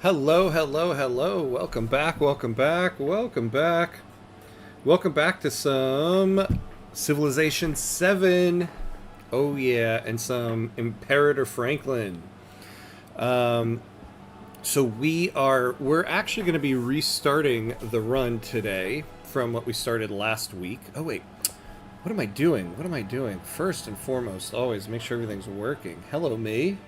Hello, hello, hello. Welcome back, welcome back, welcome back. Welcome back to some Civilization VII. Oh yeah, and some Imperator Franklin. So we're actually going to be restarting the run today from what we started last week. Oh wait, what am I doing? What am I doing? First and foremost, always make sure everything's working. Hello, me.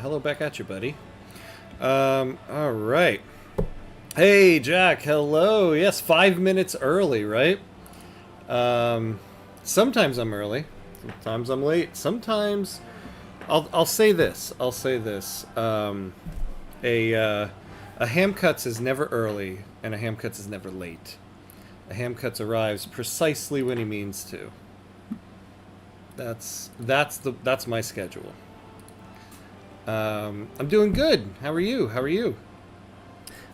Hello back at you, buddy. All right. Hey, Jack. Hello. Yes, 5 minutes early, right? Sometimes I'm early. Sometimes I'm late. Sometimes I'll say this. I'll say this. A ham cuts is never early, and a ham cuts is never late. A ham cuts arrives precisely when he means to. That's my schedule. I'm doing good. How are you? How are you?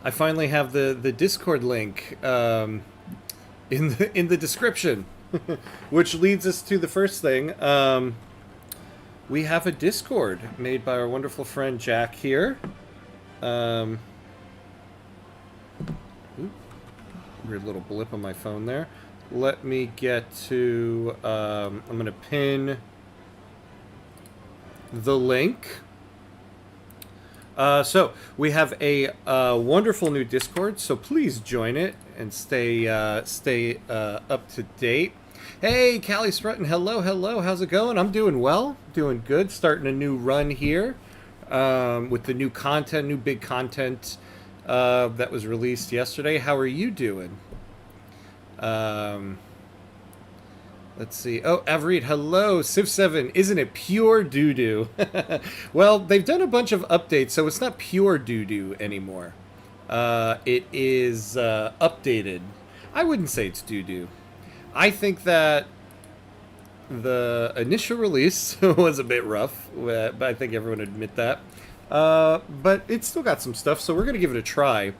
I finally have the Discord link in the description, which leads us to the first thing. We have a Discord made by our wonderful friend Jack here. Weird little blip on my phone there. Let me get to. I'm gonna pin the link. So we have a wonderful new Discord, so please join it and stay up to date. Hey, Callie Sprutton, hello, hello, how's it going? I'm doing well, doing good, starting a new run here with the new content, new big content that was released yesterday. How are you doing? Let's see. Oh, Averid, hello. Civ 7, isn't it pure doo-doo? Well, they've done a bunch of updates, so it's not pure doo-doo anymore. It is updated. I wouldn't say it's doo-doo. I think that the initial release was a bit rough, but I think everyone would admit that. But it's still got some stuff, so we're going to give it a try.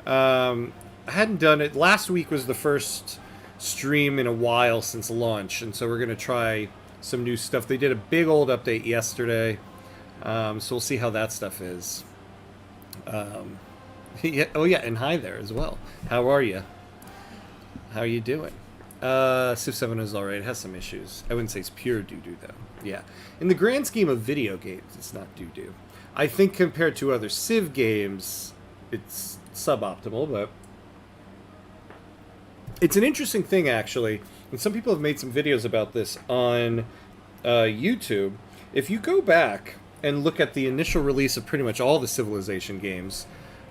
I hadn't done it. Last week was the first stream in a while since launch, and so we're going to try some new stuff. They did a big old update yesterday, so we'll see how that stuff is. Yeah, oh yeah, and hi there as well. How are you? How are you doing? Civ 7 is alright. It has some issues. I wouldn't say it's pure doo-doo, though. Yeah. In the grand scheme of video games, it's not doo-doo. I think compared to other Civ games, it's suboptimal, but it's an interesting thing, actually, and some people have made some videos about this on YouTube. If you go back and look at the initial release of pretty much all the Civilization games,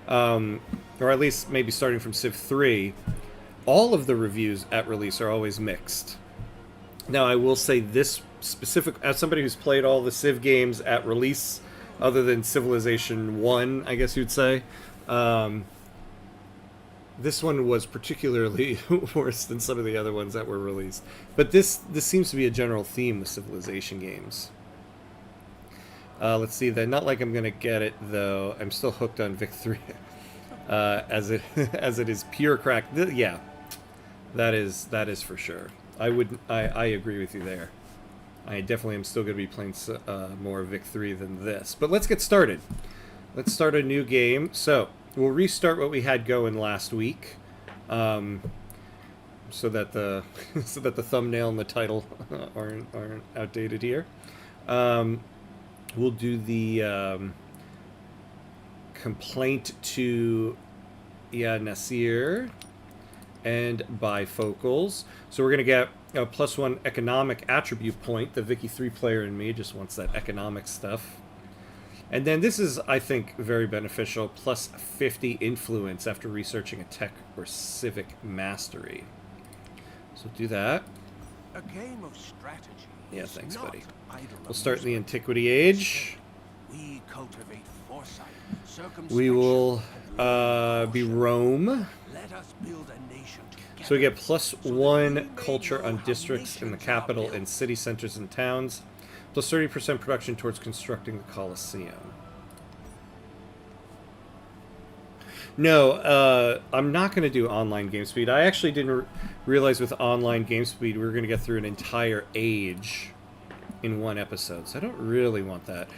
or at least maybe starting from Civ 3, all of the reviews at release are always mixed. Now, I will say this specific, as somebody who's played all the Civ games at release, other than Civilization 1, I guess you'd say, this one was particularly worse than some of the other ones that were released. But this seems to be a general theme with Civilization games. Let's see. Not like I'm going to get it, though. I'm still hooked on Vic 3 as it is pure crack. Yeah, that is for sure. I agree with you there. I definitely am still going to be playing more Vic 3 than this. But let's get started. Let's start a new game. So we'll restart what we had going last week, so that the thumbnail and the title aren't outdated here. We'll do the complaint to Nasir and bifocals. So we're gonna get a +1 economic attribute point. The Vicky 3 player in me just wants that economic stuff. And then this is, I think, very beneficial, +50 influence after researching a tech or civic mastery. So do that. A game of strategy. Yeah, is thanks, not buddy. idle We'll start in the amusement. Antiquity Age. We cultivate foresight, We circumspection, will and be caution. Rome. Let us build a nation together. So we get +1 that we may culture know on how districts in the nations are capital built. and city centers and towns. Plus 30% production towards constructing the Colosseum. No, I'm not going to do online game speed. I actually didn't realize with online game speed we were going to get through an entire age in one episode. So I don't really want that.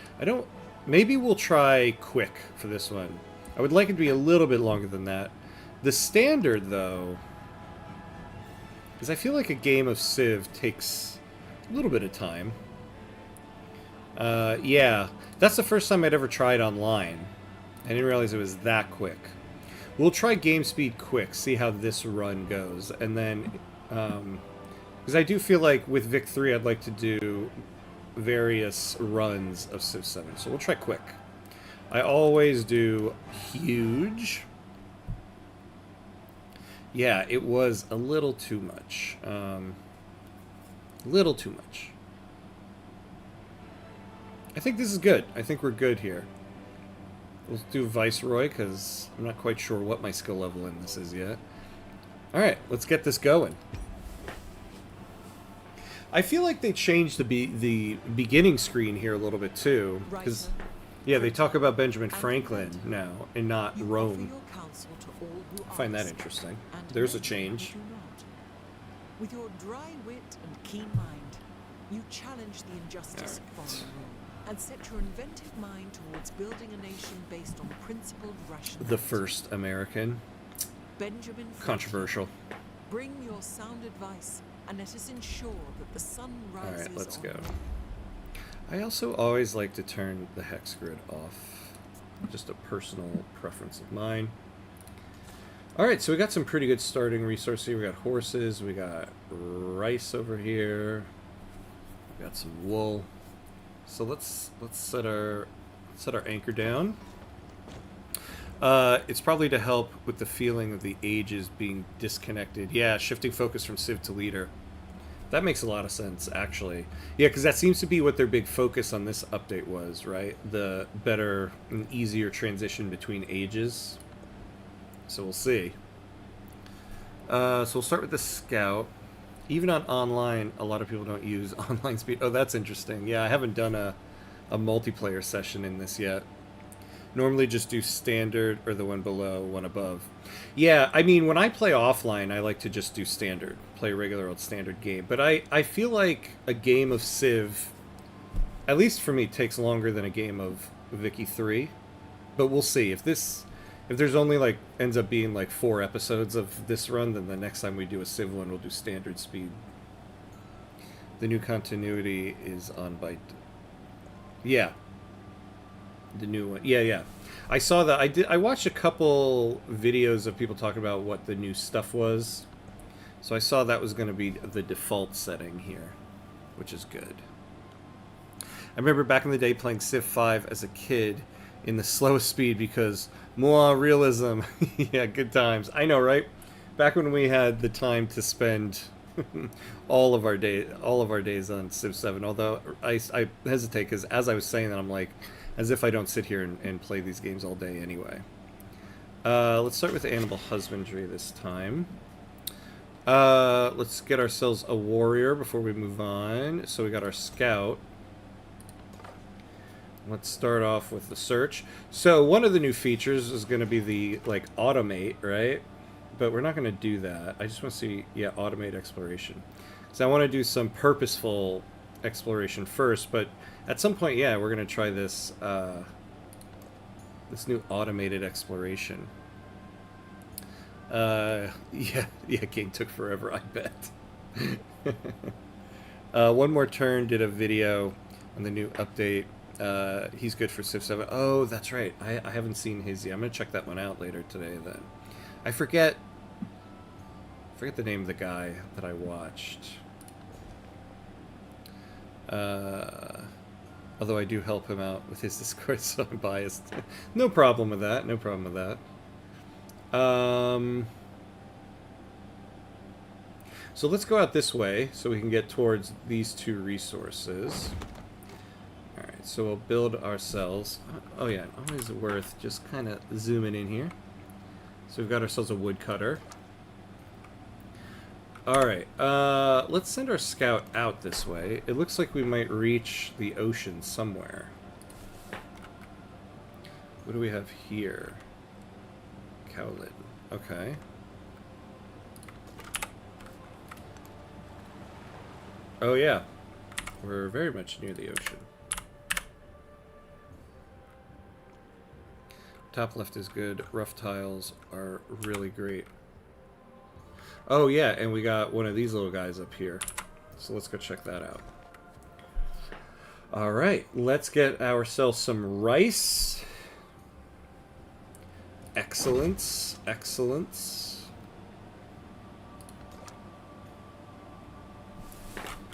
Maybe we'll try quick for this one. I would like it to be a little bit longer than that. The standard, though, because I feel like a game of Civ takes a little bit of time. Yeah, that's the first time I'd ever tried online. I didn't realize it was that quick. We'll try game speed quick, see how this run goes, and then, because I do feel like with Vic 3 I'd like to do various runs of Civ 7, so we'll try quick. I always do huge. Yeah, it was a little too much. Little too much. I think this is good. I think we're good here. We'll do Viceroy, because I'm not quite sure what my skill level in this is yet. Alright, let's get this going. I feel like they changed the beginning screen here a little bit, too. Because, yeah, they talk about Benjamin Franklin now, and not Rome. I find that interesting. There's a change. With your dry wit and keen mind, you challenge the injustice of foreign rule and set your inventive mind towards building a nation based on principled rationality. The first American. Benjamin Franklin, controversial. Bring your sound advice and let us ensure that the sun rises. Alright, let's go. on I also always like to turn the hex grid off. Just a personal preference of mine. Alright, so we got some pretty good starting resources here. We got horses, we got rice over here. We got some wool. So let's set our anchor down. It's probably to help with the feeling of the ages being disconnected. Yeah, shifting focus from Civ to leader. That makes a lot of sense, actually. Yeah, because that seems to be what their big focus on this update was, right? The better and easier transition between ages. So we'll see. So we'll start with the scout. Even on online, a lot of people don't use online speed. Oh, that's interesting. Yeah, I haven't done a multiplayer session in this yet. Normally just do standard or the one below, one above. Yeah, I mean, when I play offline, I like to just do standard. Play a regular old standard game. But I feel like a game of Civ, at least for me, takes longer than a game of Vicky 3. But we'll see. If there's only like ends up being like 4 episodes of this run, then the next time we do a Civ one, we'll do standard speed. The new continuity is on by... Yeah. The new one. Yeah. I saw that. I watched a couple videos of people talking about what the new stuff was. So I saw that was going to be the default setting here, which is good. I remember back in the day playing Civ 5 as a kid in the slowest speed because more realism. Yeah, good times. I know, right? Back when we had the time to spend all of our days on Civ 7. Although I hesitate because as I was saying that, I'm like, as if I don't sit here and play these games all day anyway. Let's start with animal husbandry this time. Let's get ourselves a warrior before we move on. So we got our scout. Let's start off with the search. So one of the new features is going to be the, like, automate, right? But we're not going to do that. I just want to see, yeah, automate exploration. So I want to do some purposeful exploration first, but at some point, yeah, we're going to try this, this new automated exploration. Yeah, game took forever, I bet. One More Turn did a video on the new update. He's good for Civ 7. Oh, that's right. I haven't seen his yet. I'm going to check that one out later today, then. I forget the name of the guy that I watched. Although I do help him out with his Discord, so I'm biased. No problem with that. No problem with that. So let's go out this way so we can get towards these two resources. Alright, so we'll build ourselves... Oh yeah, always worth just kind of zooming in here. So we've got ourselves a woodcutter. Alright, let's send our scout out this way. It looks like we might reach the ocean somewhere. What do we have here? Cowlin. Okay. Oh yeah, we're very much near the ocean. Top left is good. Rough tiles are really great. Oh yeah, and we got one of these little guys up here. So let's go check that out. Alright, let's get ourselves some rice. Excellence. Excellence.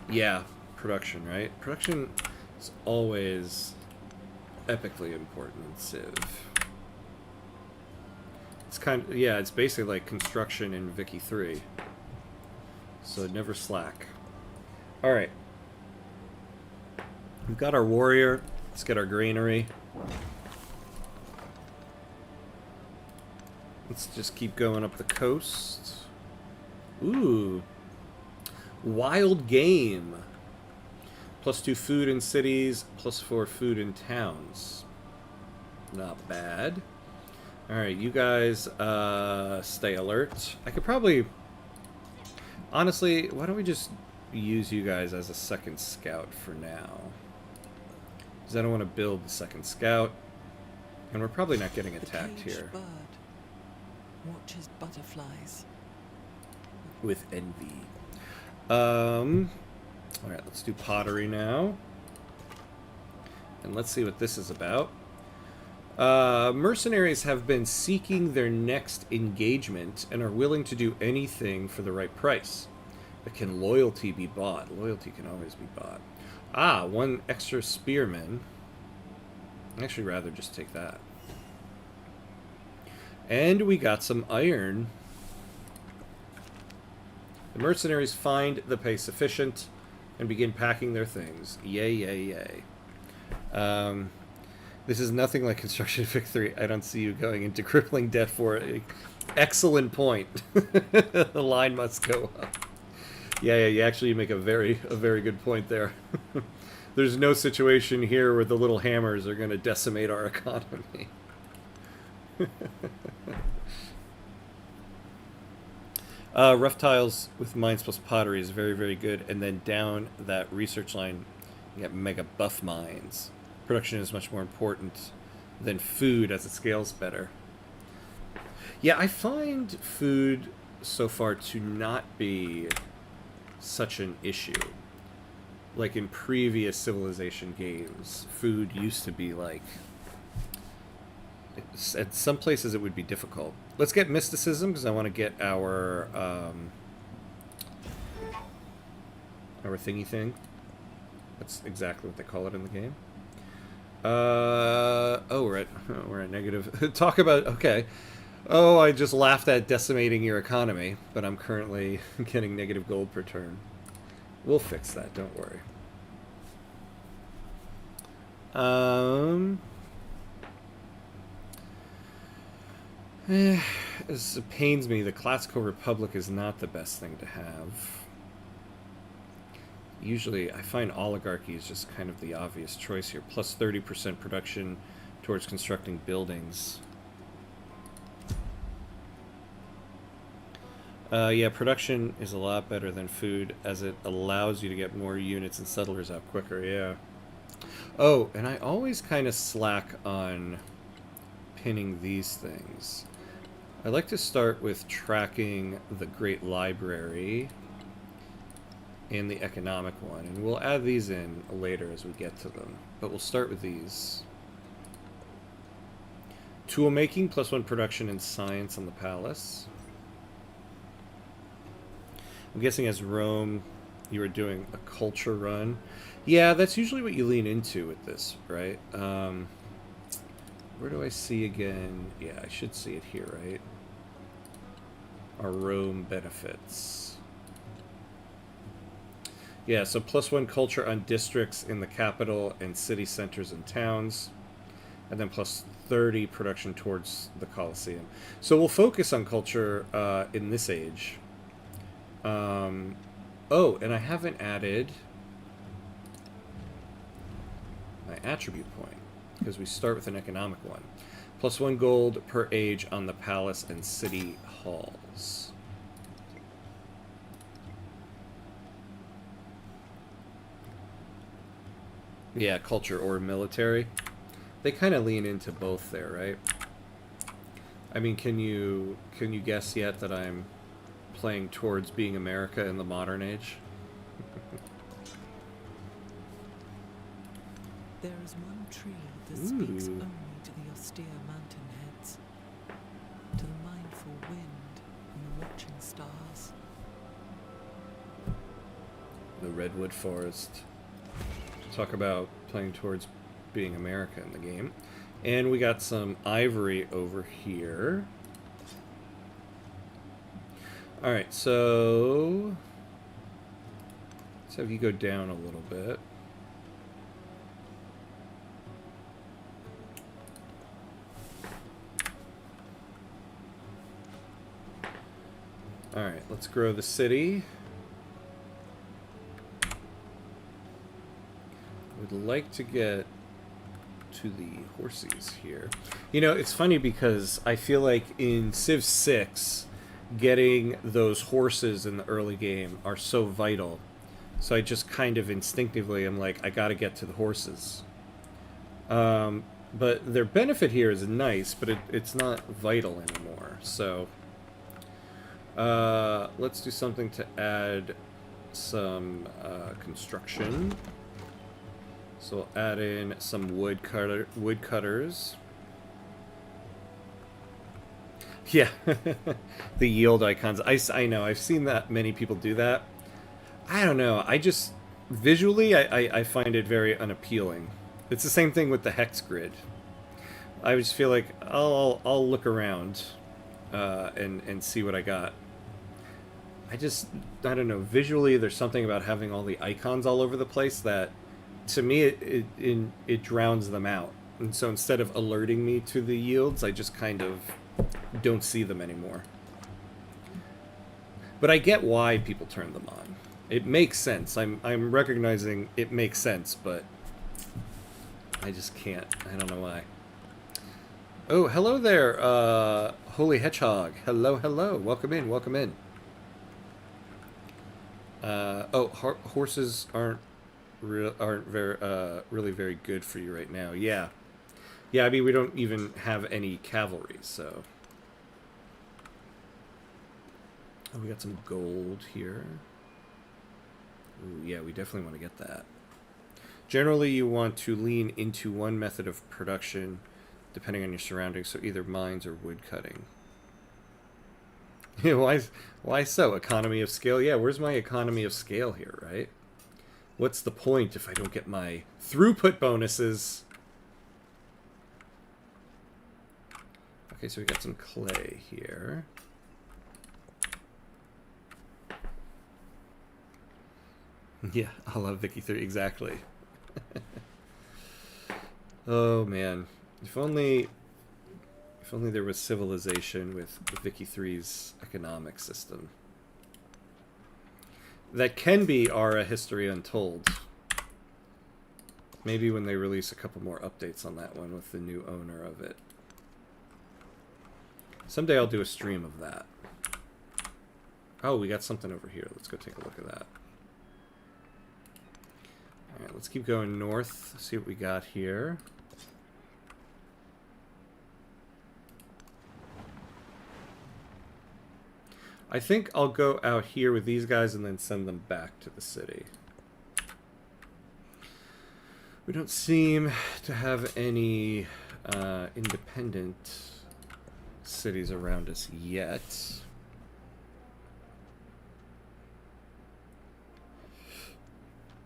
Yeah, production, right? Production is always epically important in Civ. It's kind of, yeah, it's basically like construction in Vicky 3. So never slack. Alright. We've got our warrior. Let's get our granary. Let's just keep going up the coast. Ooh. Wild game. +2 food in cities, +4 food in towns. Not bad. Alright, you guys stay alert. I could probably... Honestly, why don't we just use you guys as a second scout for now? Because I don't want to build the second scout. And we're probably not getting attacked here. Bird watches butterflies. With envy. Alright, let's do pottery now. And let's see what this is about. Mercenaries have been seeking their next engagement and are willing to do anything for the right price. But can loyalty be bought? Loyalty can always be bought. Ah, 1 extra spearman. I'd actually rather just take that. And we got some iron. The mercenaries find the pay sufficient and begin packing their things. Yay, yay, yay. This is nothing like Construction Vic 3. I don't see you going into crippling debt for it. Excellent point. The line must go up. Yeah, you actually make a very good point there. There's no situation here where the little hammers are going to decimate our economy. Rough tiles with mines plus pottery is very good. And then down that research line, you get mega buff mines. Production is much more important than food as it scales better. Yeah, I find food so far to not be such an issue. Like in previous Civilization games, food used to be like... At some places it would be difficult. Let's get mysticism because I want to get our thingy thing. That's exactly what they call it in the game. Oh, we're at negative. Talk about, okay. Oh, I just laughed at decimating your economy, but I'm currently getting negative gold per turn. We'll fix that, don't worry. It pains me, the Classical Republic is not the best thing to have. Usually, I find oligarchy is just kind of the obvious choice here. Plus 30% production towards constructing buildings. Yeah, production is a lot better than food, as it allows you to get more units and settlers out quicker, yeah. Oh, and I always kind of slack on pinning these things. I like to start with tracking the Great Library and the economic one, and we'll add these in later as we get to them. But we'll start with these. Tool making, +1 production and science on the palace. I'm guessing as Rome, you were doing a culture run. Yeah, that's usually what you lean into with this, right? Where do I see again? Yeah, I should see it here, right? Our Rome benefits. Yeah, so +1 culture on districts in the capital and city centers and towns. And then plus 30 production towards the Colosseum. So we'll focus on culture in this age. Oh, and I haven't added my attribute point, because we start with an economic one. +1 gold per age on the palace and city halls. Yeah, culture or military. They kind of lean into both there, right? I mean, can you guess yet that I'm playing towards being America in the modern age? There is one tree that speaks Ooh. only to the austere mountain heads, to the mindful wind and the watching stars. The redwood forest. Talk about playing towards being America in the game. And we got some ivory over here. Alright, so let's have you go down a little bit. Alright, let's grow the city. Would like to get to the horses here. You know, it's funny because I feel like in Civ 6, getting those horses in the early game are so vital. So I just kind of instinctively am like, I gotta get to the horses. But their benefit here is nice, but it's not vital anymore. So let's do something to add some construction. So we'll add in some woodcutters. Yeah, the yield icons. I know, I've seen that many people do that. I don't know, I just, visually, I find it very unappealing. It's the same thing with the hex grid. I just feel like I'll look around and see what I got. I don't know, visually there's something about having all the icons all over the place that, to me, it drowns them out. And so instead of alerting me to the yields, I just kind of don't see them anymore. But I get why people turn them on. It makes sense. I'm recognizing it makes sense, but I just can't. I don't know why. Oh, hello there, Holy Hedgehog. Hello, hello. Welcome in, welcome in. Horses aren't really very good for you right now. Yeah. Yeah, I mean, we don't even have any cavalry, so. Oh, we got some gold here. Ooh, yeah, we definitely want to get that. Generally, you want to lean into one method of production, depending on your surroundings, so either mines or wood cutting. Why so? Economy of scale? Yeah, where's my economy of scale here, right? What's the point if I don't get my throughput bonuses? Okay, so we got some clay here. Yeah, I love Vicky 3, exactly. Oh man, if only there was civilization with Vicky 3's economic system. That can be our History Untold. Maybe when they release a couple more updates on that one with the new owner of it. Someday I'll do a stream of that. Oh, we got something over here. Let's go take a look at that. Alright, let's keep going north, see what we got here. I think I'll go out here with these guys and then send them back to the city. We don't seem to have any independent cities around us yet.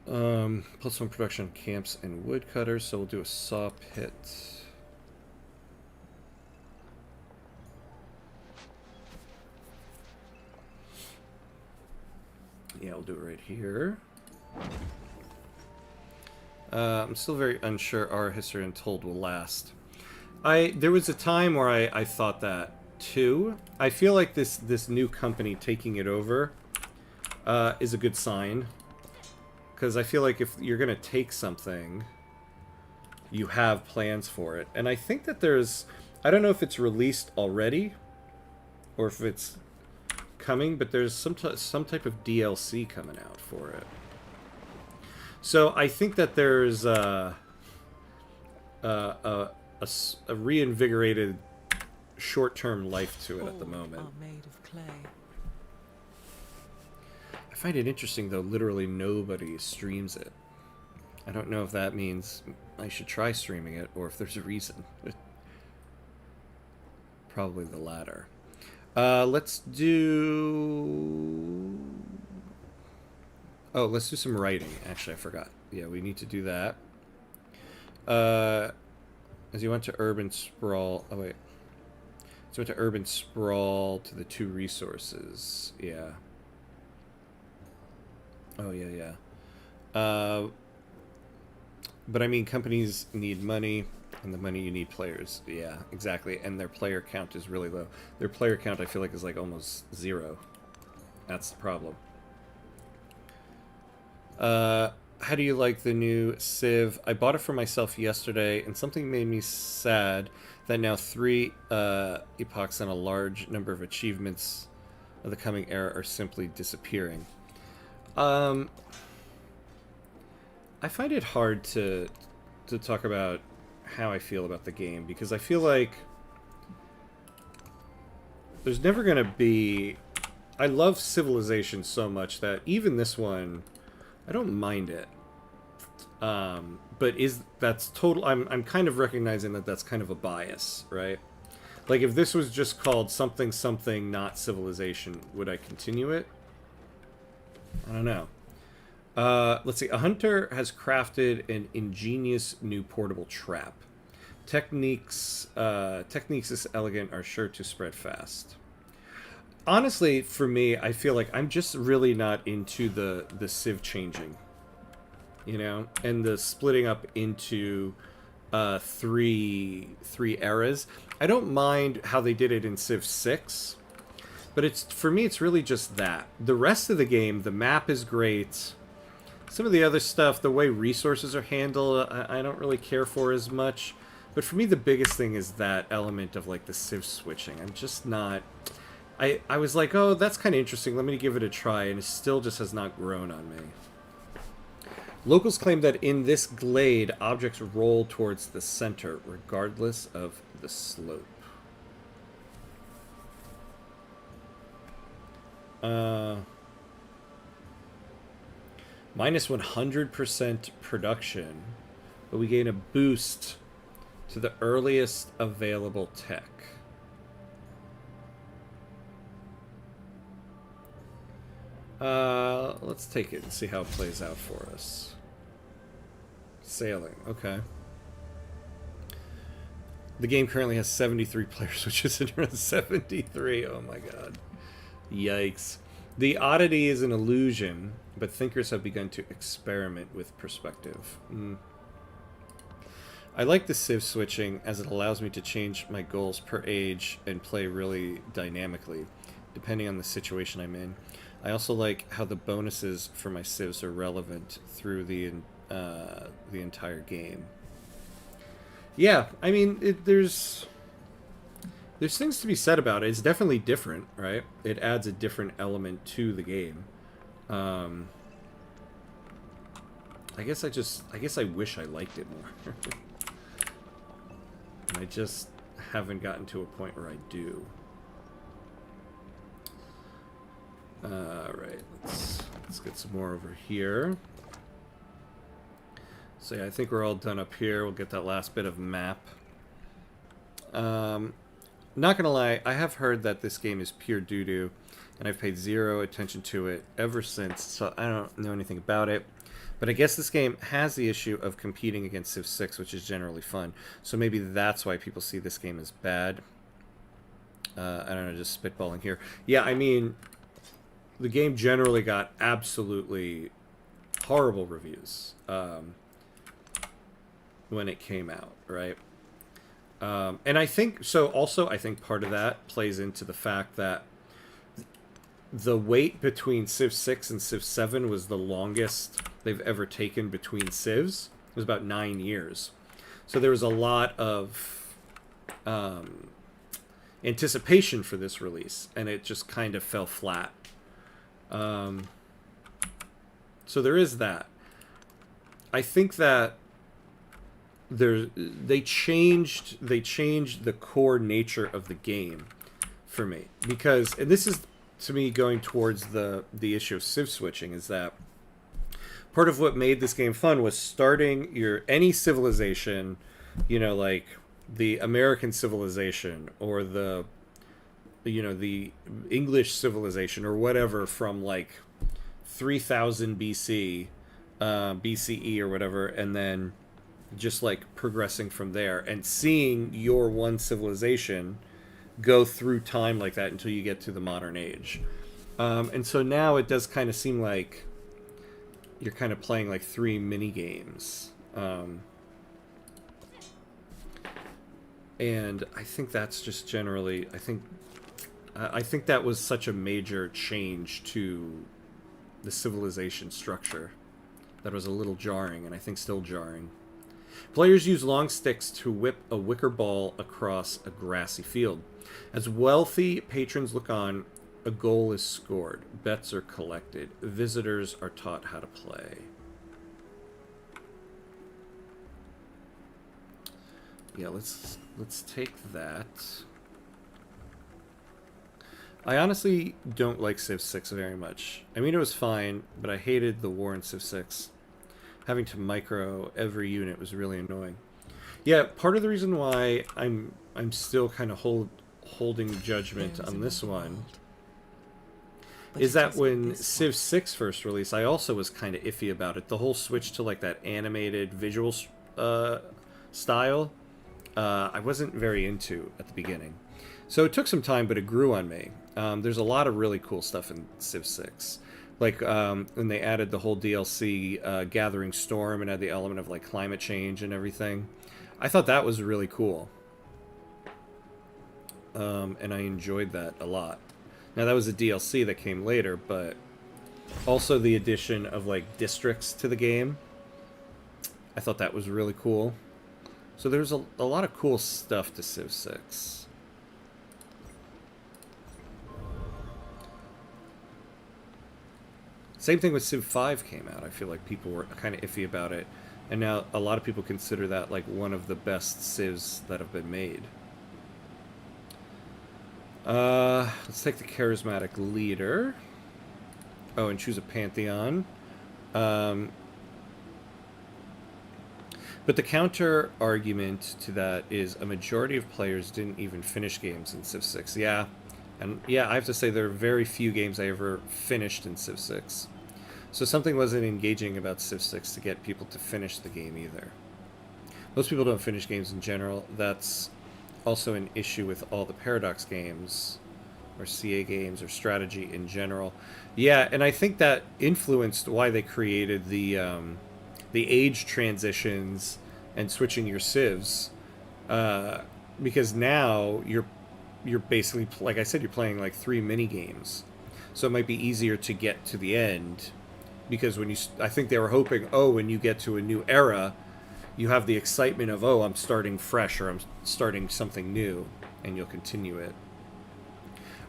+1 production camps and woodcutters, so we'll do a saw pit. Yeah, we'll do it right here. I'm still very unsure our history untold will last. There was a time where I thought that too. I feel like this new company taking it over is a good sign, because I feel like if you're gonna take something, you have plans for it. And I think that I don't know if it's released already or if it's coming, but there's some type of DLC coming out for it. So I think that there's a reinvigorated short-term life to it at the moment. Are made of clay. I find it interesting, though, literally nobody streams it. I don't know if that means I should try streaming it, or if there's a reason. Probably the latter. Let's do... Oh, let's do some writing. Actually, I forgot. Yeah, we need to do that. As you went to urban sprawl... Oh, wait. So went to urban sprawl to the 2 resources. Yeah. Oh, yeah. But I mean, companies need money, and the money you need players. Yeah, exactly. And their player count is really low. Their player count, I feel like, is like almost 0. That's the problem. How do you like the new Civ? I bought it for myself yesterday, and something made me sad that now 3 epochs and a large number of achievements of the coming era are simply disappearing. I find it hard to talk about how I feel about the game, because I feel like there's never going to be... I love Civilization so much that even this one, I don't mind it. But that's total... I'm kind of recognizing that that's kind of a bias, right? Like, if this was just called something something not Civilization, would I continue it? I don't know. Let's see. A hunter has crafted an ingenious new portable trap. Techniques this elegant are sure to spread fast. Honestly, for me, I feel like I'm just really not into the Civ changing, you know, and the splitting up into three eras. I don't mind how they did it in Civ VI, but for me, it's really just that. The rest of the game, the map is great. Some of the other stuff, the way resources are handled, I don't really care for as much. But for me, the biggest thing is that element of, like, the Civ switching. I'm just not... I was like, oh, that's kind of interesting. Let me give it a try. And it still just has not grown on me. Locals claim that in this glade, objects roll towards the center, regardless of the slope. Minus 100% production, but we gain a boost to the earliest available tech. Let's take it and see how it plays out for us. Sailing, okay. The game currently has 73 players, which is around 73. Oh my god. Yikes. The oddity is an illusion, but thinkers have begun to experiment with perspective. I like the Civ switching, as it allows me to change my goals per age and play really dynamically, depending on the situation I'm in. I also like how the bonuses for my Civs are relevant through the entire game. Yeah, I mean, there's things to be said about it. It's definitely different, right? It adds a different element to the game. I guess I wish I liked it more. I just haven't gotten to a point where I do. Alright, let's get some more over here. So yeah, I think we're all done up here. We'll get that last bit of map. Not gonna lie, I have heard that this game is pure doo-doo, and I've paid zero attention to it ever since, so I don't know anything about it. But I guess this game has the issue of competing against Civ VI, which is generally fun. So maybe that's why people see this game as bad. I don't know, just spitballing here. Yeah, I mean, the game generally got absolutely horrible reviews when it came out, right? And I think so. Also, I think part of that plays into the fact that the wait between Civ 6 and Civ 7 was the longest they've ever taken between Civs. It was about 9 years. So there was a lot of anticipation for this release, and it just kind of fell flat. So there is that. I think that they changed the core nature of the game for me, because, and this is to me going towards the issue of Civ switching, is that part of what made this game fun was starting any civilization, you know, like the American civilization or the English civilization or whatever, from like 3000 BC, BCE or whatever, and then just like progressing from there and seeing your one civilization go through time like that until you get to the modern age. And so now it does kind of seem like you're kind of playing like 3 mini games. And I think that's just generally, I think that was such a major change to the civilization structure that was a little jarring, and I think still jarring. Players use long sticks to whip a wicker ball across a grassy field. As wealthy patrons look on, a goal is scored. Bets are collected. Visitors are taught how to play. Yeah, let's take that. I honestly don't like Civ 6 very much. I mean, it was fine, but I hated the war in Civ 6. Having to micro every unit was really annoying. Yeah, part of the reason why I'm still kind of holding judgment on this one is that when Civ 6 first released, I also was kind of iffy about it. The whole switch to like that animated visual style, I wasn't very into at the beginning. So it took some time, but it grew on me. There's a lot of really cool stuff in Civ 6. Like, when they added the whole DLC, Gathering Storm, and had the element of, like, climate change and everything. I thought that was really cool. And I enjoyed that a lot. Now, that was a DLC that came later, but also the addition of, like, districts to the game. I thought that was really cool. So there's a lot of cool stuff to Civ 6. Same thing with Civ 5 came out. I feel like people were kind of iffy about it. And now a lot of people consider that like one of the best Civs that have been made. Let's take the charismatic leader. Oh, and choose a pantheon. But the counter argument to that is a majority of players didn't even finish games in Civ 6. Yeah. And yeah, I have to say there are very few games I ever finished in Civ 6. So something wasn't engaging about Civ 6 to get people to finish the game either. Most people don't finish games in general. That's also an issue with all the Paradox games, or CA games, or strategy in general. Yeah, and I think that influenced why they created the age transitions and switching your civs, because now you're basically, like I said, you're playing like 3 mini games, so it might be easier to get to the end, because when I think they were hoping, oh, when you get to a new era, you have the excitement of, oh, I'm starting fresh, or I'm starting something new, and you'll continue it.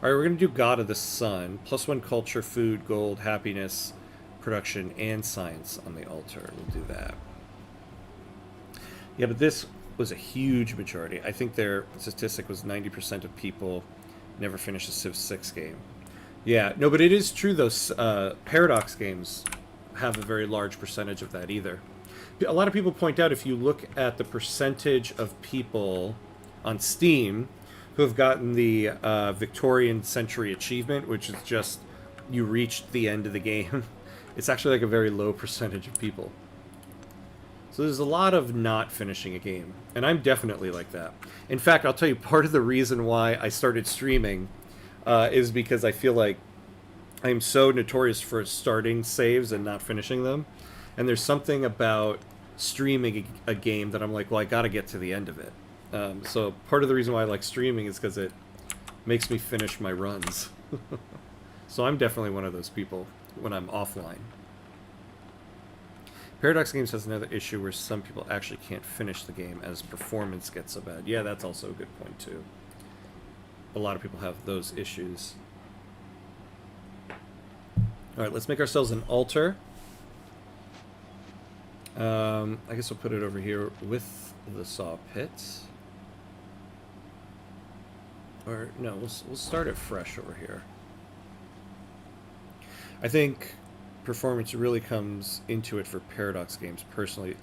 All right, we're going to do God of the Sun. +1 culture, food, gold, happiness, production, and science on the altar. We'll do that. Yeah, but this was a huge majority. I think their statistic was 90% of people never finish a Civ 6 game. Yeah, no, but it is true, those Paradox games have a very large percentage of that either. A lot of people point out, if you look at the percentage of people on Steam who have gotten the Victorian Century Achievement, which is just you reached the end of the game, it's actually like a very low percentage of people. So there's a lot of not finishing a game, and I'm definitely like that. In fact, I'll tell you, part of the reason why I started streaming is because I feel like I am so notorious for starting saves and not finishing them. And there's something about streaming a game that I'm like, well, I got to get to the end of it. So part of the reason why I like streaming is because it makes me finish my runs. So I'm definitely one of those people when I'm offline. Paradox Games has another issue where some people actually can't finish the game as performance gets so bad. Yeah, that's also a good point too. A lot of people have those issues. Alright, let's make ourselves an altar. I guess we'll put it over here with the saw pit. Or, no, we'll start it fresh over here. I think performance really comes into it for Paradox Games, personally.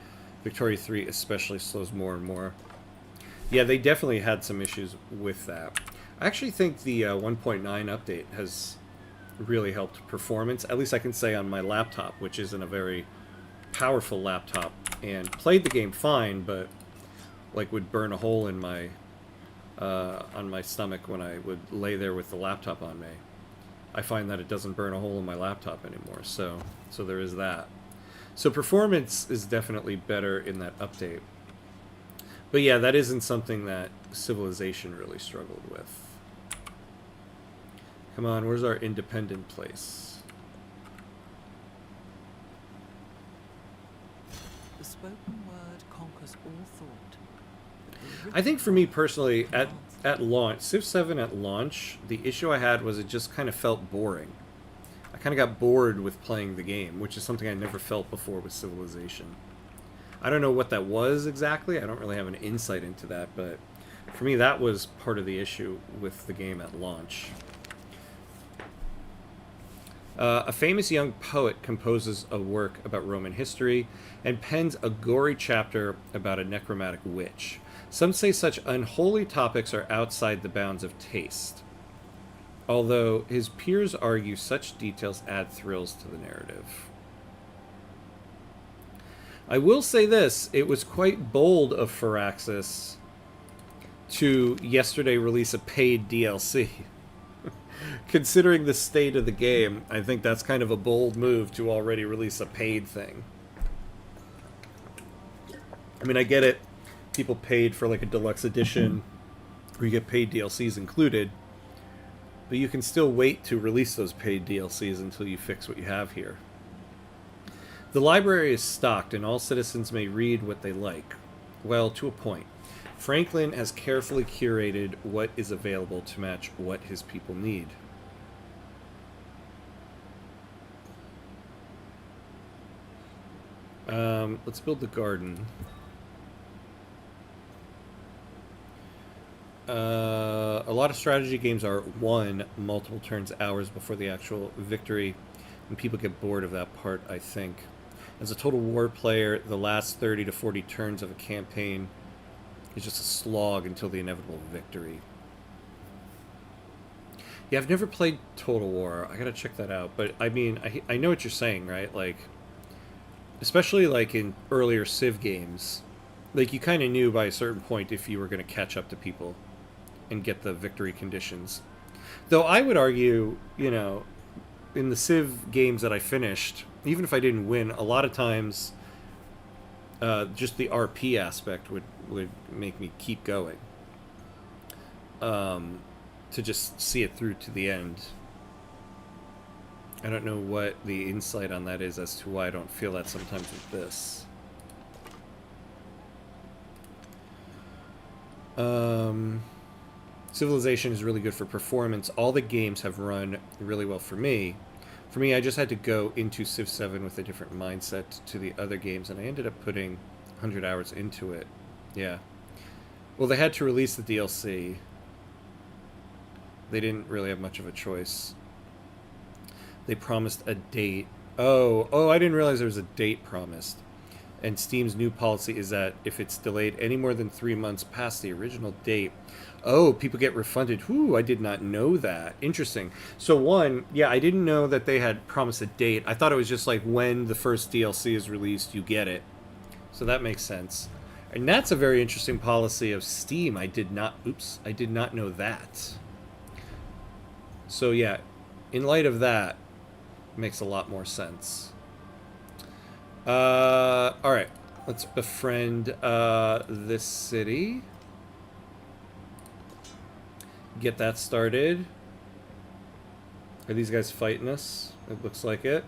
Victoria 3 especially slows more and more. Yeah, they definitely had some issues with that. I actually think the 1.9 update has really helped performance. At least I can say on my laptop, which isn't a very powerful laptop, and played the game fine, but like would burn a hole in my on my stomach when I would lay there with the laptop on me. I find that it doesn't burn a hole in my laptop anymore, so there is that. So performance is definitely better in that update. But yeah, that isn't something that Civilization really struggled with. Come on, where's our independent place? The spoken word conquers all thought. I think for me personally, at launch, Civ 7 at launch, the issue I had was it just kind of felt boring. I kind of got bored with playing the game, which is something I never felt before with Civilization. I don't know what that was exactly. I don't really have an insight into that, but for me that was part of the issue with the game at launch. A famous young poet composes a work about Roman history and pens a gory chapter about a necromantic witch. Some say such unholy topics are outside the bounds of taste, although his peers argue such details add thrills to the narrative. I will say this, it was quite bold of Firaxis to yesterday release a paid DLC. Considering the state of the game, I think that's kind of a bold move to already release a paid thing. I mean, I get it. People paid for like a deluxe edition where you get paid DLCs included, but you can still wait to release those paid DLCs until you fix what you have here. The library is stocked and all citizens may read what they like. Well, to a point. Franklin has carefully curated what is available to match what his people need. Let's build the garden. A lot of strategy games are won multiple turns, hours before the actual victory, and people get bored of that part, I think. As a Total War player, the last 30 to 40 turns of a campaign is just a slog until the inevitable victory. Yeah, I've never played Total War. I gotta check that out. But, I mean, I know what you're saying, right? Like, especially, like, in earlier Civ games, like, you kind of knew by a certain point if you were going to catch up to people and get the victory conditions. Though I would argue, you know, in the Civ games that I finished, even if I didn't win, a lot of times just the RP aspect would make me keep going. To just see it through to the end. I don't know what the insight on that is as to why I don't feel that sometimes with this. Civilization is really good for performance. All the games have run really well for me. For me, I just had to go into Civ 7 with a different mindset to the other games, and I ended up putting 100 hours into it. Yeah. Well, they had to release the DLC. They didn't really have much of a choice. They promised a date. Oh, I didn't realize there was a date promised. And Steam's new policy is that if it's delayed any more than 3 months past the original date, people get refunded. I did not know that. Interesting. So one, yeah, I didn't know that they had promised a date. I thought it was just like when the first DLC is released, you get it. So that makes sense. And that's a very interesting policy of Steam. I did not know that. So yeah, in light of that, Makes a lot more sense. Alright. Let's befriend this city. Get that started. Are these guys fighting us? It looks like it.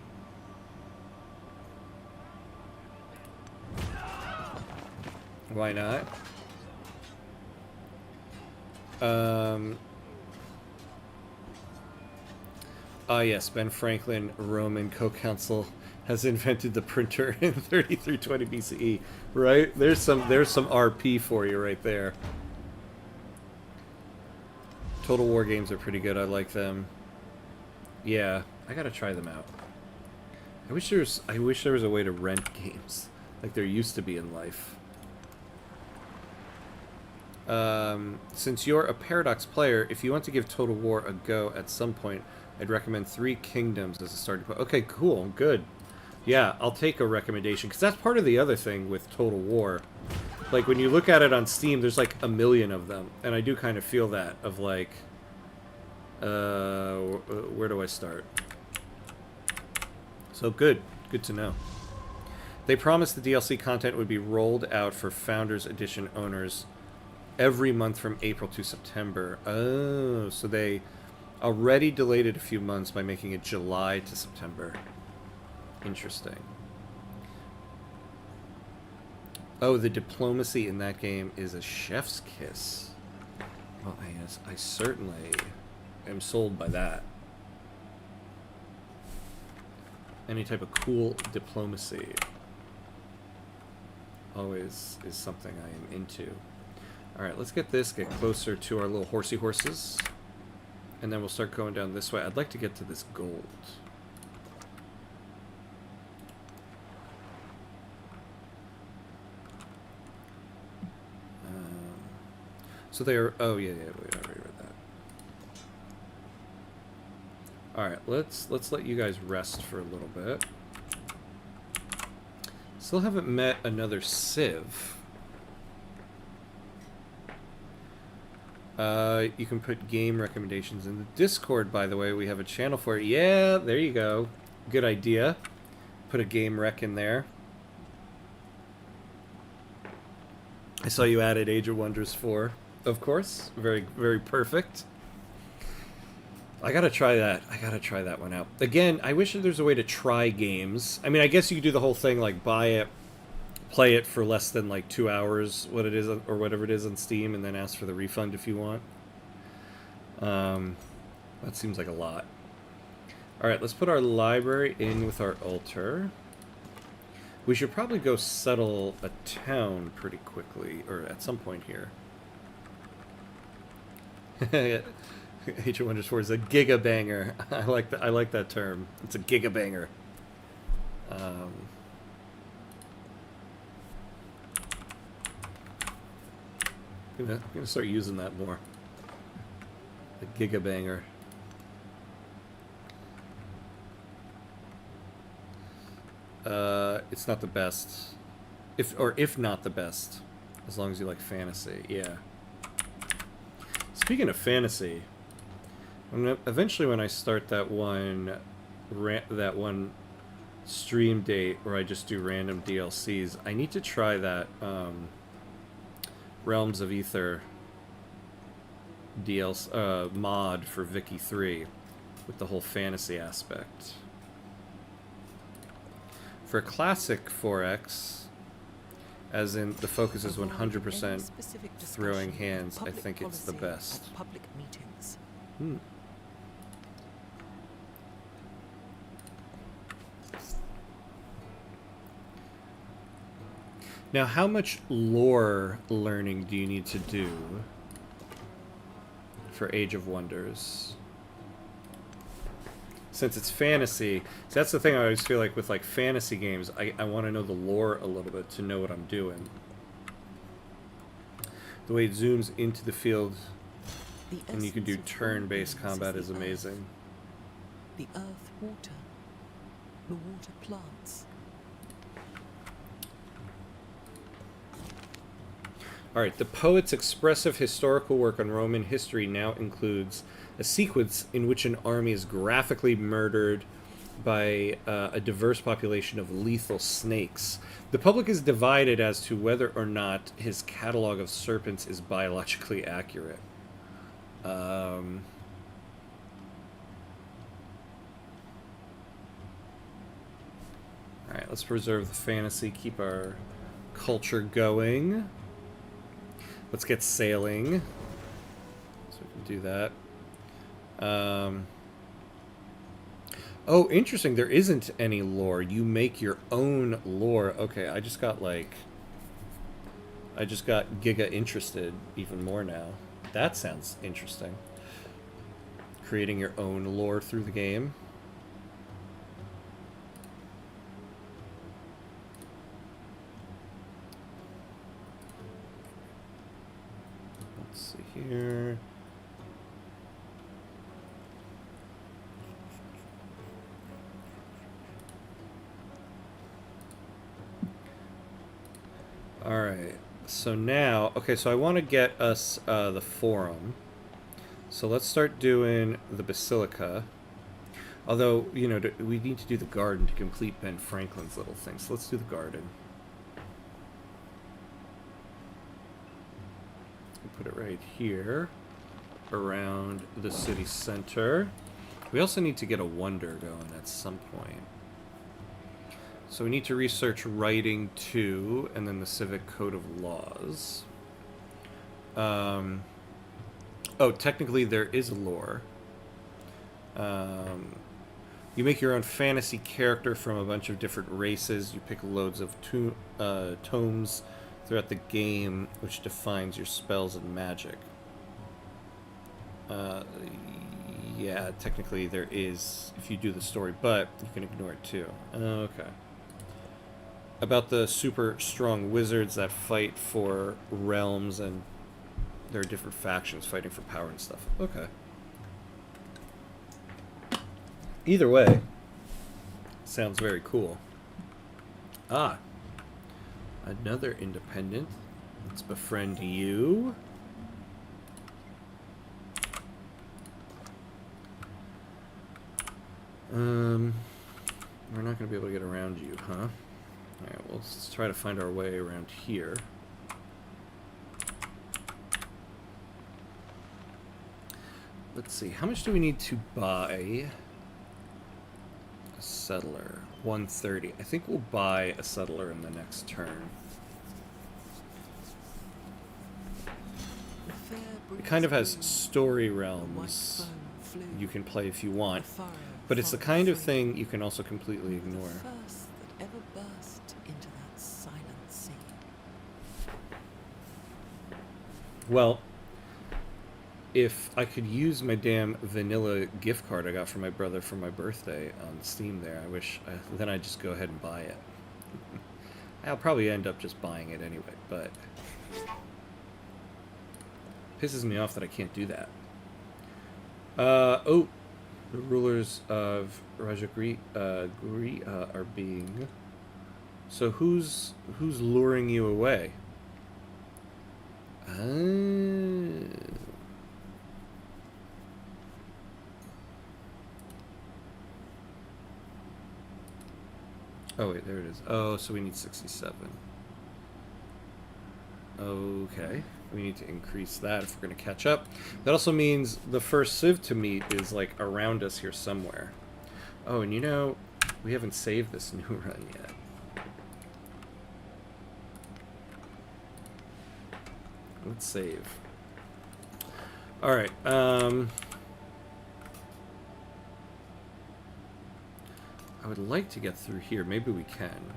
Why not? Yes, Ben Franklin, Roman co-counsel, has invented the printer in 3320 BCE. Right? There's some RP for you right there. Total War games are pretty good. I like them. Yeah, I gotta try them out. I wish there was a way to rent games like there used to be in life. Since you're a Paradox player, if you want to give Total War a go at some point, I'd recommend 3 Kingdoms as a starting point. Okay, cool, good. Yeah, I'll take a recommendation, because that's part of the other thing with Total War. Like, when you look at it on Steam, there's like a million of them, and I do kind of feel that, of like, where do I start? So good to know. They promised the DLC content would be rolled out for Founders Edition owners every month from April to September. Oh, so they already delayed it a few months by making it July to September. Interesting. Oh, the diplomacy in that game is a chef's kiss. Well, I certainly am sold by that. Any type of cool diplomacy always is something I am into. Alright, let's get closer to our little horsey horses. And then we'll start going down this way. I'd like to get to this gold. So they are... Oh, yeah, we already read that. Alright, let's let you guys rest for a little bit. Still haven't met another Civ. You can put game recommendations in the Discord, by the way. We have a channel for it. Yeah, there you go. Good idea. Put a game rec in there. I saw you added Age of Wonders 4. Of course. Very, very perfect. I gotta try that. I gotta try that one out. Again, I wish there's a way to try games. I mean, I guess you could do the whole thing, like, buy it, play it for less than, like, 2 hours, what it is, or whatever it is on Steam, and then ask for the refund if you want. That seems like a lot. Alright, let's put our library in with our altar. We should probably go settle a town pretty quickly, or at some point here. Age of Wonders 4 is a gigabanger. I like that term. It's a gigabanger. I'm gonna start using that more. The gigabanger. It's not the best. If not the best. As long as you like fantasy, yeah. Speaking of fantasy, eventually when I start that one stream date where I just do random DLCs, I need to try that Realms of Ether DLC mod for Vicky 3 with the whole fantasy aspect. For classic 4X, as in the focus is 100% throwing hands, I think it's the best. Public meetings. Now, how much lore learning do you need to do for Age of Wonders? Since it's fantasy, so that's the thing I always feel like with like fantasy games, I want to know the lore a little bit to know what I'm doing. The way it zooms into the field and you can do turn-based combat is amazing. The earth water, the water plants. Alright, the poet's expressive historical work on Roman history now includes a sequence in which an army is graphically murdered by a diverse population of lethal snakes. The public is divided as to whether or not his catalog of serpents is biologically accurate. All right, let's preserve the fantasy, keep our culture going. Let's get sailing. So we can do that. Oh, interesting. There isn't any lore. You make your own lore. Okay, I just got giga interested even more now. That sounds interesting. Creating your own lore through the game. Let's see here. Alright, so now, okay, so I want to get us the Forum. So let's start doing the Basilica. Although, you know, we need to do the Garden to complete Ben Franklin's little thing. So let's do the Garden. Put it right here, around the city center. We also need to get a Wonder going at some point. So we need to research Writing 2, and then the Civic Code of Laws. Oh, technically there is a lore. You make your own fantasy character from a bunch of different races. You pick loads of tomes throughout the game, which defines your spells and magic. Yeah, technically there is, if you do the story, but you can ignore it too. Okay. About the super strong wizards that fight for realms, and there are different factions fighting for power and stuff. Okay. Either way, sounds very cool. Ah, another independent. Let's befriend you. We're not going to be able to get around you, huh? Alright, well, let's try to find our way around here. Let's see, how much do we need to buy a settler? 130. I think we'll buy a settler in the next turn. It kind of has story realms you can play if you want, but it's the kind of thing you can also completely ignore. Well, if I could use my damn vanilla gift card I got from my brother for my birthday on Steam there, then I'd just go ahead and buy it. I'll probably end up just buying it anyway, but pisses me off that I can't do that. Oh, the rulers of Rajagri are being... So who's luring you away? Oh, wait, there it is. Oh, so we need 67. Okay. We need to increase that if we're going to catch up. That also means the first Civ to meet is, like, around us here somewhere. Oh, and you know, we haven't saved this new run yet. Let's save. Alright, I would like to get through here. Maybe we can.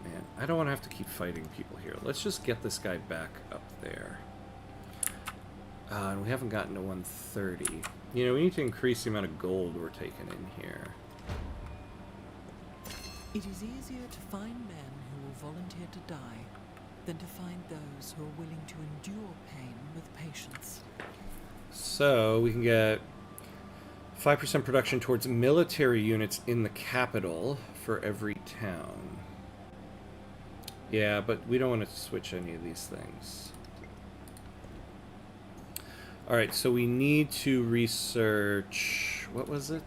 Man, I don't want to have to keep fighting people here. Let's just get this guy back up there. And we haven't gotten to 130. You know, we need to increase the amount of gold we're taking in here. It is easier to find men who will volunteer to die than to find those who are willing to endure pain with patience. So we can get 5% production towards military units in the capital for every town. Yeah, but we don't want to switch any of these things. Alright, so we need to research... What was it?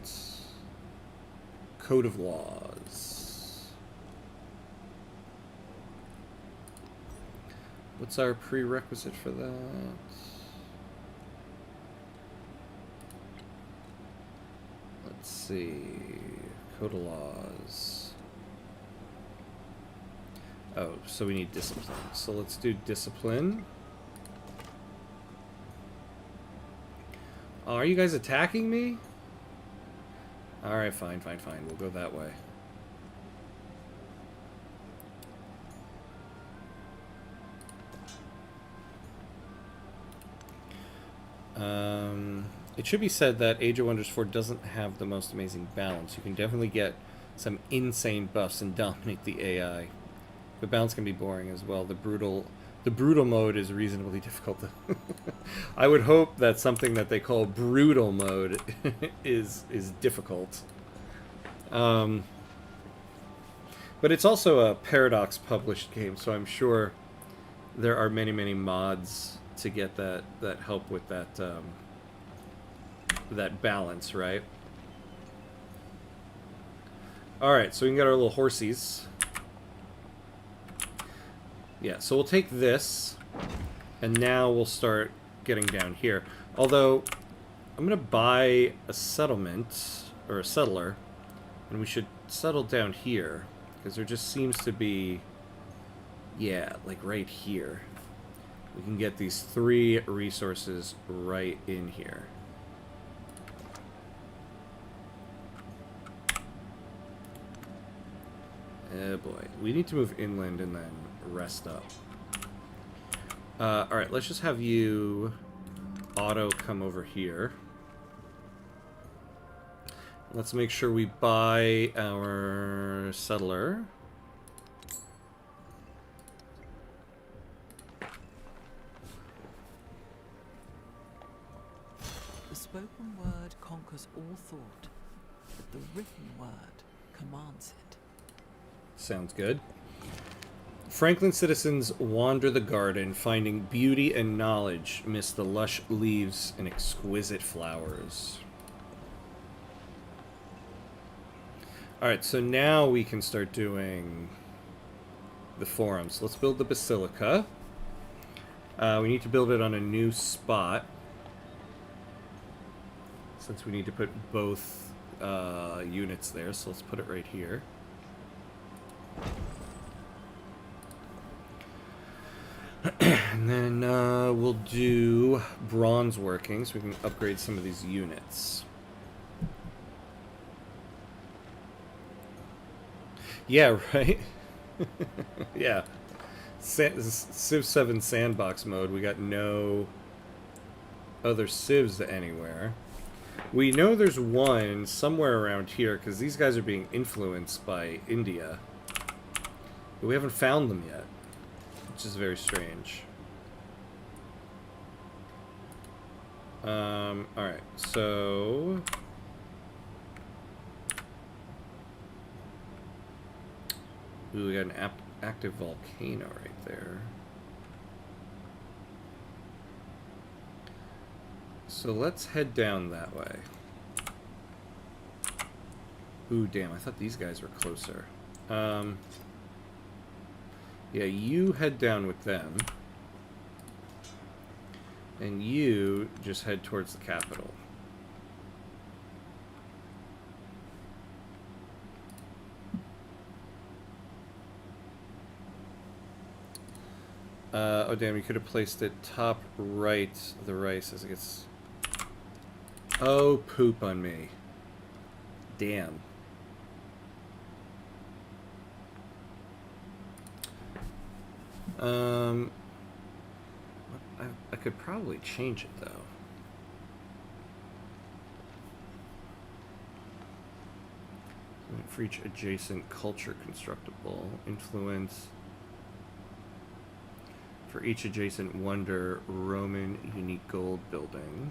Code of Laws. What's our prerequisite for that? Let's see. Code of Laws. Oh, so we need discipline. So let's do discipline. Oh, are you guys attacking me? Alright, fine. We'll go that way. It should be said that Age of Wonders 4 doesn't have the most amazing balance. You can definitely get some insane buffs and dominate the AI. The balance can be boring as well. The brutal mode is reasonably difficult to I would hope that something that they call brutal mode is difficult. But it's also a Paradox published game, so I'm sure there are many mods to get that help with that that balance, right? Alright, so we can get our little horsies. Yeah, so we'll take this, and now we'll start getting down here. Although, I'm going to buy a settlement, or a settler, and we should settle down here, because there just seems to be, yeah, like right here. We can get these 3 resources right in here. Oh boy, we need to move inland and then rest up. Alright, let's just have you auto come over here. Let's make sure we buy our settler. The spoken word conquers all thought, but the written word commands it. Sounds good. Franklin citizens wander the garden, finding beauty and knowledge amidst the lush leaves and exquisite flowers. Alright, so now we can start doing the forums. Let's build the basilica. We need to build it on a new spot, since we need to put both units there, so let's put it right here. And then we'll do bronze working, so we can upgrade some of these units. Yeah, right? Yeah. Civ 7 sandbox mode, we got no other civs anywhere. We know there's one somewhere around here, because these guys are being influenced by India. But we haven't found them yet, which is very strange. Alright, so... Ooh, we got an active volcano right there. So let's head down that way. Ooh, damn, I thought these guys were closer. Yeah, you head down with them. And you just head towards the capital. Oh damn, you could have placed it top right, the rice as it gets... Oh, poop on me. Damn. I could probably change it, though. For each adjacent culture constructible, influence. For each adjacent wonder, Roman unique gold building.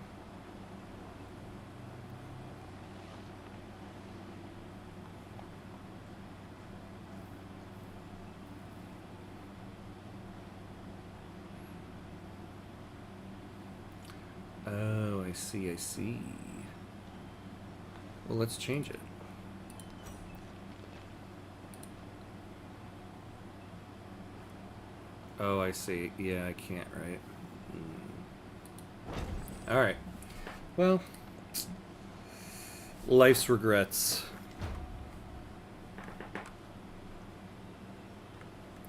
I see, I see. Well, let's change it. Oh, I see. Yeah, I can't, right? Alright. Well, life's regrets.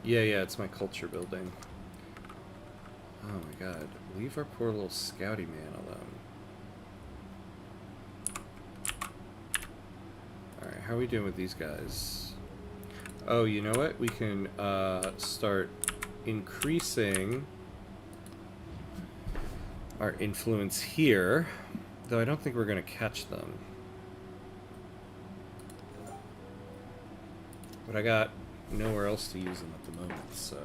Yeah, it's my culture building. Oh my god. Leave our poor little scouty man alone. Alright, how are we doing with these guys? Oh, you know what? We can start increasing our influence here, though I don't think we're going to catch them. But I got nowhere else to use them at the moment, so...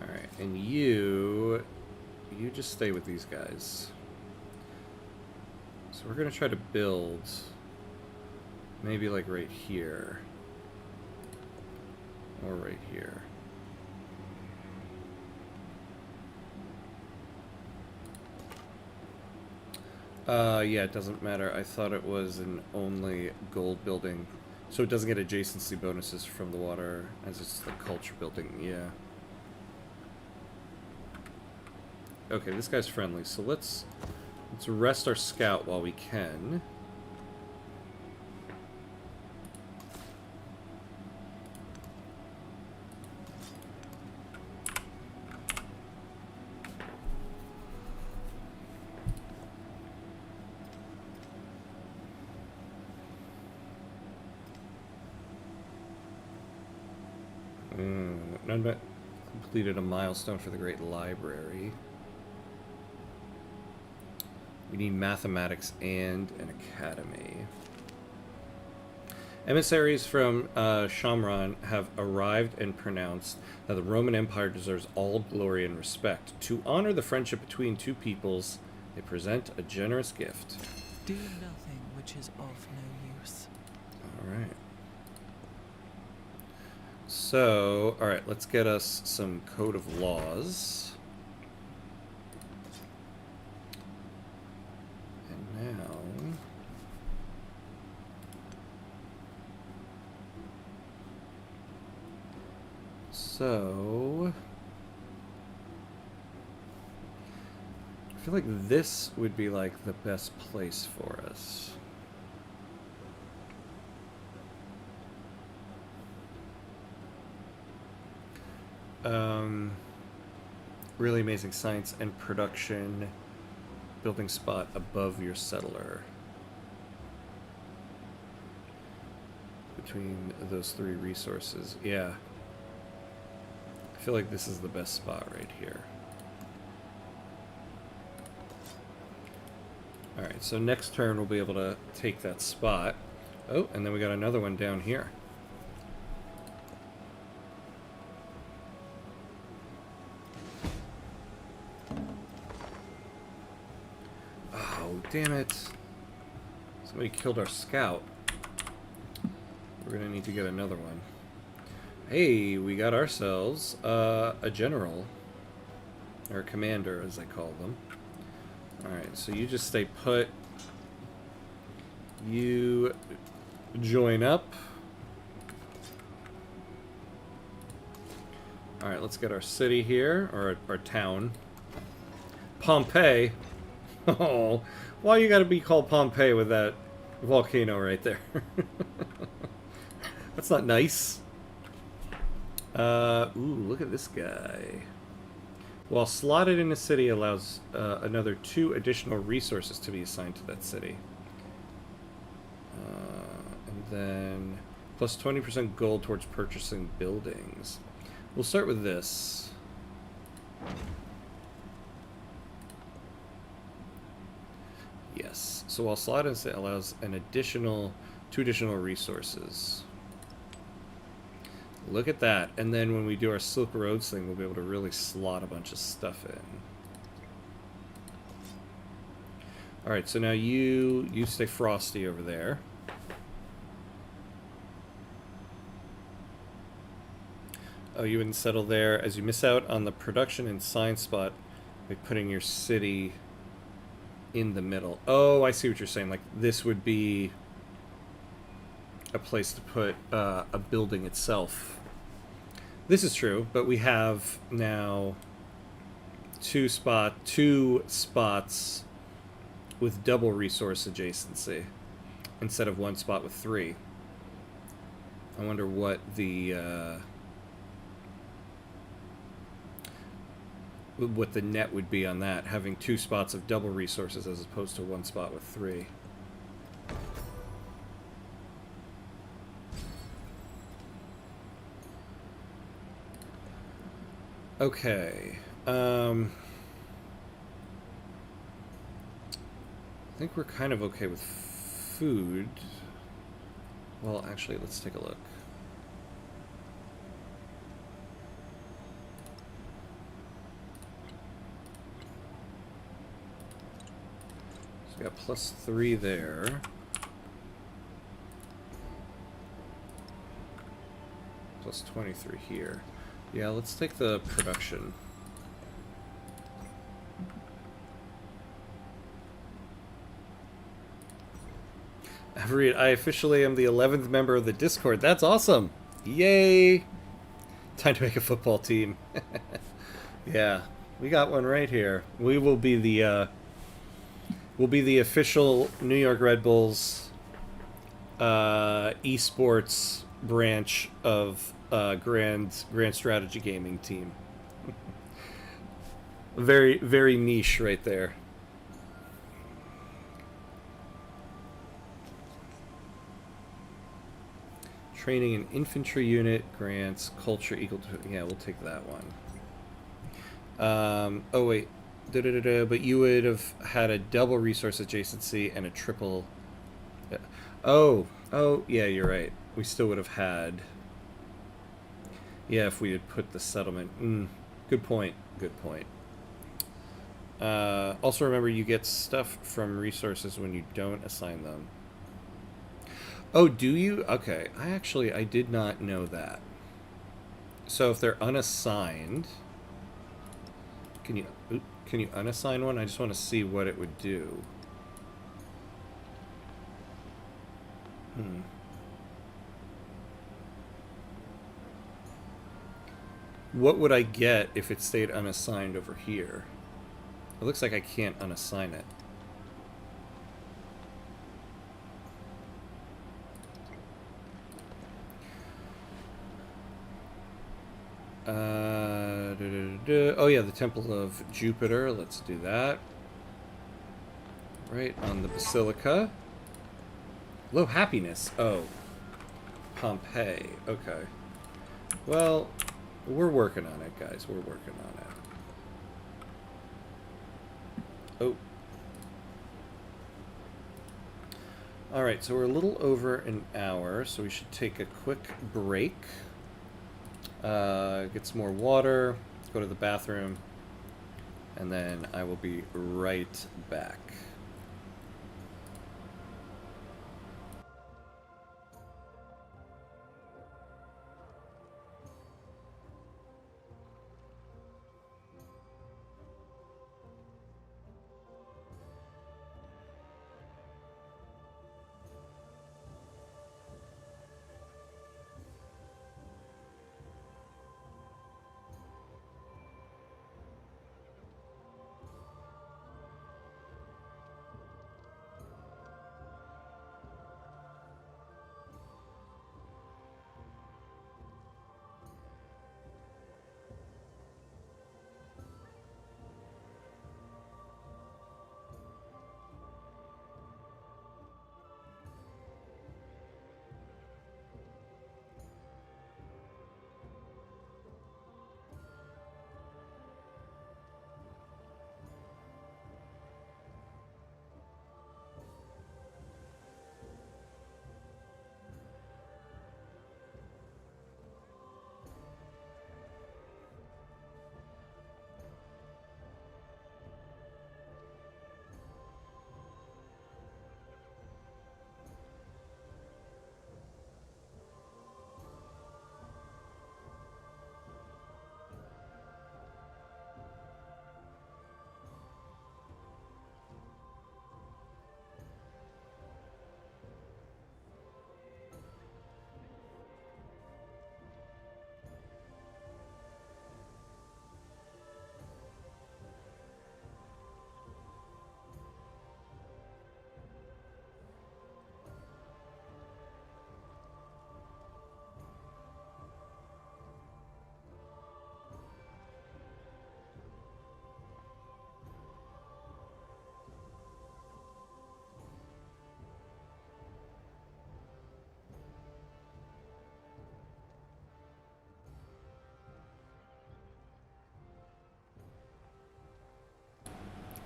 Alright, and you just stay with these guys. So we're going to try to build maybe like right here. Or right here. Yeah, it doesn't matter. I thought it was an only gold building. So it doesn't get adjacency bonuses from the water as it's the culture building, yeah. Okay, this guy's friendly, so let's rest our scout while we can. None but completed a milestone for the Great Library. We need mathematics and an academy. Emissaries from Shamran have arrived and pronounced that the Roman Empire deserves all glory and respect. To honor the friendship between two peoples, they present a generous gift. Do nothing which is of no use. Alright. So, alright, let's get us some code of laws. And now... So... I feel like this would be like the best place for us. Really amazing science and production building spot above your settler. Between those three resources. Yeah. I feel like this is the best spot right here. Alright, so next turn we'll be able to take that spot. Oh, and then we got another one down here. Damn it. Somebody killed our scout. We're gonna need to get another one. Hey, we got ourselves a general. Or a commander, as I call them. Alright, so you just stay put. You join up. Alright, let's get our city here, or our town. Pompeii. Oh, why you gotta be called Pompeii with that volcano right there? That's not nice. Ooh, look at this guy. While slotted in a city allows another 2 additional resources to be assigned to that city. And then plus 20% gold towards purchasing buildings. We'll start with this. Yes. So while slotted in, it allows an additional 2 additional resources. Look at that. And then when we do our Silk Roads thing, we'll be able to really slot a bunch of stuff in. Alright, so now you stay frosty over there. Oh, you wouldn't settle there as you miss out on the production and science spot by putting your city in the middle. Oh, I see what you're saying. Like, this would be a place to put a building itself. This is true, but we have now two spots with double resource adjacency instead of one spot with 3. I wonder what the net would be on that, having 2 spots of double resources as opposed to 1 spot with 3. Okay. I think we're kind of okay with food. Well, actually, let's take a look. So we got +3 there. +23 here. Yeah, let's take the production. I officially am the 11th member of the Discord. That's awesome! Yay! Time to make a football team. Yeah, we got one right here. We will be the official New York Red Bulls esports branch of Grand Strategy Gaming team. Very, very niche right there. Training an infantry unit grants culture equal to... Yeah, we'll take that one. Oh, wait. But you would have had a double resource adjacency and a triple... Oh, yeah, you're right. We still would have had... Yeah, if we had put the settlement... Good point. Good point. Also remember, you get stuff from resources when you don't assign them. Oh, do you? Okay, I did not know that. So if they're unassigned, can you unassign one? I just want to see what it would do. What would I get if it stayed unassigned over here? It looks like I can't unassign it. Oh yeah, the Temple of Jupiter. Let's do that. Right on the Basilica. Low happiness. Oh. Pompeii. Okay. Well, we're working on it, guys. We're working on it. Oh. Alright, so we're a little over an hour, so we should take a quick break. Get some more water, go to the bathroom, and then I will be right back.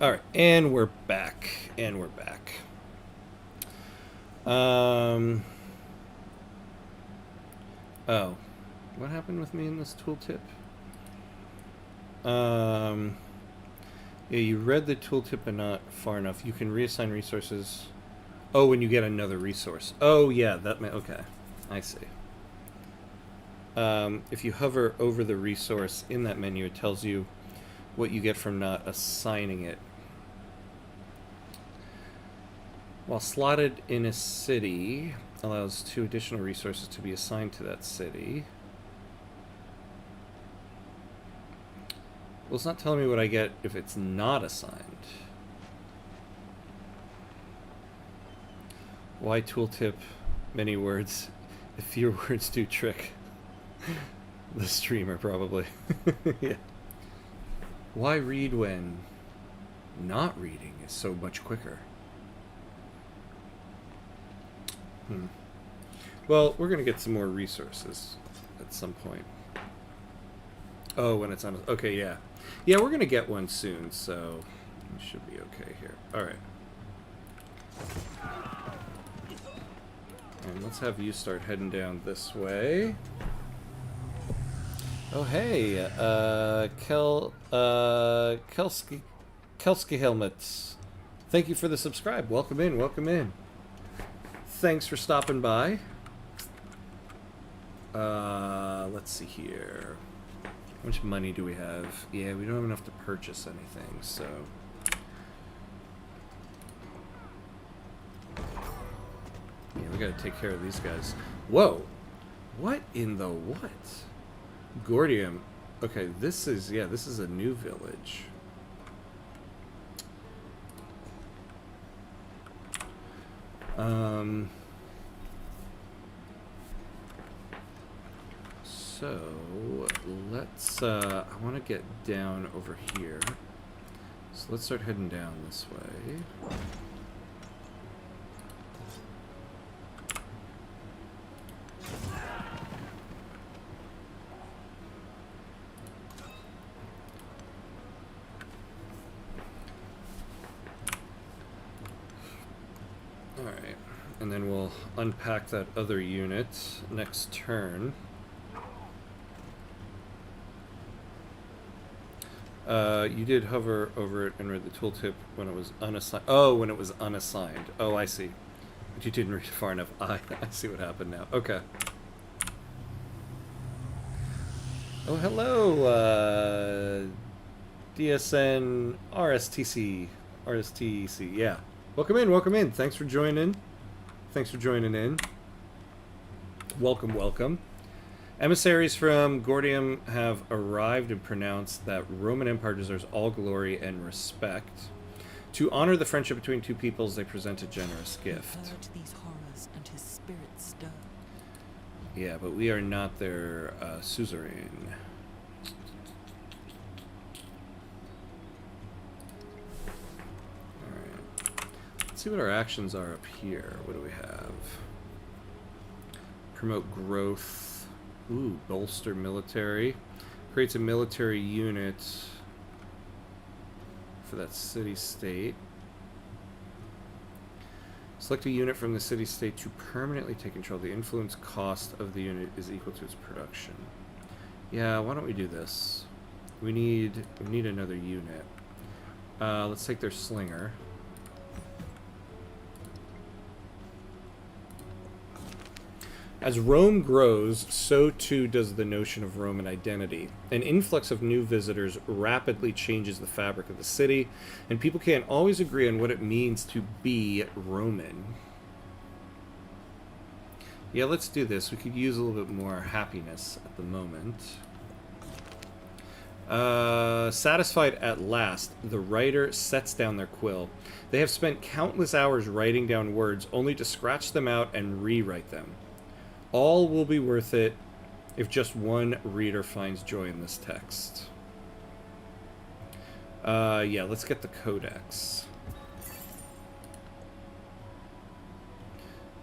Alright, and we're back. And we're back. Oh. What happened with me in this tooltip? Yeah, you read the tooltip but not far enough. You can reassign resources. Oh, when you get another resource. Oh, yeah, that okay. I see. If you hover over the resource in that menu, it tells you what you get from not assigning it. While slotted in a city, allows 2 additional resources to be assigned to that city. Well, it's not telling me what I get if it's not assigned. Why tooltip? Many words. If fewer words do trick the streamer, probably. Yeah. Why read when not reading is so much quicker? Well, we're going to get some more resources at some point. Oh, when it's on... Okay, yeah. Yeah, we're going to get one soon, so we should be okay here. Alright. And let's have you start heading down this way. Oh, hey. Kelski Helmets. Thank you for the subscribe. Welcome in, welcome in. Thanks for stopping by. Let's see here. How much money do we have? Yeah, we don't have enough to purchase anything, so... Yeah, we gotta take care of these guys. Whoa! What in the what? Gordium. Okay, this is... Yeah, this is a new village. So, let's, I want to get down over here. So let's start heading down this way. Alright, and then we'll unpack that other unit next turn. You did hover over it and read the tooltip when it was unassigned. Oh, when it was unassigned. Oh, I see. But you didn't read it far enough. I see what happened now. Okay. Oh, hello, DSN RSTC, yeah. Welcome in, welcome in. Thanks for joining. Thanks for joining in. Welcome, welcome. Emissaries from Gordium have arrived and pronounced that Roman Empire deserves all glory and respect. To honor the friendship between two peoples, they present a generous gift. These horrors and his spirit stir. Yeah, but we are not their suzerain. Alright. Let's see what our actions are up here. What do we have? Promote growth. Ooh, bolster military. Creates a military unit for that city-state. Select a unit from the city-state to permanently take control. The influence cost of the unit is equal to its production. Yeah, why don't we do this? We need another unit. Let's take their slinger. As Rome grows, so too does the notion of Roman identity. An influx of new visitors rapidly changes the fabric of the city, and people can't always agree on what it means to be Roman. Yeah, let's do this. We could use a little bit more happiness at the moment. Satisfied at last, the writer sets down their quill. They have spent countless hours writing down words, only to scratch them out and rewrite them. All will be worth it if just one reader finds joy in this text. Yeah, let's get the codex.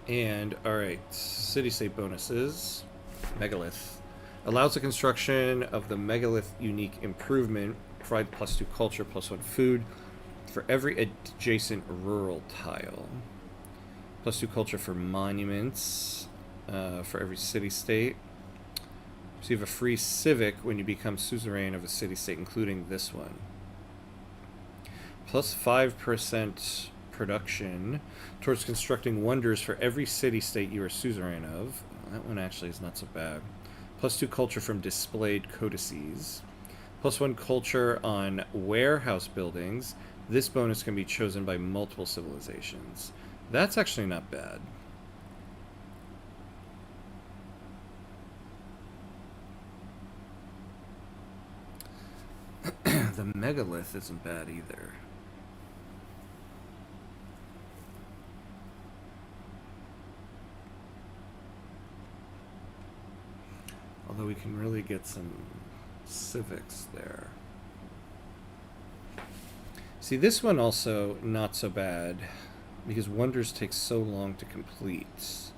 And, alright, city-state bonuses. Megalith. Allows the construction of the megalith unique improvement. Provide +2 culture, +1 food. for every adjacent rural tile. +2 culture for monuments for every city-state. Receive a free civic when you become suzerain of a city-state, including this one. +5% production towards constructing wonders for every city-state you are suzerain of. Well, that one actually is not so bad. +2 culture from displayed codices. +1 culture on warehouse buildings. This bonus can be chosen by multiple civilizations. That's actually not bad. The megalith isn't bad either. Although we can really get some civics there. See, this one also not so bad because wonders take so long to complete.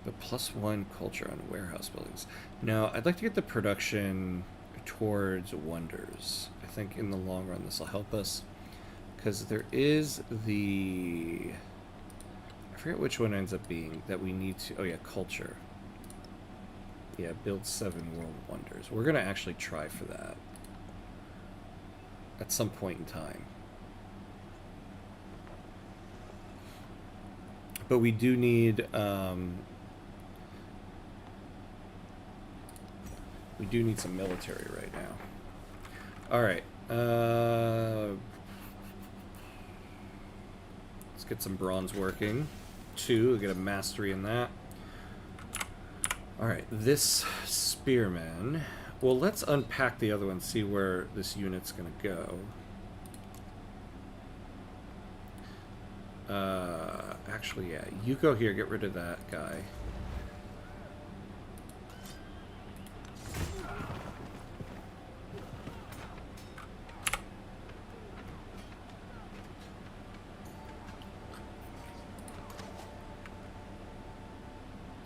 But +1 culture on warehouse buildings. Now, I'd like to get the production towards wonders. I think in the long run this will help us. Because there is the... I forget which one ends up being that we need to... Oh yeah, culture. Yeah, build 7 world wonders. We're going to actually try for that. At some point in time. But we do need... we do need some military right now. Alright. Let's get some bronze working. 2, we'll get a mastery in that. Alright, this spearman. Well, let's unpack the other one, see where this unit's gonna go. Actually, yeah, you go here, get rid of that guy.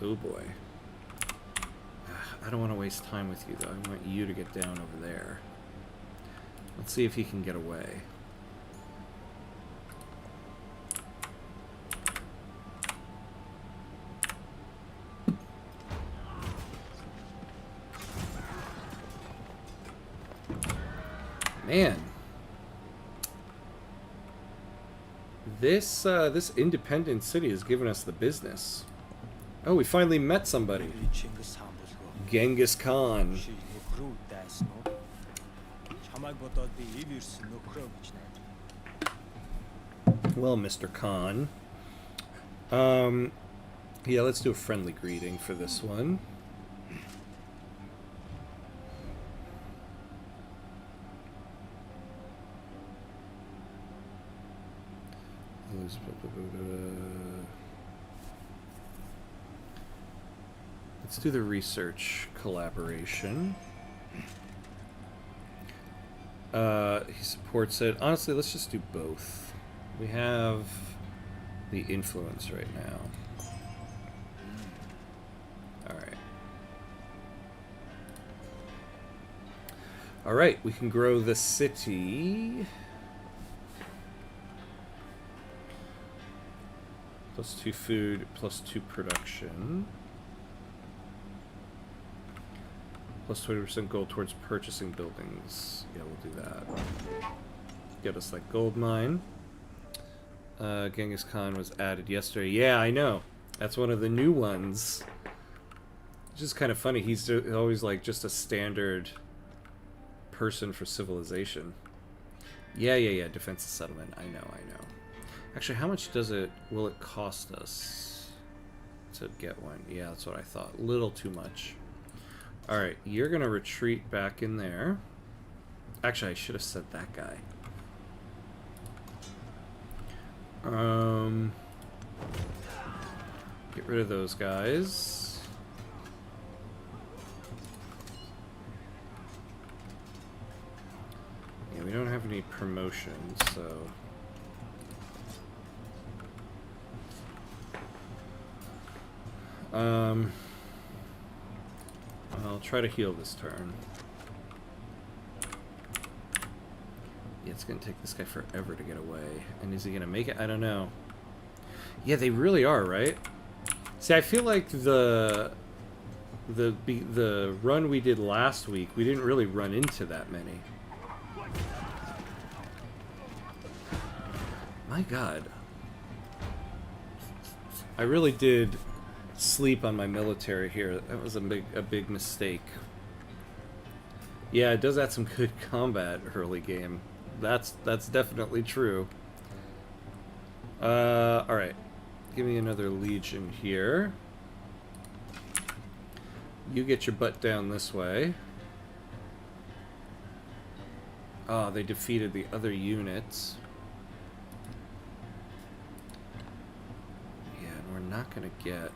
Oh boy. I don't want to waste time with you, though. I want you to get down over there. Let's see if he can get away. Man. This independent city has given us the business. Oh, we finally met somebody. Genghis Khan. Well, Mr. Khan. Yeah, let's do a friendly greeting for this one. Let's do the research collaboration. He supports it. Honestly, let's just do both. We have the influence right now. Alright. Alright, we can grow the city. +2 food, +2 production. +20% gold towards purchasing buildings. Yeah, we'll do that. Get us that gold mine. Genghis Khan was added yesterday. Yeah, I know. That's one of the new ones. It's just kind of funny. He's always like just a standard person for civilization. Yeah. Defensive settlement. I know. Actually, how much will it cost us to get one? Yeah, that's what I thought. Little too much. Alright, you're gonna retreat back in there. Actually, I should have said that guy. Get rid of those guys. Yeah, we don't have any promotions, so... Well, I'll try to heal this turn. Yeah, it's gonna take this guy forever to get away. And is he gonna make it? I don't know. Yeah, they really are, right? See, I feel like the run we did last week, we didn't really run into that many. My God. I really did sleep on my military here. That was a big mistake. Yeah, it does add some good combat early game. That's definitely true. Alright. Give me another legion here. You get your butt down this way. Ah, they defeated the other units. Yeah, and we're not gonna get...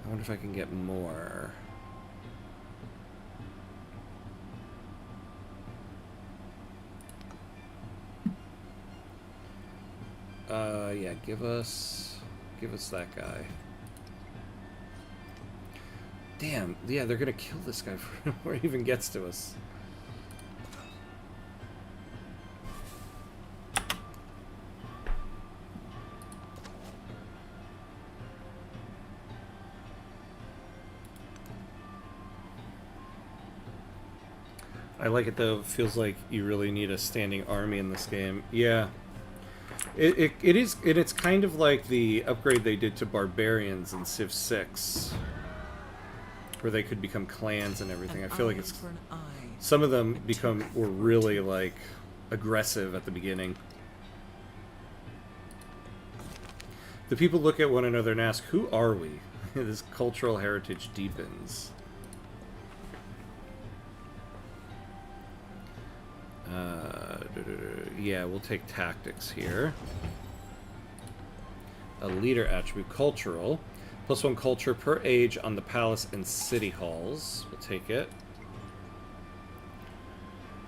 I wonder if I can get more. Yeah, give us that guy. Damn, yeah, they're gonna kill this guy before he even gets to us. I like it though. It feels like you really need a standing army in this game. Yeah. It's kind of like the upgrade they did to barbarians in Civ VI, where they could become clans and everything. I feel like it's some of them were really like aggressive at the beginning. The people look at one another and ask, "Who are we?" This cultural heritage deepens. Yeah, we'll take tactics here. A leader attribute, cultural. +1 culture per age on the palace and city halls. We'll take it.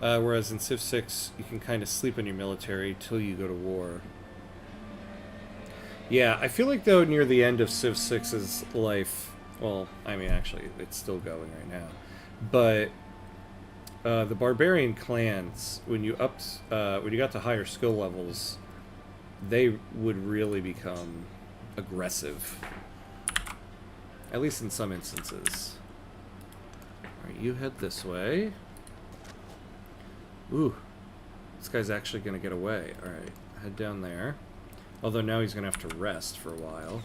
Whereas in Civ 6, you can kind of sleep on your military till you go to war. Yeah, I feel like though near the end of Civ 6's life, well, I mean actually it's still going right now, but the barbarian clans, when you got to higher skill levels, they would really become aggressive. At least in some instances. Alright, you head this way. Ooh. This guy's actually going to get away. Alright, head down there. Although now he's going to have to rest for a while.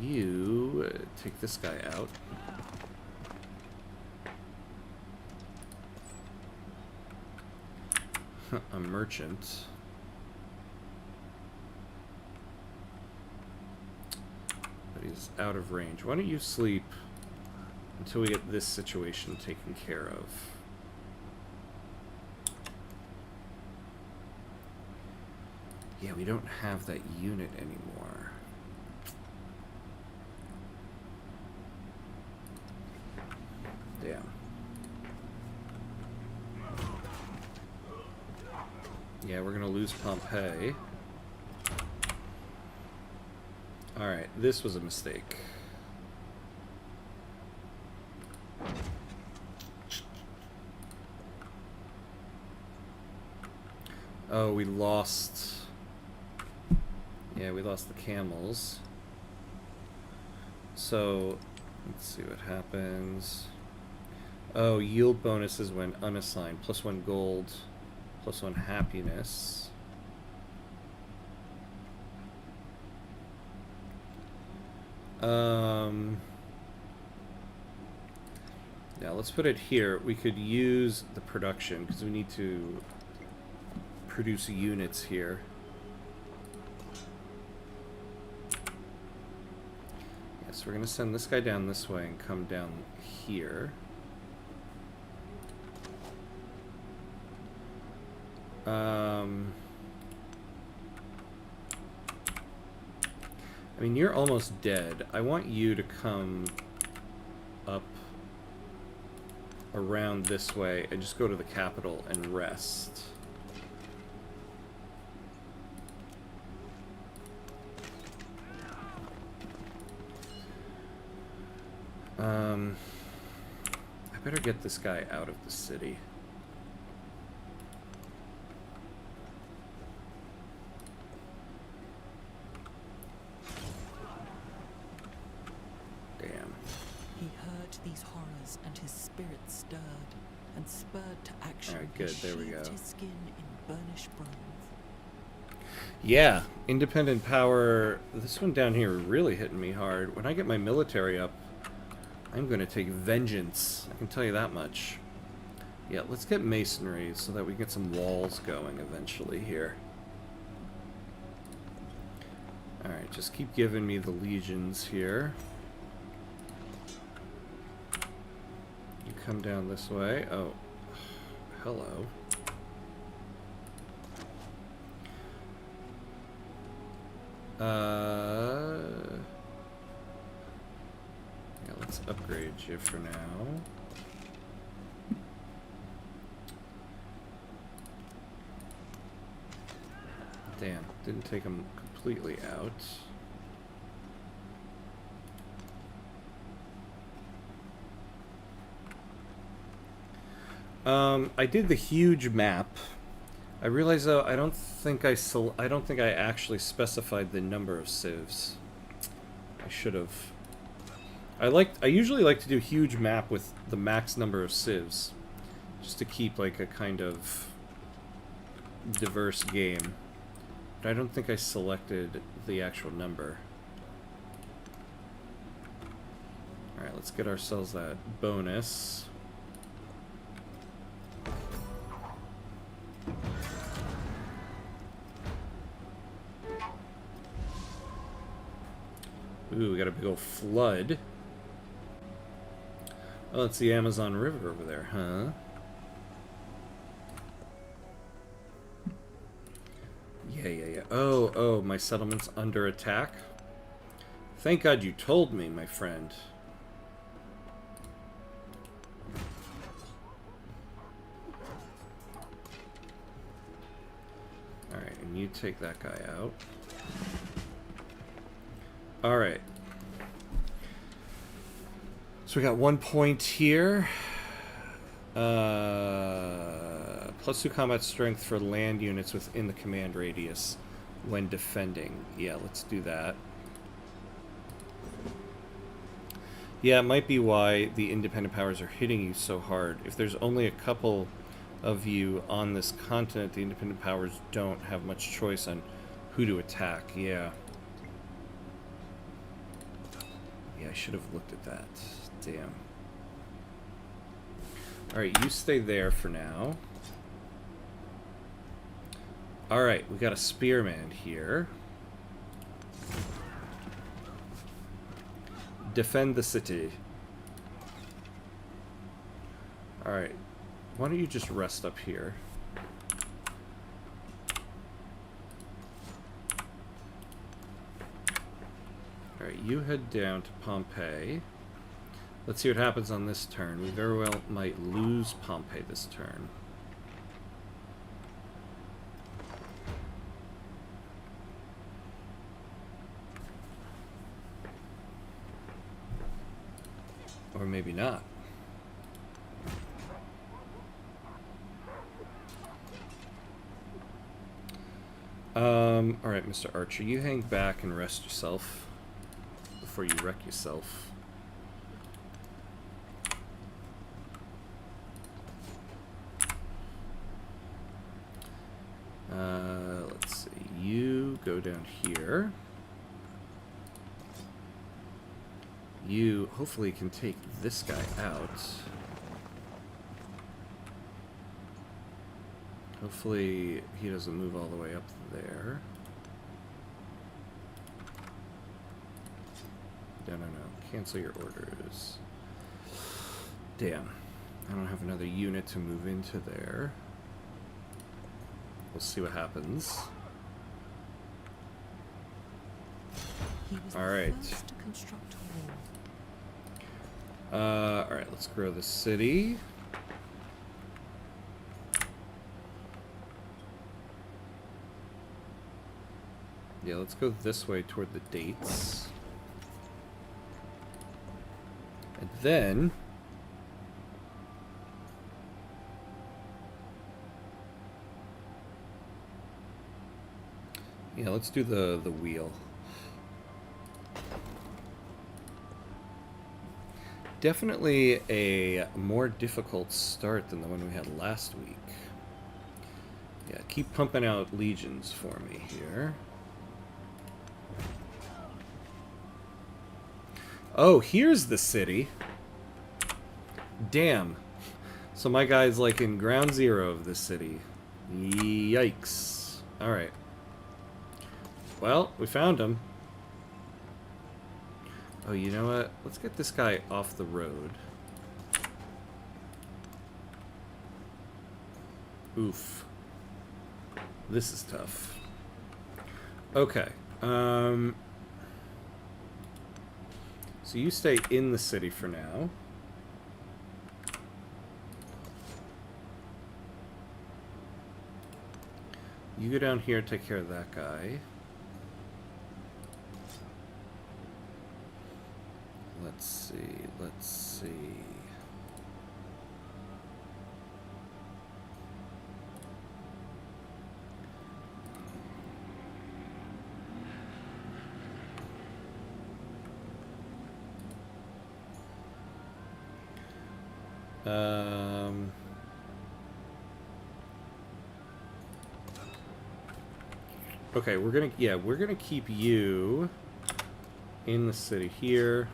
You take this guy out. A merchant. But he's out of range. Why don't you sleep until we get this situation taken care of? Yeah, we don't have that unit anymore. Damn. Yeah, we're gonna lose Pompeii. Alright, this was a mistake. Oh, we lost... Yeah, we lost the camels. So, let's see what happens. Oh, yield bonuses when unassigned. +1 gold. +1 happiness. Now let's put it here. We could use the production because we need to produce units here. Yeah, so we're gonna send this guy down this way and come down here. I mean, you're almost dead. I want you to come up around this way and just go to the capital and rest. I better get this guy out of the city. Damn. He heard these horrors and his spirit stirred, and spurred to action. Alright, good, He there we sheathed go. his skin in burnished bronze. Yeah, independent power. This one down here really hitting me hard. When I get my military up, I'm going to take vengeance. I can tell you that much. Yeah, let's get masonry so that we get some walls going eventually here. Alright, just keep giving me the legions here. You come down this way. Oh, hello. Yeah, let's upgrade you for now. Damn, didn't take him completely out. I did the huge map. I realize though I don't think I actually specified the number of civs. I should have. I usually like to do huge map with the max number of civs, just to keep like a kind of diverse game. But I don't think I selected the actual number. All right, let's get ourselves that bonus. Ooh, we got a big old flood. Oh, it's the Amazon River over there, huh? Yeah. Oh, my settlement's under attack? Thank God you told me, my friend. Alright, and you take that guy out. Alright. So we got 1 point here. +2 combat strength for land units within the command radius when defending. Yeah, let's do that. Yeah, it might be why the independent powers are hitting you so hard. If there's only a couple of you on this continent, the independent powers don't have much choice on who to attack. Yeah. Yeah, I should have looked at that. Damn. Alright, you stay there for now. Alright, we got a spearman here. Defend the city. Alright. Why don't you just rest up here? Alright, you head down to Pompeii. Let's see what happens on this turn. We very well might lose Pompeii this turn. Or maybe not. Alright, Mr. Archer, you hang back and rest yourself before you wreck yourself. Let's see. You go down here. You hopefully can take this guy out. Hopefully he doesn't move all the way up there. No. Cancel your orders. Damn. I don't have another unit to move into there. We'll see what happens. He was All right. the first to construct a wall. Alright, let's grow the city. Yeah, let's go this way toward the dates. And then yeah, let's do the wheel. Definitely a more difficult start than the one we had last week. Yeah, keep pumping out legions for me here. Oh, here's the city. Damn. So my guy's like in ground zero of this city. Yikes. Alright. Well, we found him. Oh, you know what? Let's get this guy off the road. Oof. This is tough. Okay. So you stay in the city for now. You go down here, take care of that guy. Let's see, let's see. Okay, we're gonna keep you in the city here.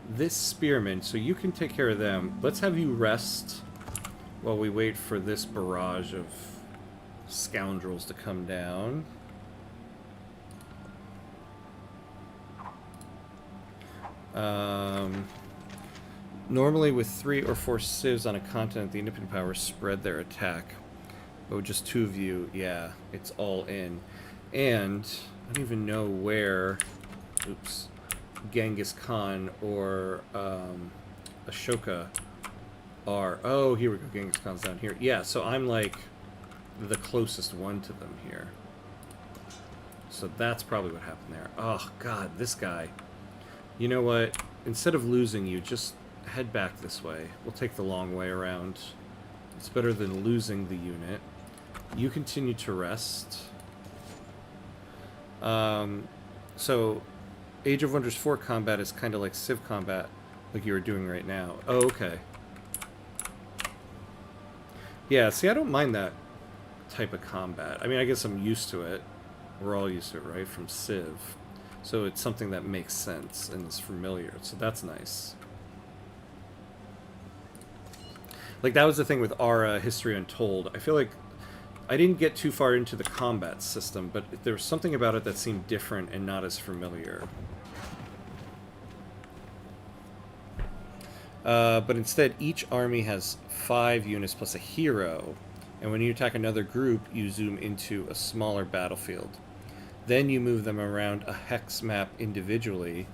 This spearman, so you can take care of them. Let's have you rest while we wait for this barrage of scoundrels to come down. Normally with 3 or 4 civs on a continent, the independent powers spread their attack. But with just 2 of you, yeah, it's all in. And I don't even know where... Oops. Genghis Khan or Ashoka are. Oh, here we go. Genghis Khan's down here. Yeah, so I'm like the closest one to them here. So that's probably what happened there. Oh, God, this guy. You know what? Instead of losing you, just head back this way. We'll take the long way around. It's better than losing the unit. You continue to rest. So... Age of Wonders 4 combat is kind of like Civ combat, like you were doing right now. Oh, okay. Yeah, see, I don't mind that type of combat. I mean, I guess I'm used to it. We're all used to it, right? From Civ. So it's something that makes sense and is familiar. So that's nice. Like, that was the thing with Ara History Untold. I feel like I didn't get too far into the combat system, but there was something about it that seemed different and not as familiar. But instead, each army has 5 units plus a hero, and when you attack another group, you zoom into a smaller battlefield. Then you move them around a hex map individually,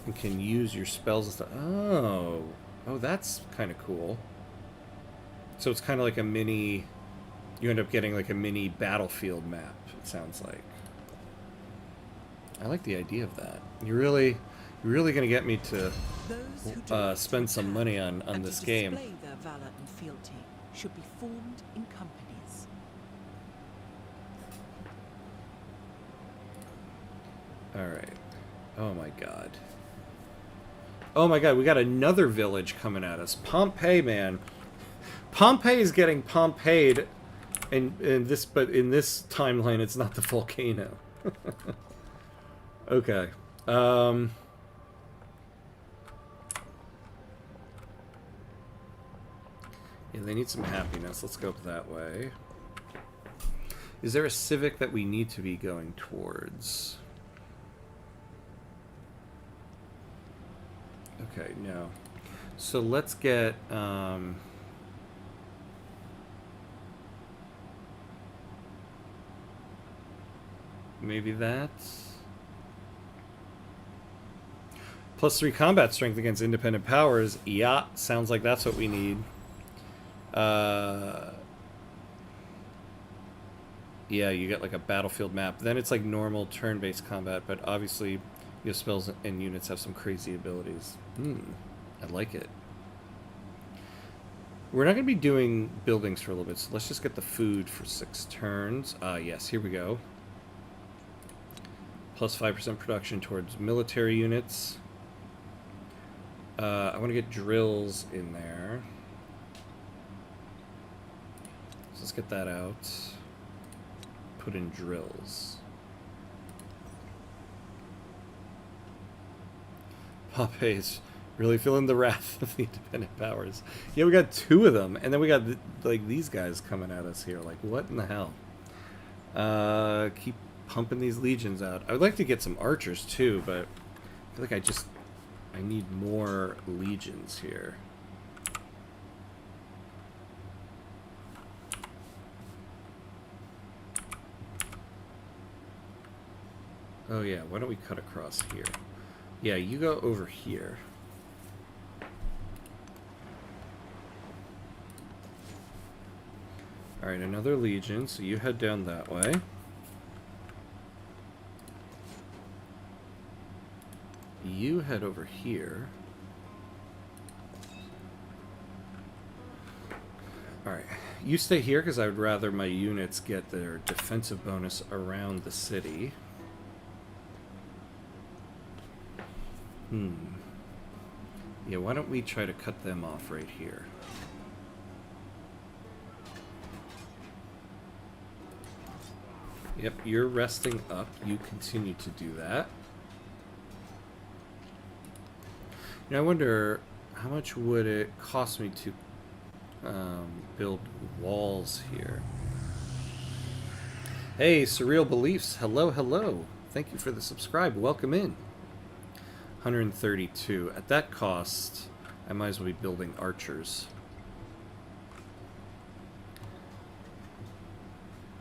and can use your spells and stuff. Oh, that's kind of cool. So it's kind of like a mini... You end up getting like a mini battlefield map, it sounds like. I like the idea of that. You're really going to get me to spend some money on this game. Display their valor and fealty should be formed in companies. Alright. Oh my god. Oh my god, we got another village coming at us. Pompeii, man. Pompeii is getting Pompeii'd. And but in this timeline, it's not the volcano. Okay. Yeah, they need some happiness. Let's go up that way. Is there a civic that we need to be going towards? Okay, no. So let's get... maybe that. +3 combat strength against independent powers. Yeah, sounds like that's what we need. Yeah, you get like a battlefield map. Then it's like normal turn-based combat, but obviously Your spells and units have some crazy abilities. I like it. We're not going to be doing buildings for a little bit, so let's just get the food for 6 turns. Yes, here we go. Plus 5% production towards military units. I want to get drills in there. So let's get that out. Put in drills. Pompeii's really feeling the wrath of the independent powers. Yeah, we got 2 of them, and then we got like these guys coming at us here. Like, what in the hell? Keep pumping these legions out. I would like to get some archers too, but I feel like I need more legions here. Oh yeah, why don't we cut across here? Yeah, you go over here. Alright, another legion, so you head down that way. You head over here. Alright, you stay here because I would rather my units get their defensive bonus around the city. Yeah, why don't we try to cut them off right here? Yep, you're resting up. You continue to do that. You know, I wonder how much would it cost me to build walls here. Hey, Surreal Beliefs. Hello, hello. Thank you for the subscribe. Welcome in. 132. At that cost, I might as well be building archers.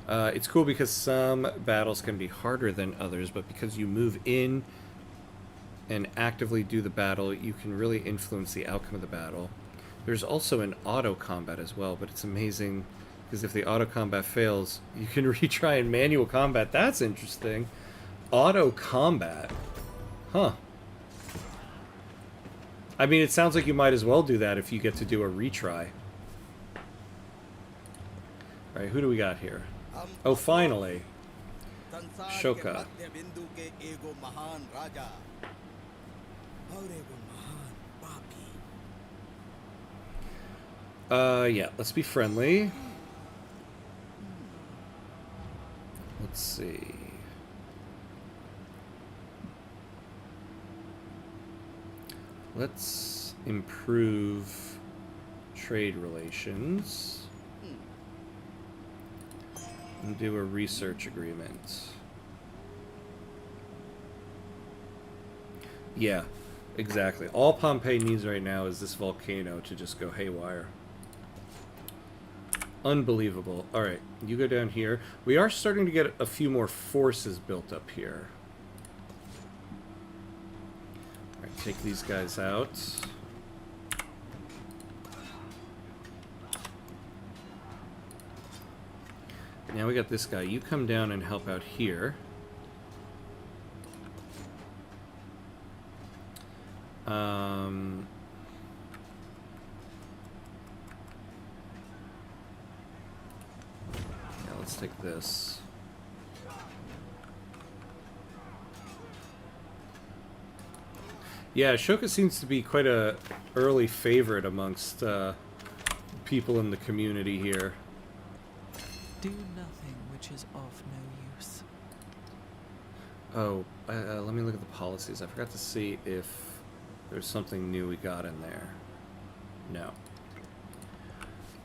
It's cool because some battles can be harder than others, but because you move in and actively do the battle, you can really influence the outcome of the battle. There's also an auto combat as well, but it's amazing because if the auto combat fails, you can retry in manual combat. That's interesting. Auto combat. Huh. I mean, it sounds like you might as well do that if you get to do a retry. Alright, who do we got here? Oh, finally. Shoka. Yeah, let's be friendly. Let's see. Let's improve trade relations. And do a research agreement. Yeah, exactly. All Pompeii needs right now is this volcano to just go haywire. Unbelievable. Alright, you go down here. We are starting to get a few more forces built up here. Alright, take these guys out. Now we got this guy. You come down and help out here. Yeah, let's take this. Yeah, Ashoka seems to be quite a early favorite amongst people in the community here. Do nothing which is of no use. Oh, let me look at the policies. I forgot to see if there's something new we got in there. No.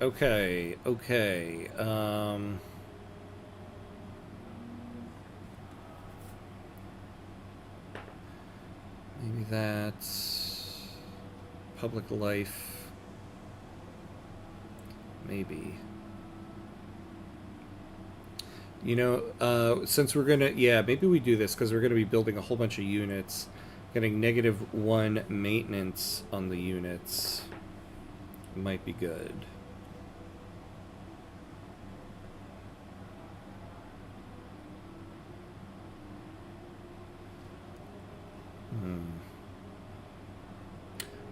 Okay, okay. Maybe that's public life. Maybe. You know, since we're gonna, yeah, maybe we do this because we're gonna be building a whole bunch of units, getting -1 maintenance on the units might be good.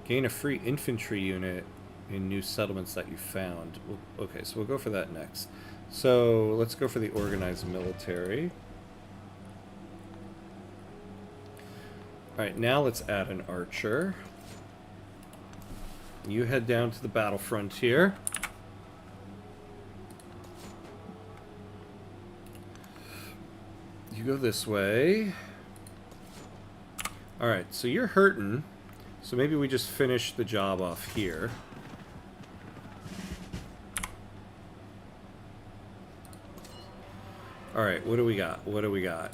Gain a free infantry unit in new settlements that you found. Okay, so we'll go for that next. So let's go for the organized military. Alright, now let's add an archer. You head down to the battle frontier. You go this way. Alright, so you're hurting. So maybe we just finish the job off here. Alright, what do we got? What do we got?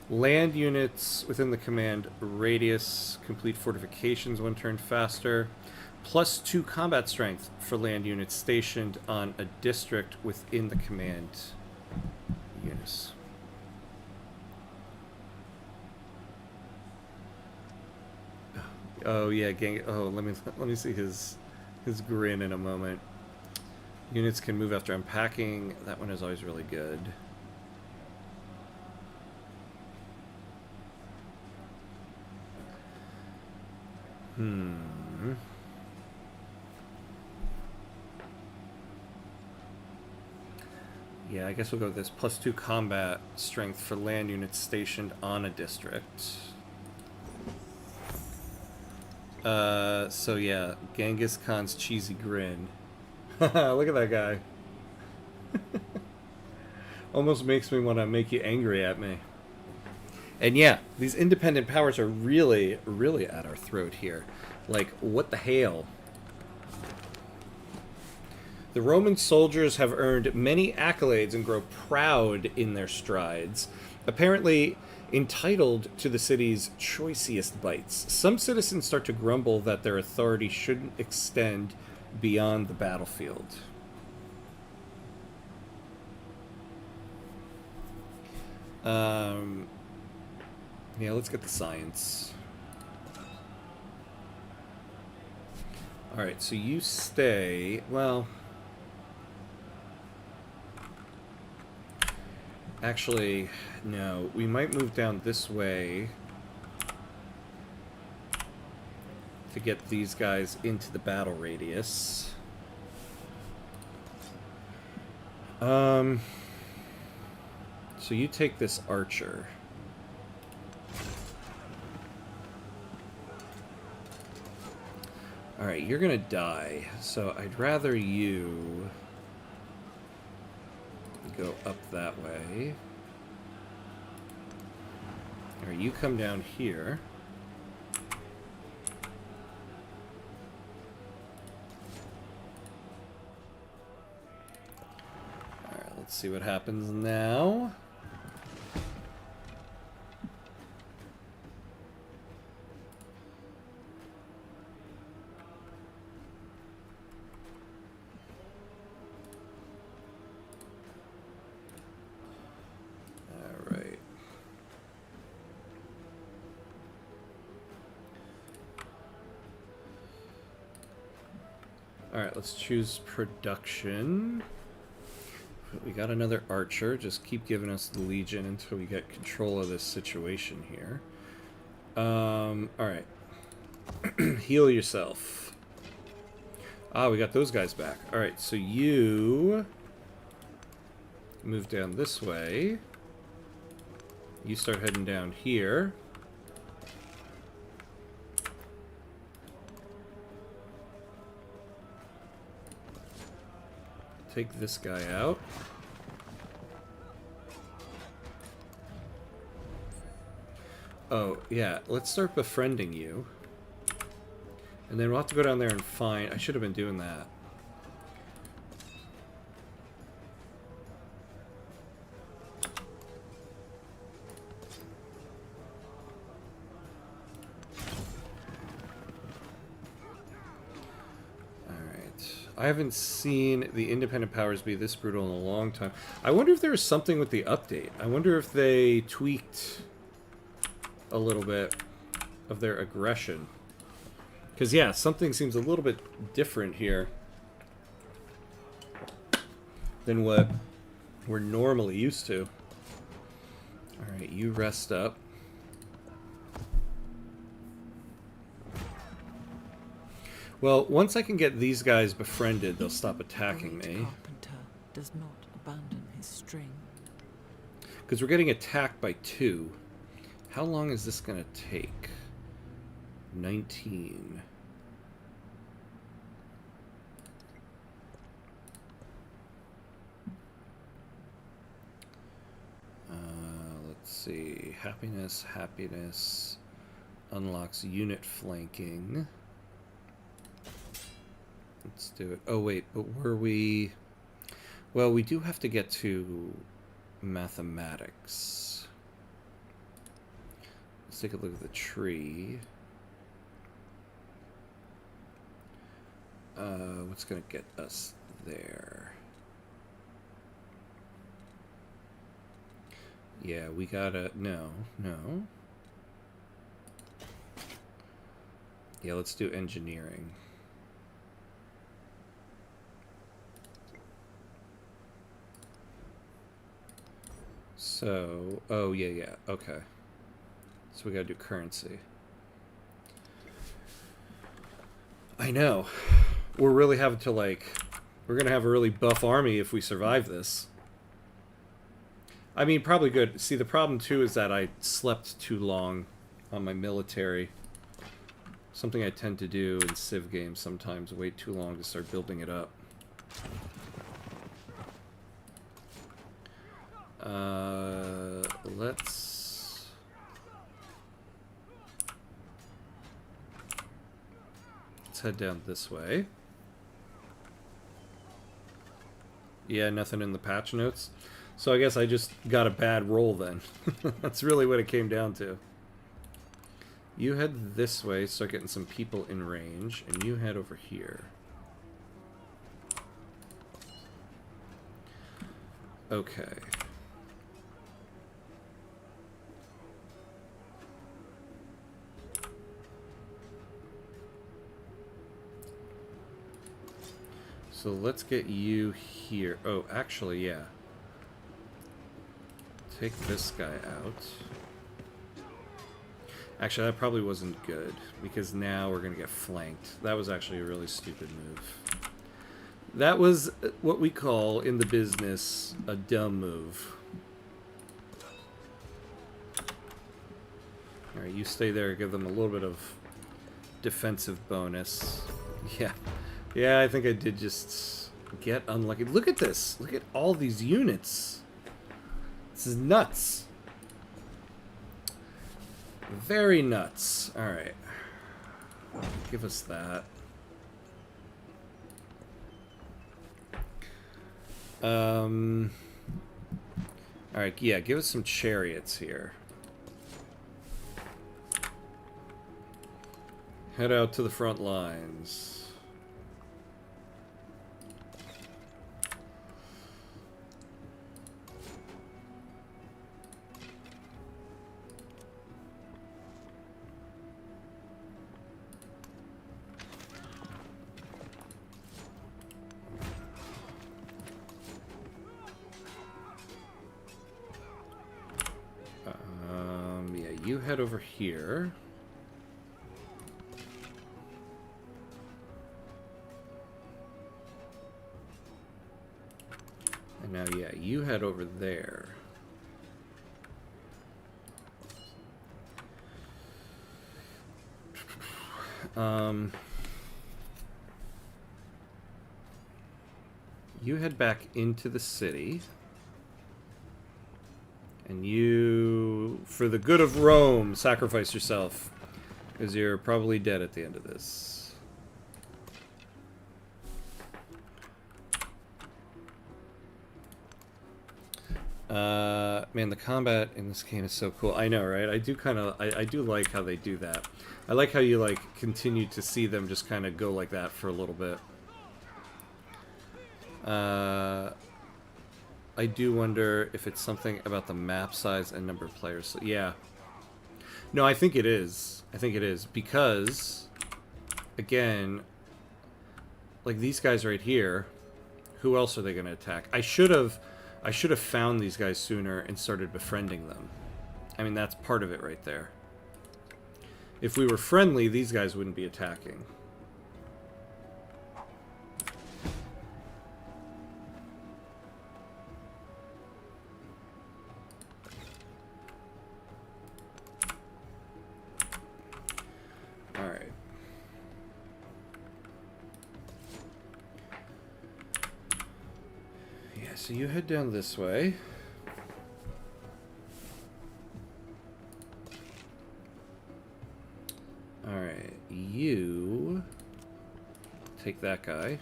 Land units within the command radius complete fortifications 1 turn faster. +2 combat strength for land units stationed on a district within the command units. Oh yeah, gang. Oh, let me see his grin in a moment. Units can move after unpacking. That one is always really good. Yeah, I guess we'll go with this. +2 combat strength for land units stationed on a district. So yeah, Genghis Khan's cheesy grin. Look at that guy. Almost makes me want to make you angry at me. And yeah, these independent powers are really, really at our throat here. Like, what the hell? The Roman soldiers have earned many accolades and grow proud in their strides, apparently entitled to the city's choicest bites. Some citizens start to grumble that their authority shouldn't extend beyond the battlefield. Yeah, let's get the science. Alright, so you stay... Well... Actually, no. We might move down this way to get these guys into the battle radius. So you take this archer. Alright, you're gonna die, so I'd rather you go up that way. Alright, you come down here. Alright, let's see what happens now. Alright, let's choose production. We got another archer. Just keep giving us the Legion until we get control of this situation here. Alright. Heal yourself. Ah, we got those guys back. Alright, so you move down this way. You start heading down here. Take this guy out. Oh, yeah, let's start befriending you. And then we'll have to go down there and find... I should have been doing that. I haven't seen the independent powers be this brutal in a long time. I wonder if there was something with the update. I wonder if they tweaked a little bit of their aggression. Because, yeah, something seems a little bit different here than what we're normally used to. Alright, you rest up. Well, once I can get these guys befriended, they'll Even stop a attacking great me. carpenter does not abandon his string. Because we're getting attacked by 2. How long is this going to take? 19. Let's see. Happiness, happiness. Unlocks unit flanking. Let's do it. Oh, wait, but were we... Well, we do have to get to mathematics. Let's take a look at the tree. What's going to get us there? Yeah, we gotta... No. Yeah, let's do engineering. So... Oh, yeah, okay. So we gotta do currency. I know. We're really having to, like... We're gonna have a really buff army if we survive this. I mean, probably good. See, the problem, too, is that I slept too long on my military. Something I tend to do in Civ games sometimes. Wait too long to start building it up. Let's head down this way. Yeah, nothing in the patch notes. So I guess I just got a bad roll then. That's really what it came down to. You head this way, start getting some people in range, and you head over here. Okay. So let's get you here. Oh, actually, yeah. Take this guy out. Actually, that probably wasn't good, because now we're going to get flanked. That was actually a really stupid move. That was what we call, in the business, a dumb move. Alright, you stay there, give them a little bit of defensive bonus. Yeah. Yeah, I think I did just get unlucky. Look at this! Look at all these units! This is nuts! Very nuts. Alright. Give us that. Alright, yeah, give us some chariots here. Head out to the front lines. Yeah, you head over here. And now, yeah, you head over there. You head back into the city. And you, for the good of Rome, sacrifice yourself. Because you're probably dead at the end of this. Man, the combat in this game is so cool. I know, right? I do kind of, I do like how they do that. I like how you, like, continue to see them just kind of go like that for a little bit. I do wonder if it's something about the map size and number of players. So, yeah. No, I think it is. I think it is. Because, again, like these guys right here, who else are they going to attack? I should have found these guys sooner and started befriending them. I mean, that's part of it right there. If we were friendly, these guys wouldn't be attacking. so you head down this way. Alright, you take that guy.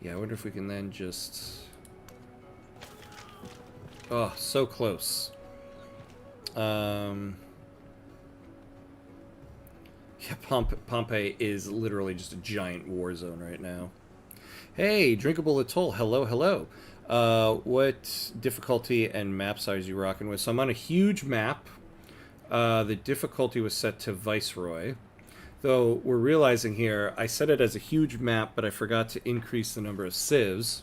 Yeah, I wonder if we can then just... Oh, so close. Yeah, Pompeii is literally just a giant war zone right now. Hey, Drinkable Atoll, hello, hello. What difficulty and map size you rocking with? So I'm on a huge map. The difficulty was set to Viceroy. Though we're realizing here, I set it as a huge map, but I forgot to increase the number of civs.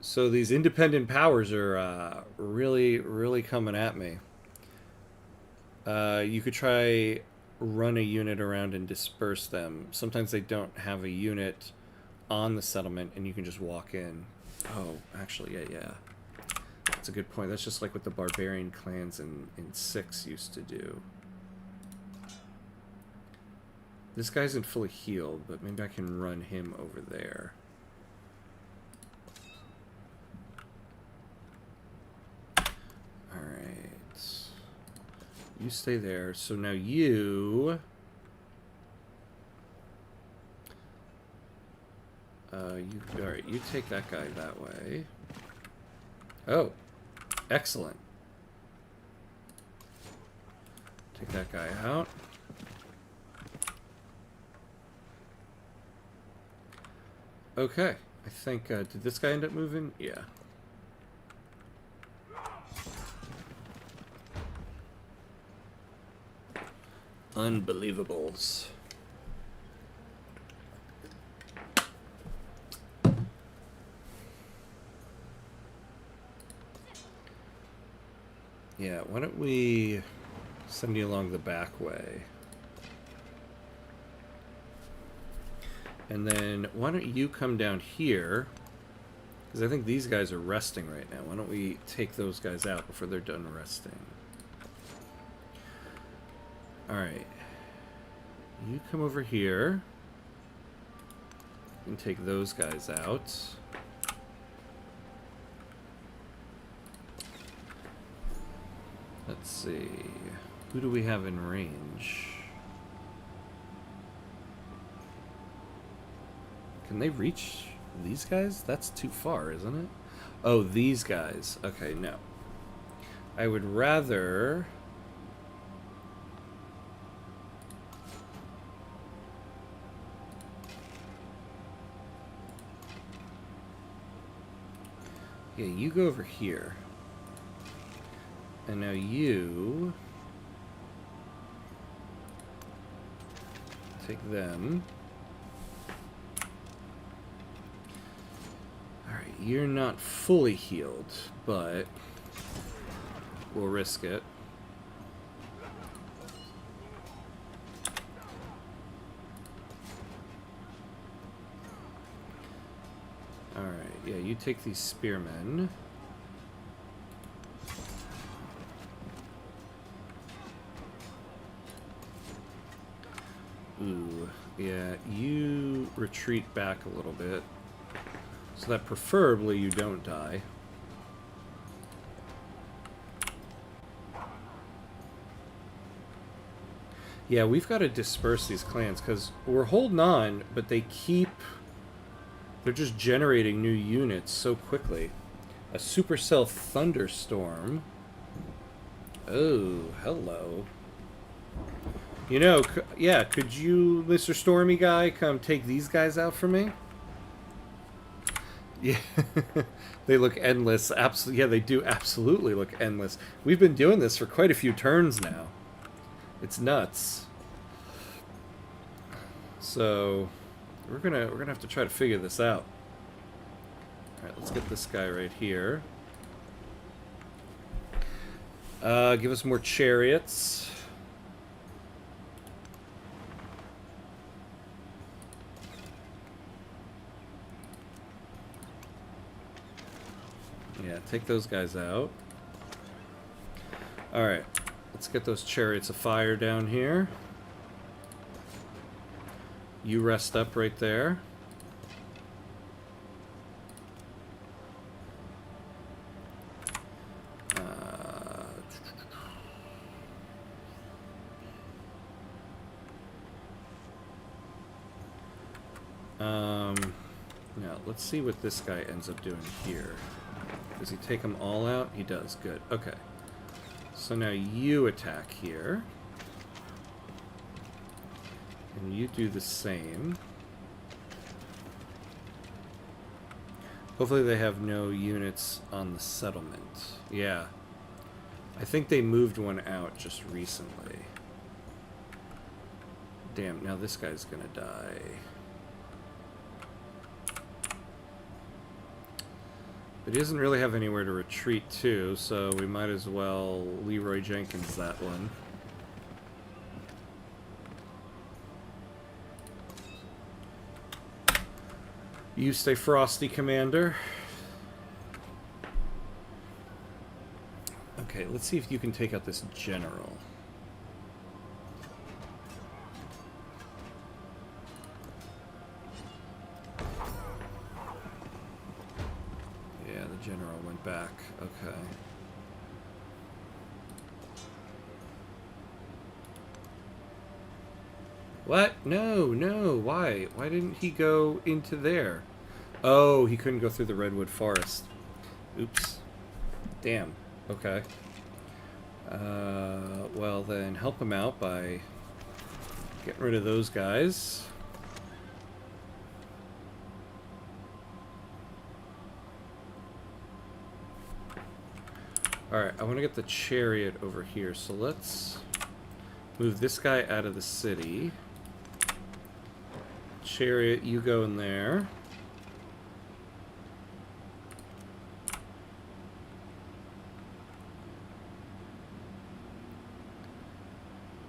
So these independent powers are really, really coming at me. You could try run a unit around and disperse them. Sometimes they don't have a unit on the settlement, and you can just walk in. Oh, actually, yeah. That's a good point. That's just like what the barbarian clans in 6 used to do. This guy isn't fully healed, but maybe I can run him over there. Alright. You stay there. So now you... Alright, you take that guy that way. Oh, excellent. Take that guy out. Okay, I think, did this guy end up moving? Yeah. Unbelievables. Yeah, why don't we send you along the back way? And then why don't you come down here? Because I think these guys are resting right now. Why don't we take those guys out before they're done resting? Alright. You come over here. You can take those guys out. Let's see. Who do we have in range? Can they reach these guys? That's too far, isn't it? Oh, these guys. Okay, no. I would rather... Yeah, you go over here. And now you... take them. Alright, you're not fully healed, but we'll risk it. Alright, yeah, you take these spearmen. Ooh, yeah, you retreat back a little bit. So that preferably you don't die. Yeah, we've got to disperse these clans, because we're holding on, but they keep... they're just generating new units so quickly. A Supercell Thunderstorm. Oh, hello. You know, yeah, could you, Mr. Stormy Guy, come take these guys out for me? Yeah, they look endless. Absolutely, yeah, they do absolutely look endless. We've been doing this for quite a few turns now. It's nuts. So, we're gonna have to try to figure this out. All right, let's get this guy right here. Give us more chariots. Yeah, take those guys out. Alright, let's get those chariots of fire down here. You rest up right there. Now, let's see what this guy ends up doing here. Does he take them all out? He does. Good. Okay. So now you attack here. And you do the same. Hopefully they have no units on the settlement. Yeah. I think they moved one out just recently. Damn, now this guy's gonna die. But he doesn't really have anywhere to retreat to, so we might as well Leroy Jenkins that one. You stay frosty, Commander. Okay, let's see if you can take out this general. Yeah, the general went back. Okay. What? No, no. Why? Why didn't he go into there? Oh, he couldn't go through the redwood forest. Oops. Damn. Okay. Well then, help him out by getting rid of those guys. Alright, I want to get the chariot over here, so let's move this guy out of the city. Chariot, you go in there.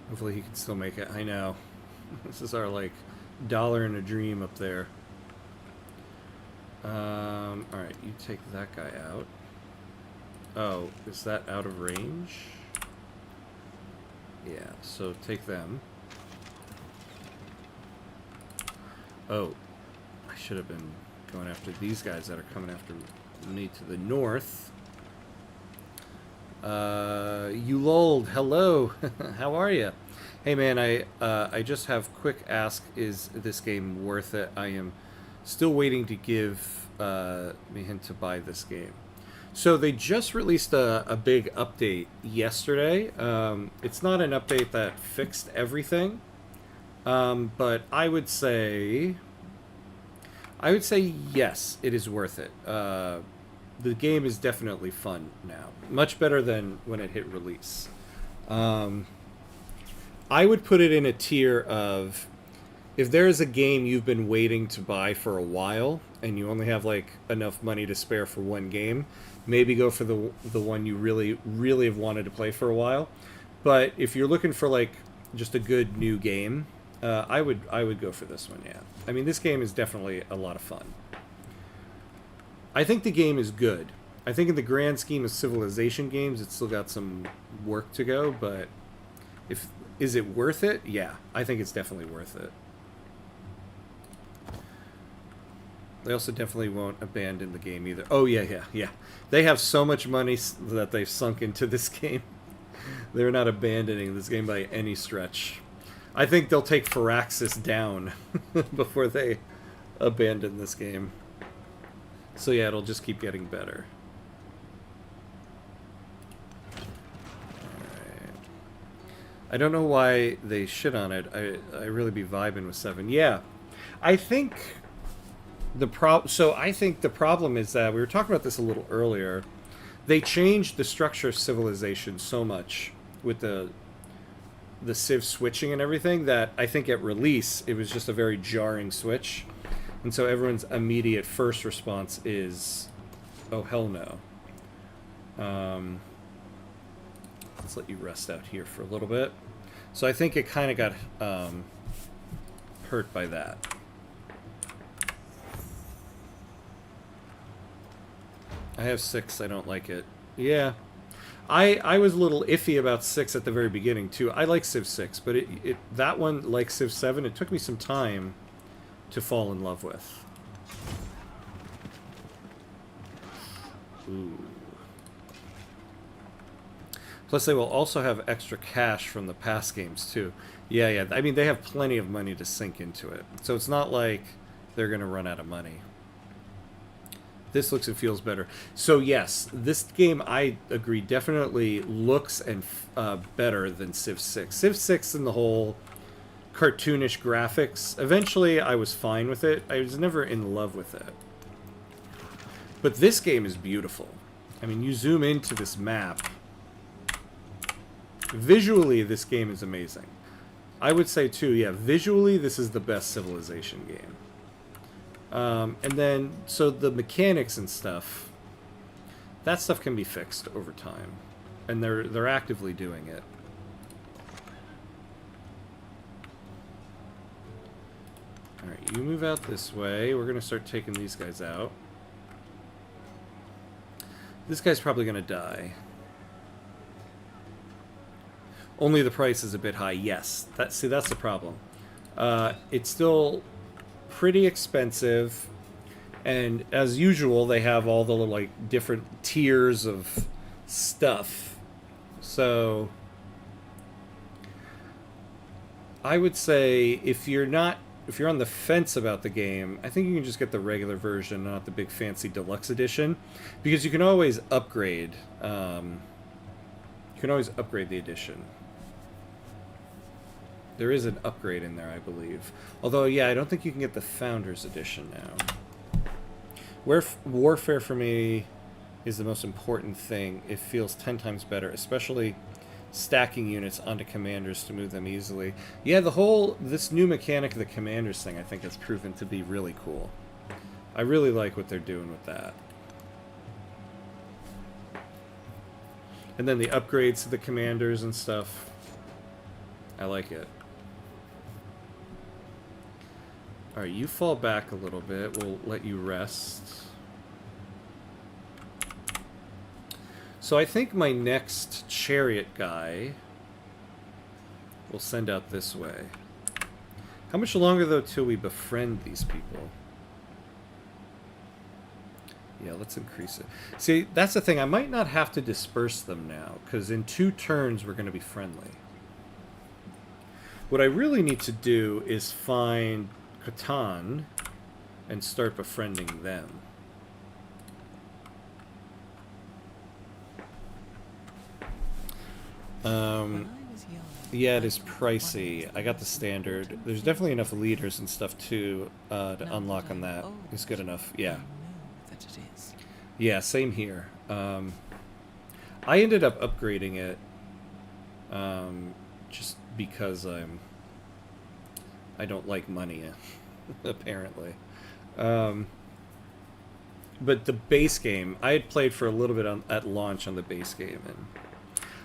Hopefully he can still make it. I know. This is our, like, dollar and a dream up there. Alright, you take that guy out. Oh, is that out of range? Yeah, so take them. Oh, I should have been going after these guys that are coming after me to the north. You lulled. Hello. How are you? Hey man, I just have quick ask, is this game worth it? I am still waiting to give me a hint to buy this game. So they just released a big update yesterday. It's not an update that fixed everything, but I would say yes, it is worth it. The game is definitely fun now, much better than when it hit release. I would put it in a tier of, if there is a game you've been waiting to buy for a while and you only have like enough money to spare for one game, maybe go for the one you really have wanted to play for a while. But if you're looking for like just a good new game, I would go for this one. Yeah, I mean, this game is definitely a lot of fun. I think the game is good. I think in the grand scheme of Civilization games, it's still got some work to go, but is it worth it? Yeah, I think it's definitely worth it. They also definitely won't abandon the game either. Oh, yeah. They have so much money that they've sunk into this game. They're not abandoning this game by any stretch. I think they'll take Firaxis down before they abandon this game. So yeah, it'll just keep getting better. Alright. I don't know why they shit on it. I really be vibing with 7. Yeah. I think the problem is that we were talking about this a little earlier. They changed the structure of Civilization so much with the Civ switching and everything that I think at release it was just a very jarring switch. And so everyone's immediate first response is, oh, hell no. Let's let you rest out here for a little bit. So I think it kind of got hurt by that. I have 6. I don't like it. Yeah. I was a little iffy about 6 at the very beginning, too. I like Civ 6, but that one, like Civ 7, it took me some time to fall in love with. Ooh. Plus, they will also have extra cash from the past games, too. Yeah, yeah. I mean, they have plenty of money to sink into it. So it's not like they're going to run out of money. This looks and feels better. So, yes, this game, I agree, definitely looks and better than Civ 6. Civ 6 and the whole cartoonish graphics, eventually I was fine with it. I was never in love with it. But this game is beautiful. I mean, you zoom into this map. Visually, this game is amazing. I would say, too, yeah, visually, this is the best Civilization game. And then, so the mechanics and stuff, that stuff can be fixed over time. And they're actively doing it. Alright, you move out this way. We're going to start taking these guys out. This guy's probably going to die. Only the price is a bit high. Yes. See, that's the problem. It's still pretty expensive. And as usual, they have all the little, like, different tiers of stuff. So I would say if you're on the fence about the game, I think you can just get the regular version, not the big fancy deluxe edition, because you can always upgrade. You can always upgrade the edition. There is an upgrade in there, I believe. Although, yeah, I don't think you can get the Founders Edition now. Warfare for me is the most important thing. It feels 10 times better, especially stacking units onto commanders to move them easily. Yeah, this new mechanic of the commanders thing, I think, has proven to be really cool. I really like what they're doing with that. And then the upgrades to the commanders and stuff. I like it. Alright, you fall back a little bit. We'll let you rest. So I think my next chariot guy will send out this way. How much longer, though, till we befriend these people? Yeah, let's increase it. See, that's the thing. I might not have to disperse them now, because in 2 turns we're going to be friendly. What I really need to do is find Catan and start befriending them. Yeah, it is pricey. I got the standard. There's definitely enough leaders and stuff to unlock on that. It's good enough. Yeah. Yeah, same here. I ended up upgrading it just because I don't like money, apparently. But the base game, I had played for a little bit at launch on the base game, and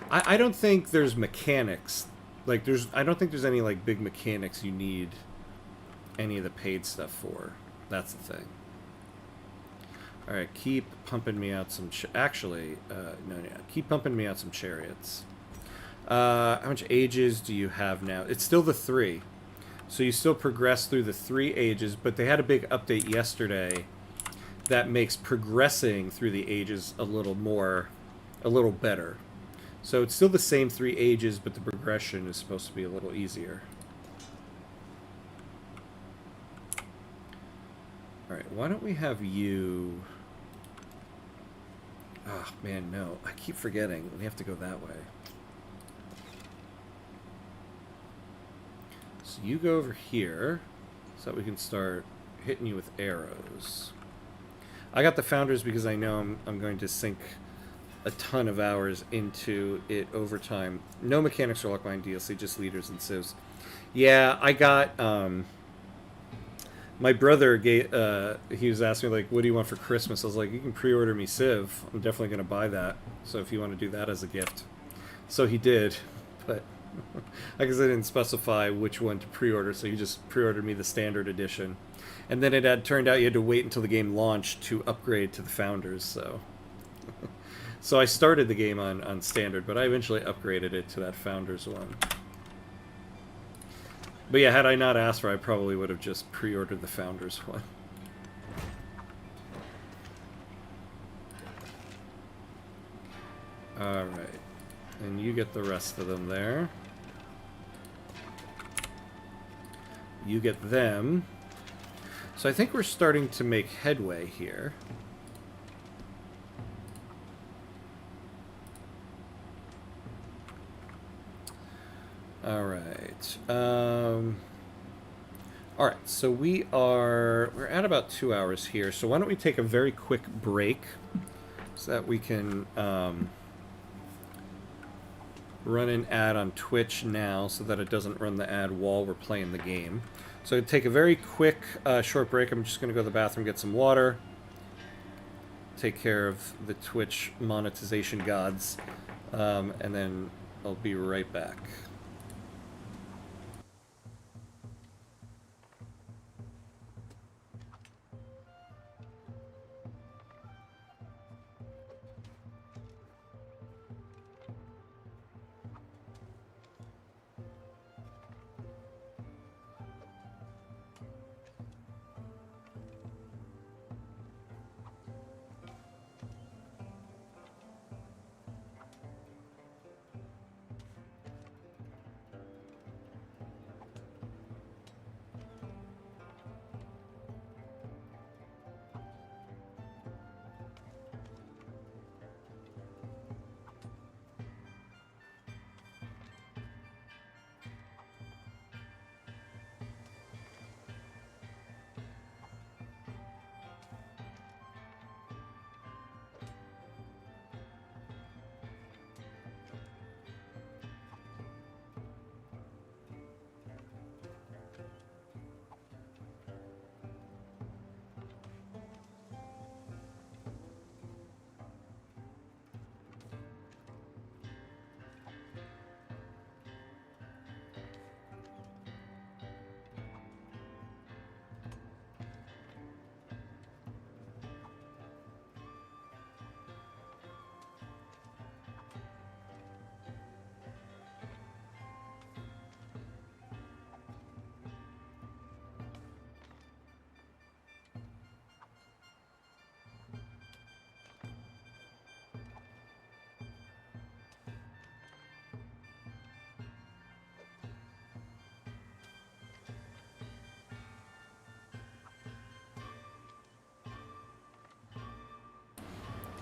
I don't think there's mechanics. Like, I don't think there's any, like, big mechanics you need any of the paid stuff for. That's the thing. Alright, keep pumping me out some... keep pumping me out some chariots. How much ages do you have now? It's still the 3. So you still progress through the 3 ages, but they had a big update yesterday that makes progressing through the ages a little better. So it's still the same 3 ages, but the progression is supposed to be a little easier. Alright, why don't we have you... Oh, man, no. I keep forgetting. We have to go that way. So you go over here so that we can start hitting you with arrows. I got the Founders because I know I'm going to sink a ton of hours into it over time. No mechanics or luck behind DLC, just leaders and civs. Yeah, I got... my brother, he was asking me, like, what do you want for Christmas? I was like, you can pre-order me Civ. I'm definitely going to buy that. So if you want to do that as a gift. So he did, but I guess I didn't specify which one to pre-order, so he just pre-ordered me the standard edition. And then it had turned out you had to wait until the game launched to upgrade to the Founders, so... So I started the game on standard, but I eventually upgraded it to that Founders one. But yeah, had I not asked for it, I probably would have just pre-ordered the Founders one. Alright. And you get the rest of them there. You get them. So I think we're starting to make headway here. Alright. Alright, so we're at about 2 hours here. So why don't we take a very quick break so that we can run an ad on Twitch now so that it doesn't run the ad while we're playing the game. So take a very quick, short break. I'm just going to go to the bathroom, get some water, take care of the Twitch monetization gods, and then I'll be right back.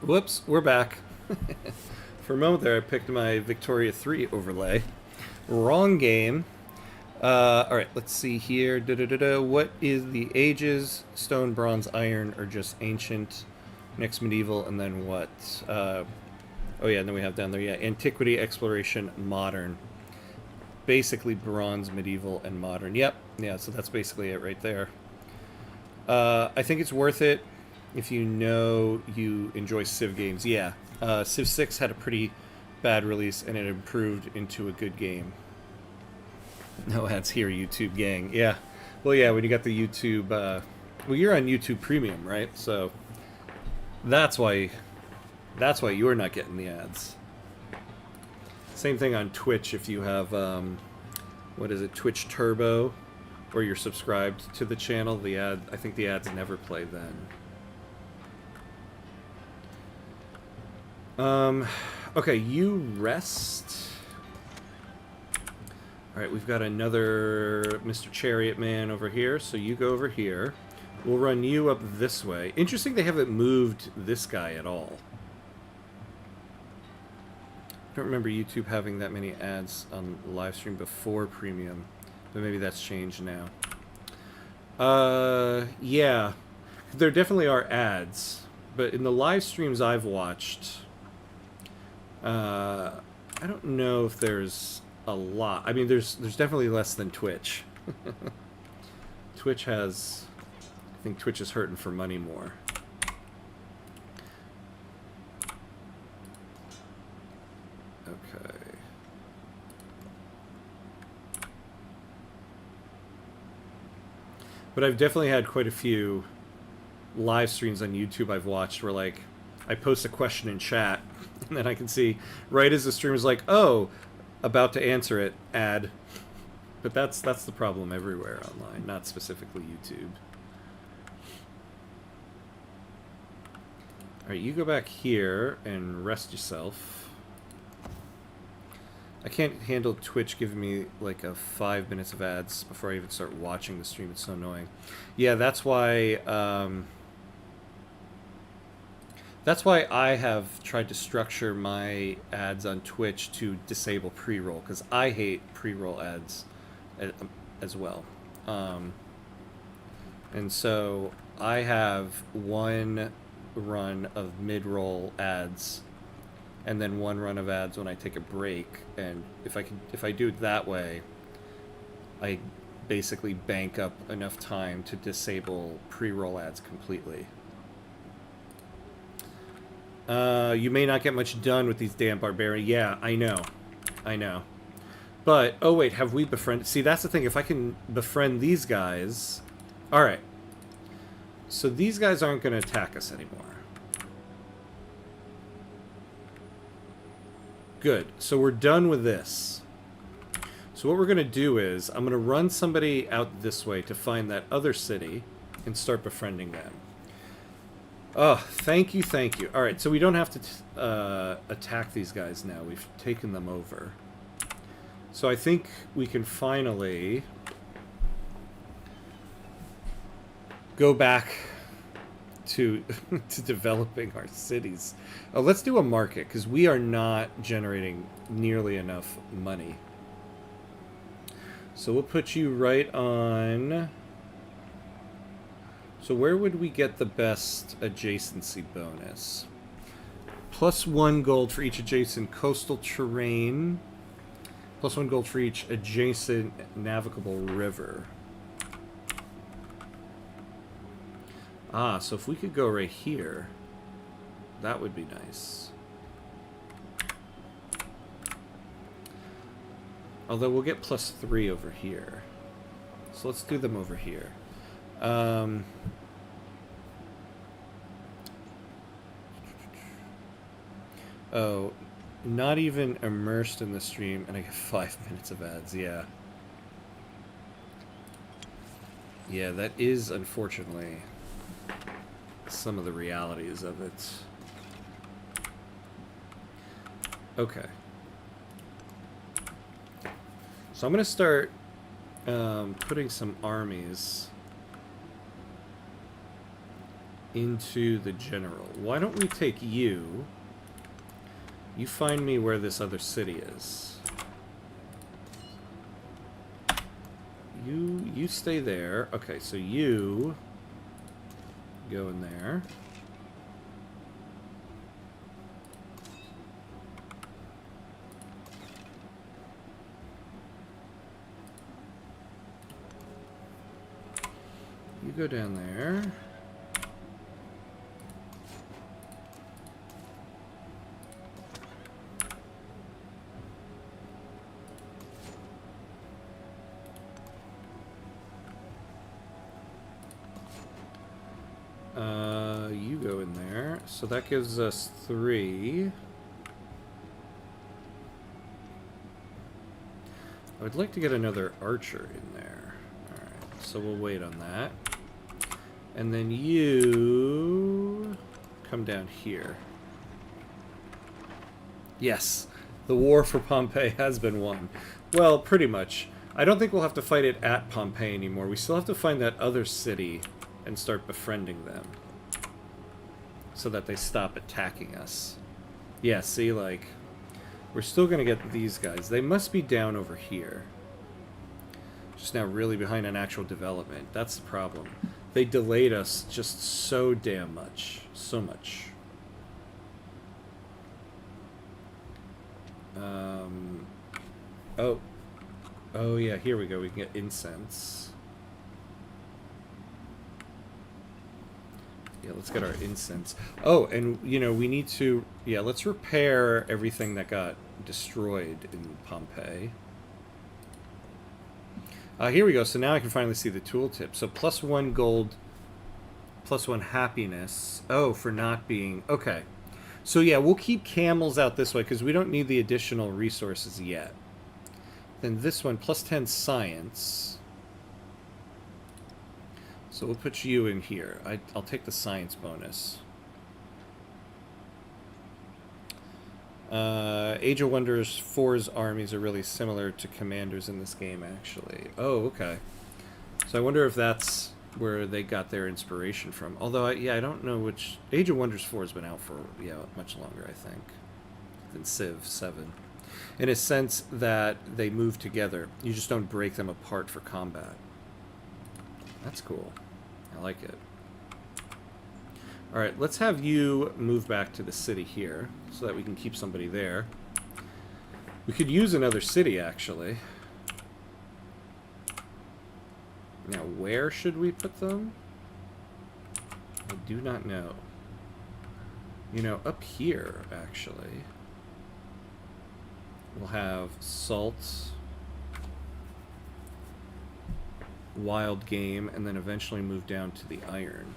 Whoops, we're back. For a moment there, I picked my Victoria 3 overlay. Wrong game. Alright, let's see here. What is the ages? Stone, bronze, iron, or just ancient? Next medieval, and then what? Oh yeah, and then we have down there, yeah, antiquity, exploration, modern. Basically bronze, medieval, and modern. Yep, yeah, so that's basically it right there. I think it's worth it if you know you enjoy Civ games. Yeah, Civ 6 had a pretty bad release, and it improved into a good game. No ads here, YouTube gang. Yeah. Well, yeah, when you got the YouTube... well, you're on YouTube Premium, right? So that's why you're not getting the ads. Same thing on Twitch if you have, what is it, Twitch Turbo, or you're subscribed to the channel. I think the ads never play then. Okay, you rest. Alright, we've got another Mr. Chariot Man over here, so you go over here. We'll run you up this way. Interesting they haven't moved this guy at all. I don't remember YouTube having that many ads on live stream before Premium, but maybe that's changed now. Yeah. There definitely are ads, but in the live streams I've watched, I don't know if there's a lot. I mean, there's definitely less than Twitch. Twitch has... I think Twitch is hurting for money more. Okay. But I've definitely had quite a few live streams on YouTube I've watched where, like, I post a question in chat, and then I can see, right as the streamer's like, oh, about to answer it, ad. But that's the problem everywhere online, not specifically YouTube. Alright, you go back here and rest yourself. I can't handle Twitch giving me like a 5 minutes of ads before I even start watching the stream. It's so annoying. Yeah, that's why I have tried to structure my ads on Twitch to disable pre-roll, because I hate pre-roll ads as well. And so I have one run of mid-roll ads and then one run of ads when I take a break, and if I do it that way, I basically bank up enough time to disable pre-roll ads completely. You may not get much done with these damn barbarians. Yeah, I know. But, oh wait, have we befriended? See, that's the thing. If I can befriend these guys... Alright. So these guys aren't going to attack us anymore. Good. So we're done with this. So what we're going to do is, I'm going to run somebody out this way to find that other city and start befriending them. Oh, thank you, thank you. Alright, so we don't have to attack these guys now. We've taken them over. So I think we can finally go back to to developing our cities. Oh, let's do a market, because we are not generating nearly enough money. So we'll put you right on... So where would we get the best adjacency bonus? +1 gold for each adjacent coastal terrain. +1 gold for each adjacent navigable river. Ah, so if we could go right here, that would be nice. Although we'll get +3 over here. So let's do them over here. Oh, not even immersed in the stream, and I get 5 minutes of ads, yeah. Yeah, that is, unfortunately, some of the realities of it. Okay. So I'm going to start putting some armies into the general. Why don't we take you? You find me where this other city is. You stay there. Okay, so you go in there. You go down there. You go in there. So that gives us 3. I would like to get another archer in there. Alright, so we'll wait on that. And then you come down here. Yes, the war for Pompeii has been won. Well, pretty much. I don't think we'll have to fight it at Pompeii anymore. We still have to find that other city and start befriending them, so that they stop attacking us. Yeah, see, like, we're still gonna get these guys. They must be down over here. Just now really behind on actual development. That's the problem. They delayed us just so damn much. So much. Oh yeah, here we go. We can get incense. Yeah, let's get our incense. Oh, and, you know, we need to... Yeah, let's repair everything that got destroyed in Pompeii. Here we go. So now I can finally see the tooltip. So +1 gold, +1 happiness. Oh, for not being... Okay. So yeah, we'll keep camels out this way because we don't need the additional resources yet. Then this one, plus 10 science. So we'll put you in here. I'll take the science bonus. Age of Wonders 4's armies are really similar to Commanders in this game, actually. Oh, okay. So I wonder if that's where they got their inspiration from. Although, I don't know which... Age of Wonders 4 has been out for, much longer, I think, than Civ VII. In a sense that they move together. You just don't break them apart for combat. That's cool. I like it. Alright, let's have you move back to the city here, so that we can keep somebody there. We could use another city, actually. Now, where should we put them? I do not know. You know, up here, actually. We'll have salt, wild game, and then eventually move down to the iron.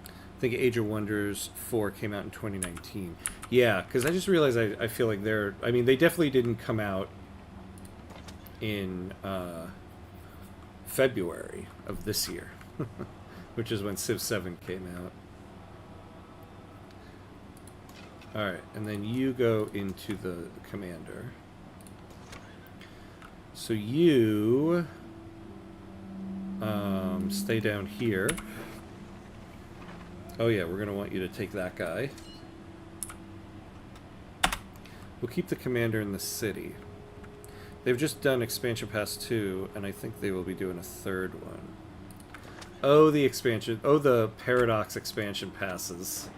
I think Age of Wonders 4 came out in 2019. Yeah, because I just realized I feel like they're... I mean, they definitely didn't come out in February of this year, which is when Civ VII came out. Alright, and then you go into the commander. So you stay down here. Oh yeah, we're going to want you to take that guy. We'll keep the commander in the city. They've just done Expansion Pass 2, and I think they will be doing a third one. Oh, the expansion. Oh, the Paradox expansion passes.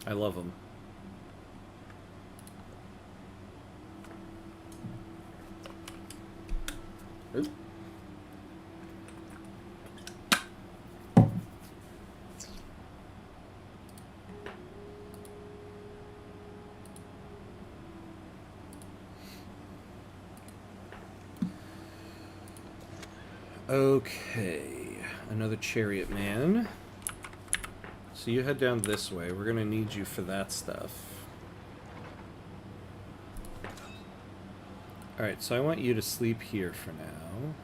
I love them. Oop. Okay, another chariot man. So you head down this way. We're gonna need you for that stuff. Alright, so I want you to sleep here for now.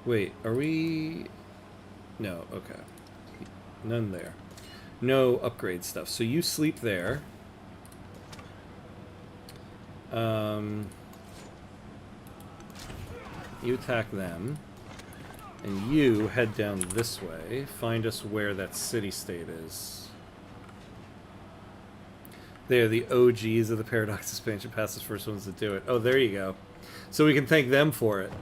Wait, are we... No, okay. None there. No upgrade stuff. So you sleep there. You attack them. And you head down this way. Find us where that city-state is. They're the OGs of the Paradox expansion pass, the first ones to do it. Oh, there you go. So we can thank them for it.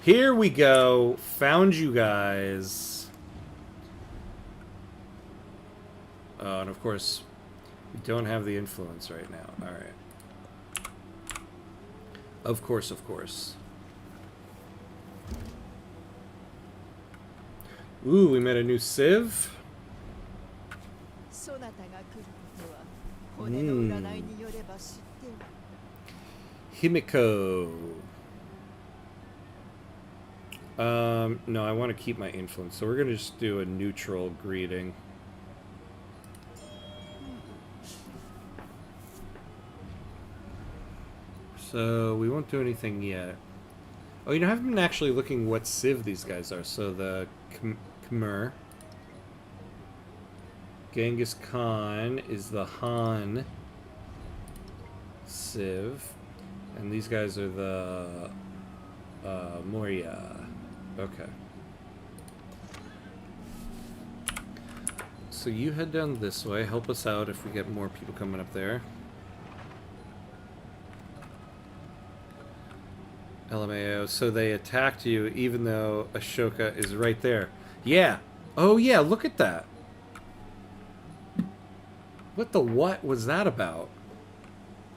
Here we go. Found you guys. Oh, and of course, we don't have the influence right now. Alright. Of course, of course. Ooh, we met a new Civ. Himiko. No, I want to keep my influence, so we're going to just do a neutral greeting. So, we won't do anything yet. Oh, you know, I haven't been actually looking what Civ these guys are. So, the Khmer. Genghis Khan is the Han Civ. And these guys are the Moria. Okay. So you head down this way. Help us out if we get more people coming up there. LMAO. So they attacked you even though Ashoka is right there. Yeah. Oh yeah, look at that. What the what was that about?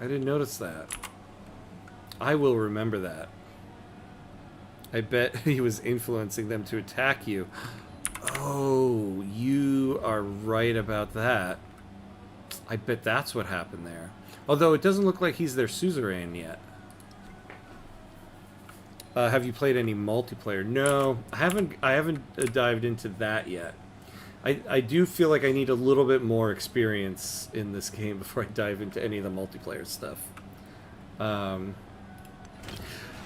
I didn't notice that. I will remember that. I bet he was influencing them to attack you. Oh, you are right about that. I bet that's what happened there. Although it doesn't look like he's their suzerain yet. Have you played any multiplayer? No, I haven't dived into that yet. I do feel like I need a little bit more experience in this game before I dive into any of the multiplayer stuff.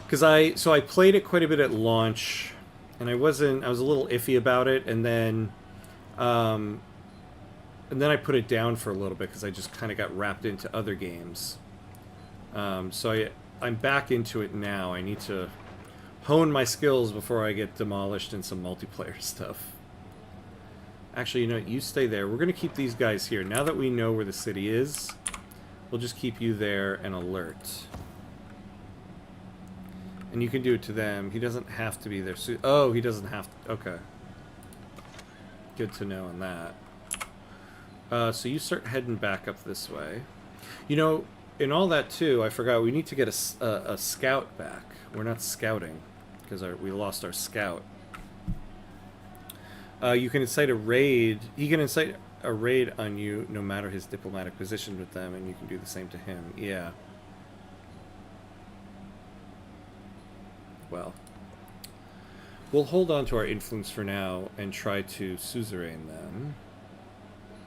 Because I played it quite a bit at launch, and I was a little iffy about it, and then I put it down for a little bit because I just kind of got wrapped into other games. So I'm back into it now. I need to hone my skills before I get demolished in some multiplayer stuff. Actually, you know what? You stay there. We're going to keep these guys here. Now that we know where the city is, we'll just keep you there and alert. And you can do it to them. He doesn't have to be there. So, oh, he doesn't have to. Okay. Good to know on that. So you start heading back up this way. You know, in all that, too, I forgot we need to get a scout back. We're not scouting because we lost our scout. You can incite a raid. He can incite a raid on you no matter his diplomatic position with them, and you can do the same to him. Yeah. Well, we'll hold on to our influence for now and try to suzerain them,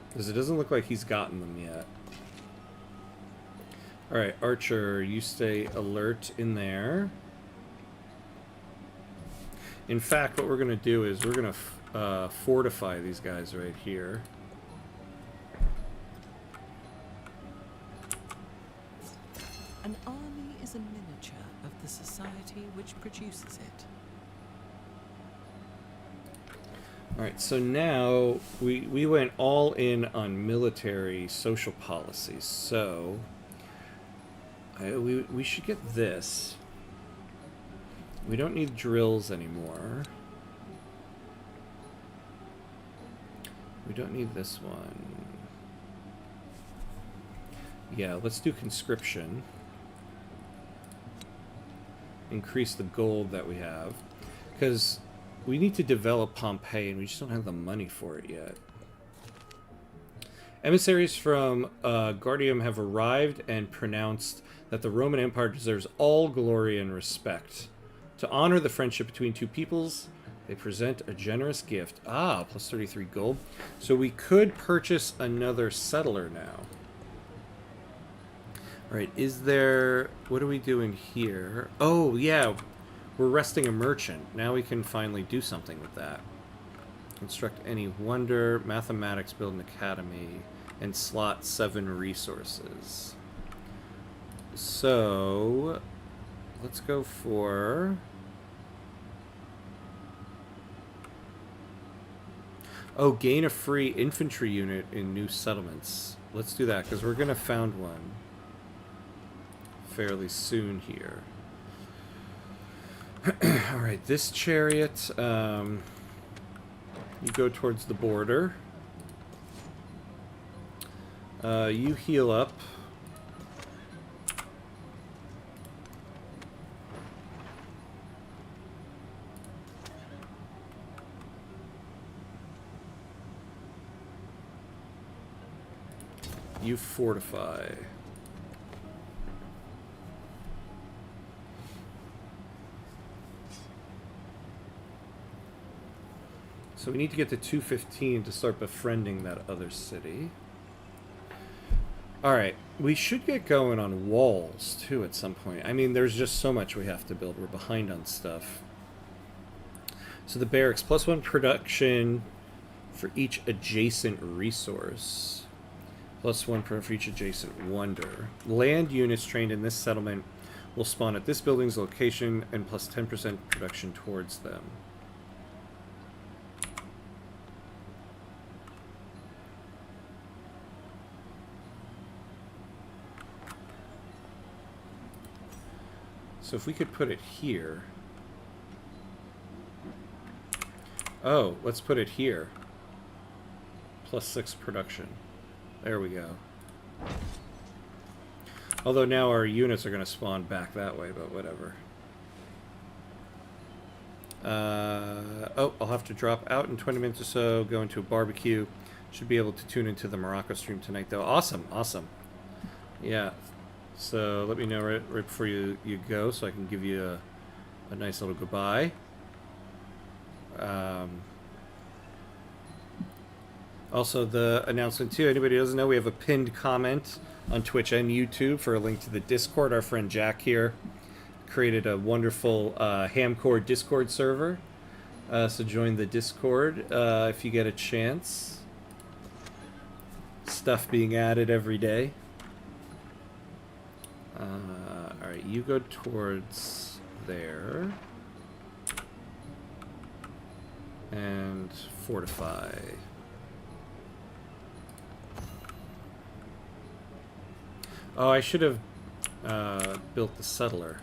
because it doesn't look like he's gotten them yet. Alright, Archer, you stay alert in there. In fact, what we're going to do is we're going to fortify these guys right here. An army is a miniature of the society which produces it. Alright, so now we went all in on military social policies, so we should get this. We don't need drills anymore. We don't need this one. Yeah, let's do conscription. Increase the gold that we have. Because we need to develop Pompeii, and we just don't have the money for it yet. Emissaries from Guardium have arrived and pronounced that the Roman Empire deserves all glory and respect. To honor the friendship between two peoples, they present a generous gift. Ah, plus 33 gold. So we could purchase another settler now. Alright, is there... What are we doing here? Oh, yeah. We're resting a merchant. Now we can finally do something with that. Construct any wonder, mathematics, build an academy, and slot 7 resources. So, let's go for... Oh, gain a free infantry unit in new settlements. Let's do that, because we're going to found one fairly soon here. Alright, this chariot, you go towards the border. You heal up. You fortify. So we need to get to 215 to start befriending that other city. Alright, we should get going on walls, too, at some point. I mean, there's just so much we have to build. We're behind on stuff. So the barracks, +1 production for each adjacent resource. +1 for each adjacent wonder. Land units trained in this settlement will spawn at this building's location and plus 10% production towards them. So if we could put it here. Oh, let's put it here. +6 production. There we go. Although now our units are going to spawn back that way, but whatever. Oh, I'll have to drop out in 20 minutes or so, go into a barbecue. Should be able to tune into the Morocco stream tonight, though. Awesome, awesome. Yeah. So let me know right before you go, so I can give you a nice little goodbye. Also, the announcement too. Anybody who doesn't know, we have a pinned comment on Twitch and YouTube for a link to the Discord. Our friend Jack here created a wonderful Hamcore Discord server. So join the Discord if you get a chance. Stuff being added every day. Alright, you go towards there. And fortify. Oh, I should have built the settler.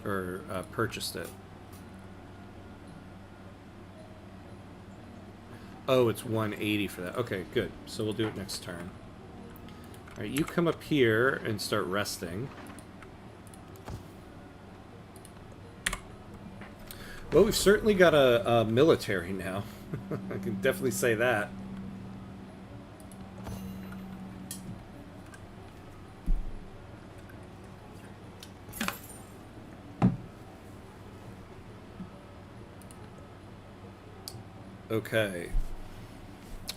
Or purchased it. Oh, it's 180 for that. Okay, good. So we'll do it next turn. Alright, you come up here and start resting. Well, we've certainly got a military now. I can definitely say that. Okay.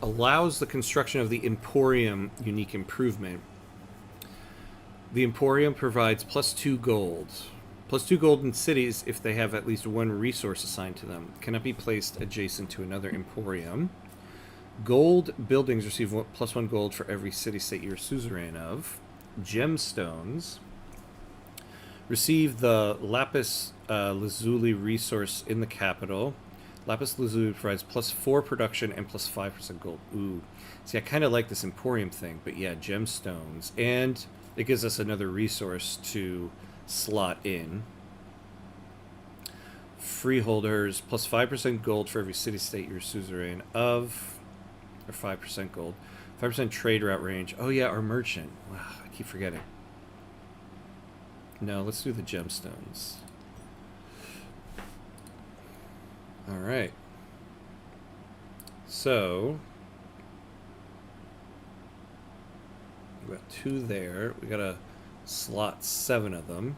Allows the construction of the Emporium unique improvement. The Emporium provides +2 gold. +2 gold in cities if they have at least one resource assigned to them. Cannot be placed adjacent to another Emporium. Gold buildings receive +1 gold for every city-state you're suzerain of. Gemstones receive the Lapis Lazuli resource in the capital. Lapis Lazuli provides +4 production and +5% gold. Ooh. See, I kind of like this Emporium thing, but yeah, gemstones. And it gives us another resource to slot in. Freeholders, +5% gold for every city-state you're suzerain of. Or 5% gold. 5% trade route range. Oh yeah, our merchant. Wow, I keep forgetting. No, let's do the gemstones. Alright. So we got 2 there. We gotta slot 7 of them.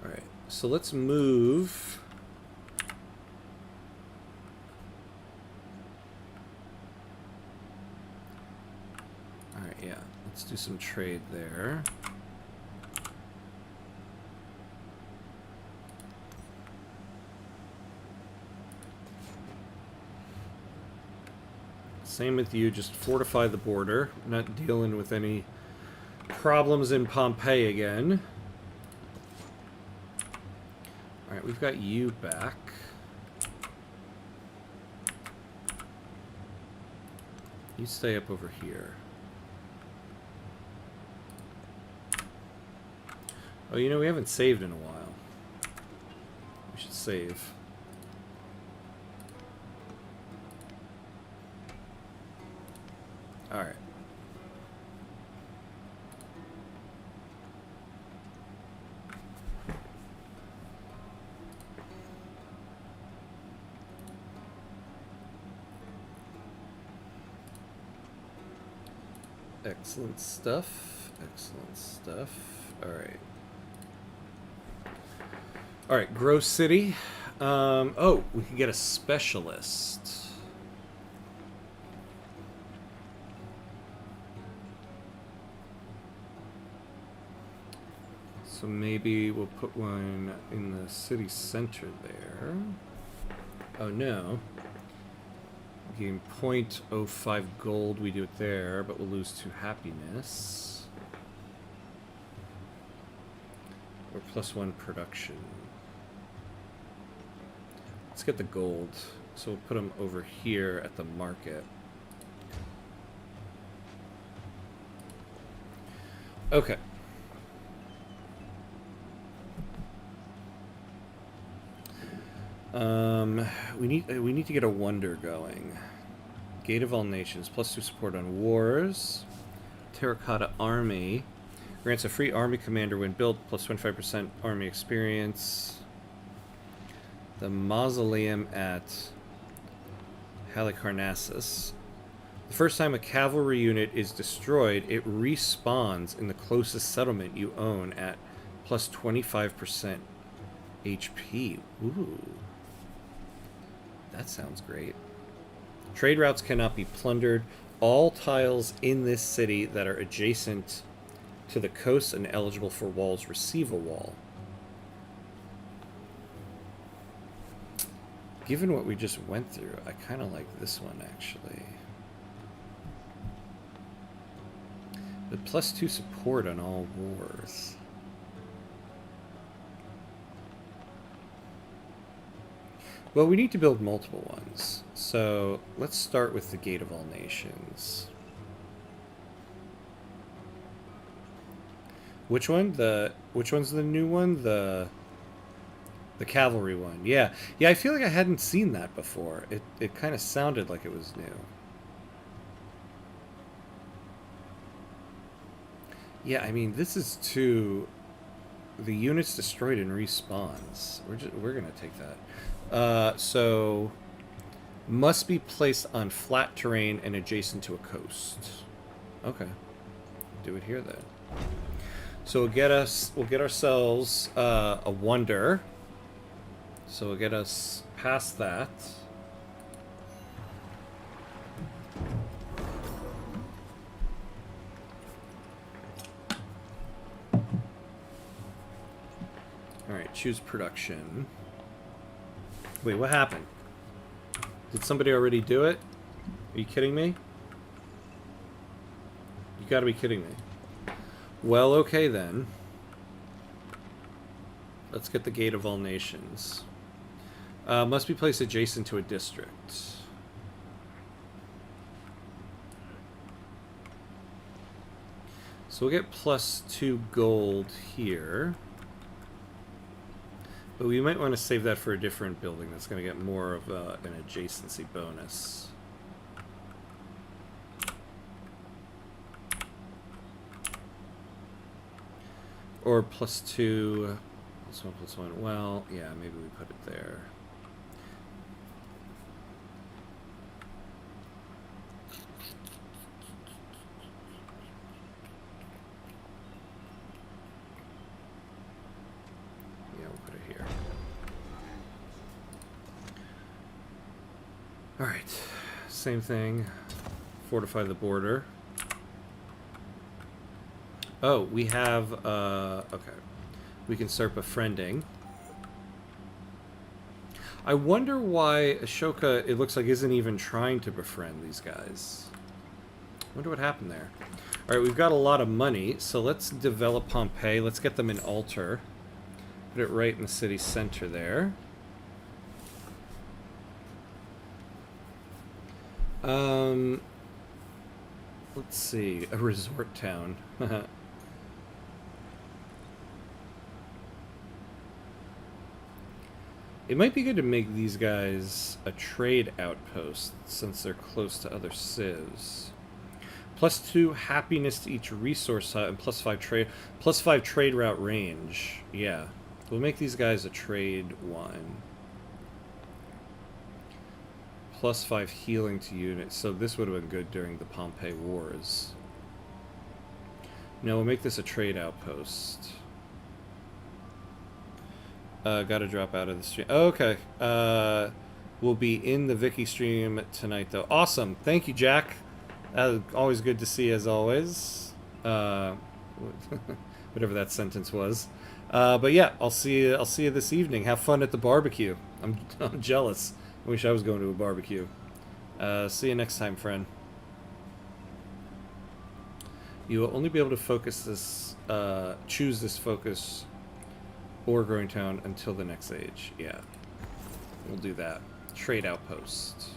Alright, so let's move. Alright, yeah. Let's do some trade there. Same with you, just fortify the border. Not dealing with any problems in Pompeii again. Alright, we've got you back. You stay up over here. Oh, you know, we haven't saved in a while. We should save. Alright. Excellent stuff. Excellent stuff. Alright. Alright, Grove City. Oh, we can get a specialist. So maybe we'll put one in the city center there. Oh no. Gain 0.05 gold, we do it there, but we'll lose 2 happiness. Or +1 production. Let's get the gold. So we'll put them over here at the market. Okay. We need to get a wonder going. Gate of all nations, +2 support on wars. Terracotta army grants a free army commander when built, +25% army experience. The mausoleum at Halicarnassus. The first time a cavalry unit is destroyed, it respawns in the closest settlement you own at +25% HP. Ooh. That sounds great. Trade routes cannot be plundered. All tiles in this city that are adjacent to the coast and eligible for walls receive a wall. Given what we just went through, I kind of like this one, actually. But +2 support on all wars. Well, we need to build multiple ones. So let's start with the Gate of All Nations. Which one? Which one's the new one? The cavalry one. Yeah. Yeah, I feel like I hadn't seen that before. It kind of sounded like it was new. Yeah, I mean, this is to the units destroyed and respawns. We're gonna take that. So must be placed on flat terrain and adjacent to a coast. Okay, do it here then. So we'll get ourselves a wonder. So we'll get us past that. Alright, choose production. Wait, what happened? Did somebody already do it? Are you kidding me? You gotta be kidding me. Well, okay then. Let's get the Gate of All Nations. Must be placed adjacent to a district. So we'll get +2 gold here. But we might want to save that for a different building that's going to get more of an adjacency bonus. Or +2, +1. Well, yeah, maybe we put it there. Alright, same thing. Fortify the border. Oh, we have, okay. We can start befriending. I wonder why Ashoka, it looks like, isn't even trying to befriend these guys. Wonder what happened there. Alright, we've got a lot of money, so let's develop Pompeii. Let's get them an altar. Put it right in the city center there. Let's see, a resort town. It might be good to make these guys a trade outpost since they're close to other civs. +2 happiness to each resource hut and +5 trade route range. Yeah, we'll make these guys a trade one. +5 healing to units, so this would have been good during the Pompeii Wars. No, we'll make this a trade outpost. Gotta drop out of the stream. Oh, okay. We'll be in the Vicky stream tonight, though. Awesome. Thank you, Jack. Always good to see, as always. Whatever that sentence was. But yeah, I'll see you this evening. Have fun at the barbecue. I'm jealous. I wish I was going to a barbecue. See you next time, friend. You will only be able to focus this, choose this focus or growing town until the next age. Yeah, we'll do that. Trade outpost.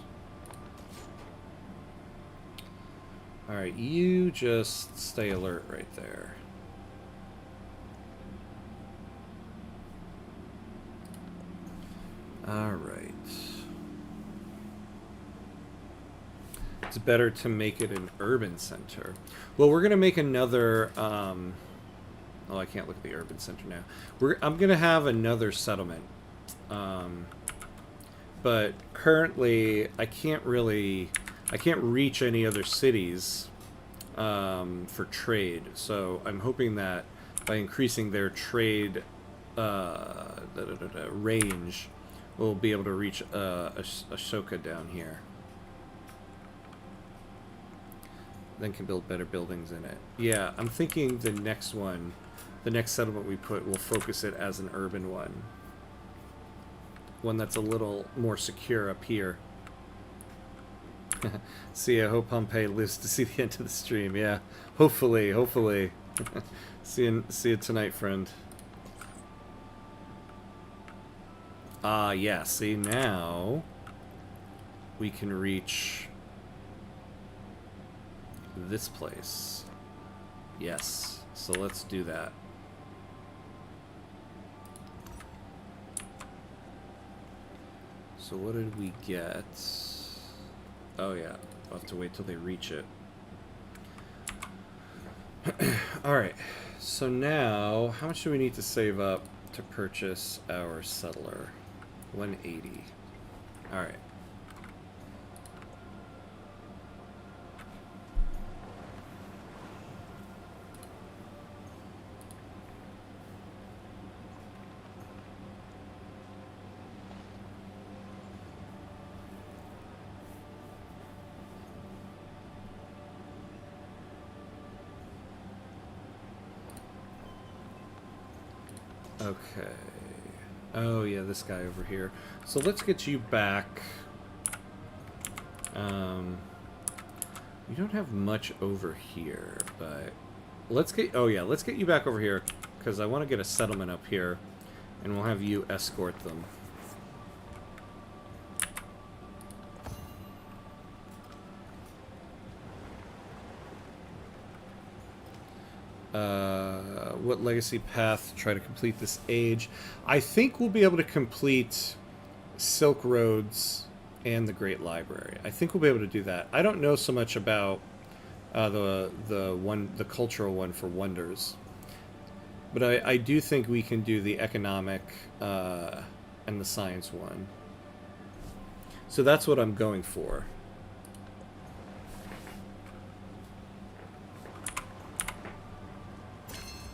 Alright, you just stay alert right there. Alright. It's better to make it an urban center. Well, we're going to make another... oh, I can't look at the urban center now. I'm going to have another settlement. But currently, I can't reach any other cities for trade. So I'm hoping that by increasing their trade range, we'll be able to reach Ashoka down here. then can build better buildings in it. Yeah, I'm thinking the next one, the next settlement we put, will focus it as an urban one. One that's a little more secure up here. See, I hope Pompeii lives to see the end of the stream. Yeah, hopefully, hopefully. see you tonight, friend. Ah, yeah. See, now we can reach this place. Yes. So let's do that. So what did we get? Oh yeah, I'll have to wait till they reach it. Alright, so now, how much do we need to save up to purchase our settler? 180. Alright. Okay. Oh, yeah, this guy over here. So let's get you back. We don't have much over here, but let's get... Oh, yeah, let's get you back over here, because I want to get a settlement up here, and we'll have you escort them. What legacy path to try to complete this age? I think we'll be able to complete Silk Roads and the Great Library. I think we'll be able to do that. I don't know so much about the cultural one for Wonders, but I do think we can do the economic and the science one. So that's what I'm going for.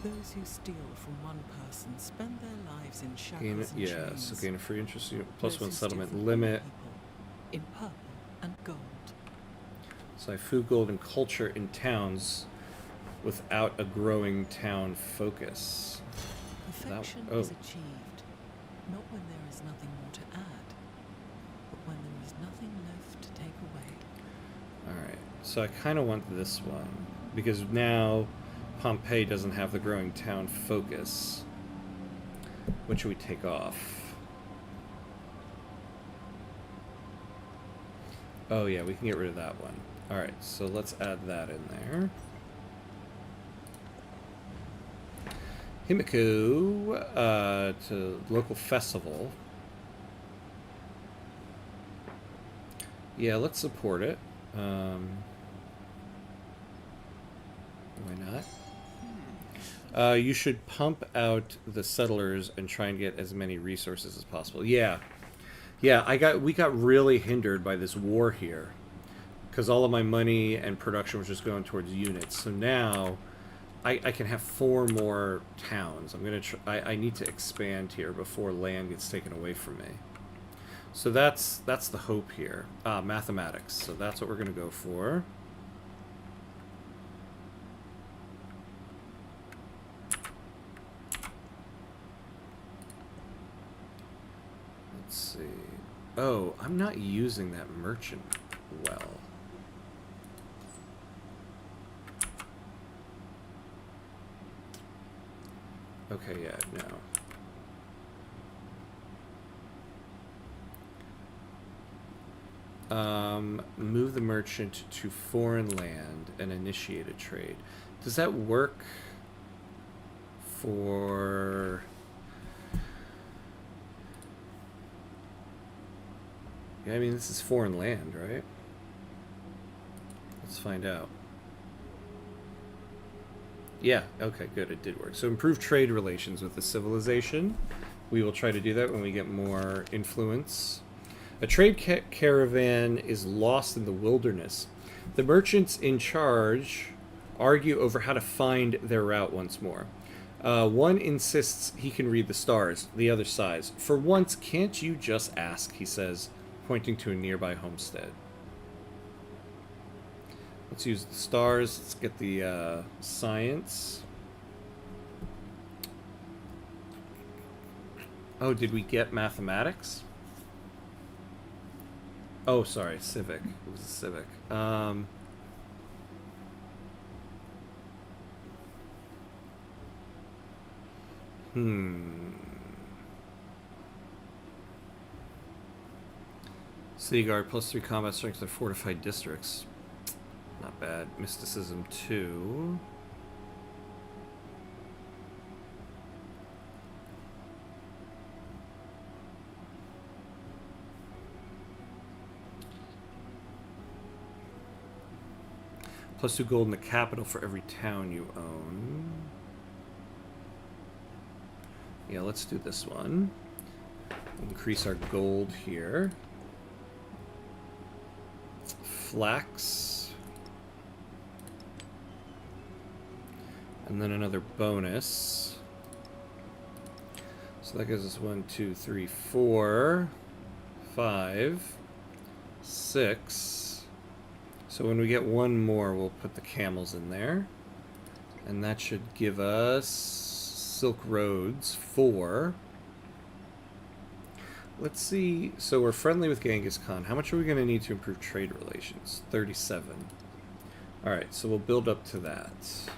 Those who steal from one person spend their lives in shackles and Yeah, chains. so gain a free interest plus Those one who steal settlement from limit. people in purple and gold. So I food, gold, and culture in towns without a growing town focus. Perfection oh. is achieved, not when there is nothing more to add, but when there is nothing left to take away. Alright, so I kind of want this one, because now Pompeii doesn't have the growing town focus. What should we take off? Oh yeah, we can get rid of that one. Alright, so let's add that in there. Himiko to local festival. Yeah, let's support it. Why not? You should pump out the settlers and try and get as many resources as possible. Yeah. Yeah, we got really hindered by this war here, because all of my money and production was just going towards units. So now I can have 4 more towns. I need to expand here before land gets taken away from me. So that's the hope here. Mathematics. So that's what we're going to go for. Let's see. Oh, I'm not using that merchant well. Okay, yeah, no. Move the merchant to foreign land and initiate a trade. Does that work for... Yeah, I mean, this is foreign land, right? Let's find out. Yeah, okay, good, it did work. So improve trade relations with the civilization. We will try to do that when we get more influence. A trade caravan is lost in the wilderness. The merchants in charge argue over how to find their route once more. One insists he can read the stars, the other sighs. For once, can't you just ask, he says, pointing to a nearby homestead. Let's use the stars. Let's get the science. Oh, did we get mathematics? Oh, sorry, civic. It was a civic. City Guard +3 combat strength to fortified districts. Not bad. Mysticism 2. +2 gold in the capital for every town you own. Yeah, let's do this one. Increase our gold here. Flax. And then another bonus. So that gives us 1, 2, 3, 4, 5, 6. So when we get one more, we'll put the camels in there. And that should give us Silk Roads 4. Let's see. So we're friendly with Genghis Khan. How much are we going to need to improve trade relations? 37. Alright, so we'll build up to that.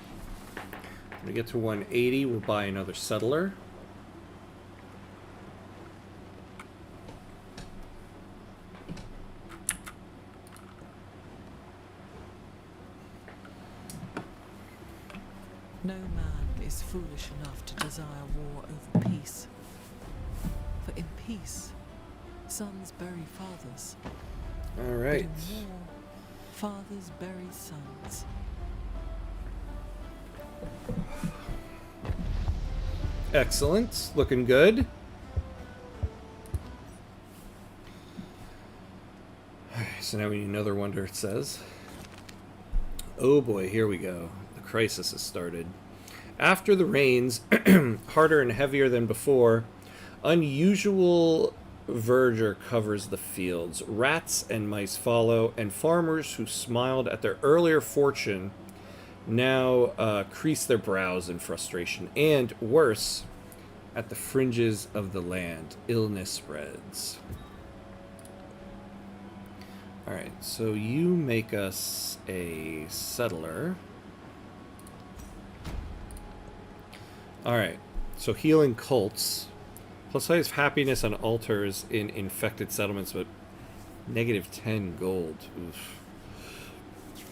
When we get to 180, we'll buy another settler. No man is foolish enough to desire war over peace. For in peace, sons bury fathers. All right. But in war, fathers bury sons. Excellent. Looking good. Alright, so now we need another wonder, it says. Oh boy, here we go. The crisis has started. After the rains, harder and heavier than before, unusual verdure covers the fields. Rats and mice follow, and farmers who smiled at their earlier fortune now crease their brows in frustration. And worse, at the fringes of the land, illness spreads. Alright, so you make us a settler. Alright, so healing cults. +5 happiness on altars in infected settlements, but -10 gold. Oof.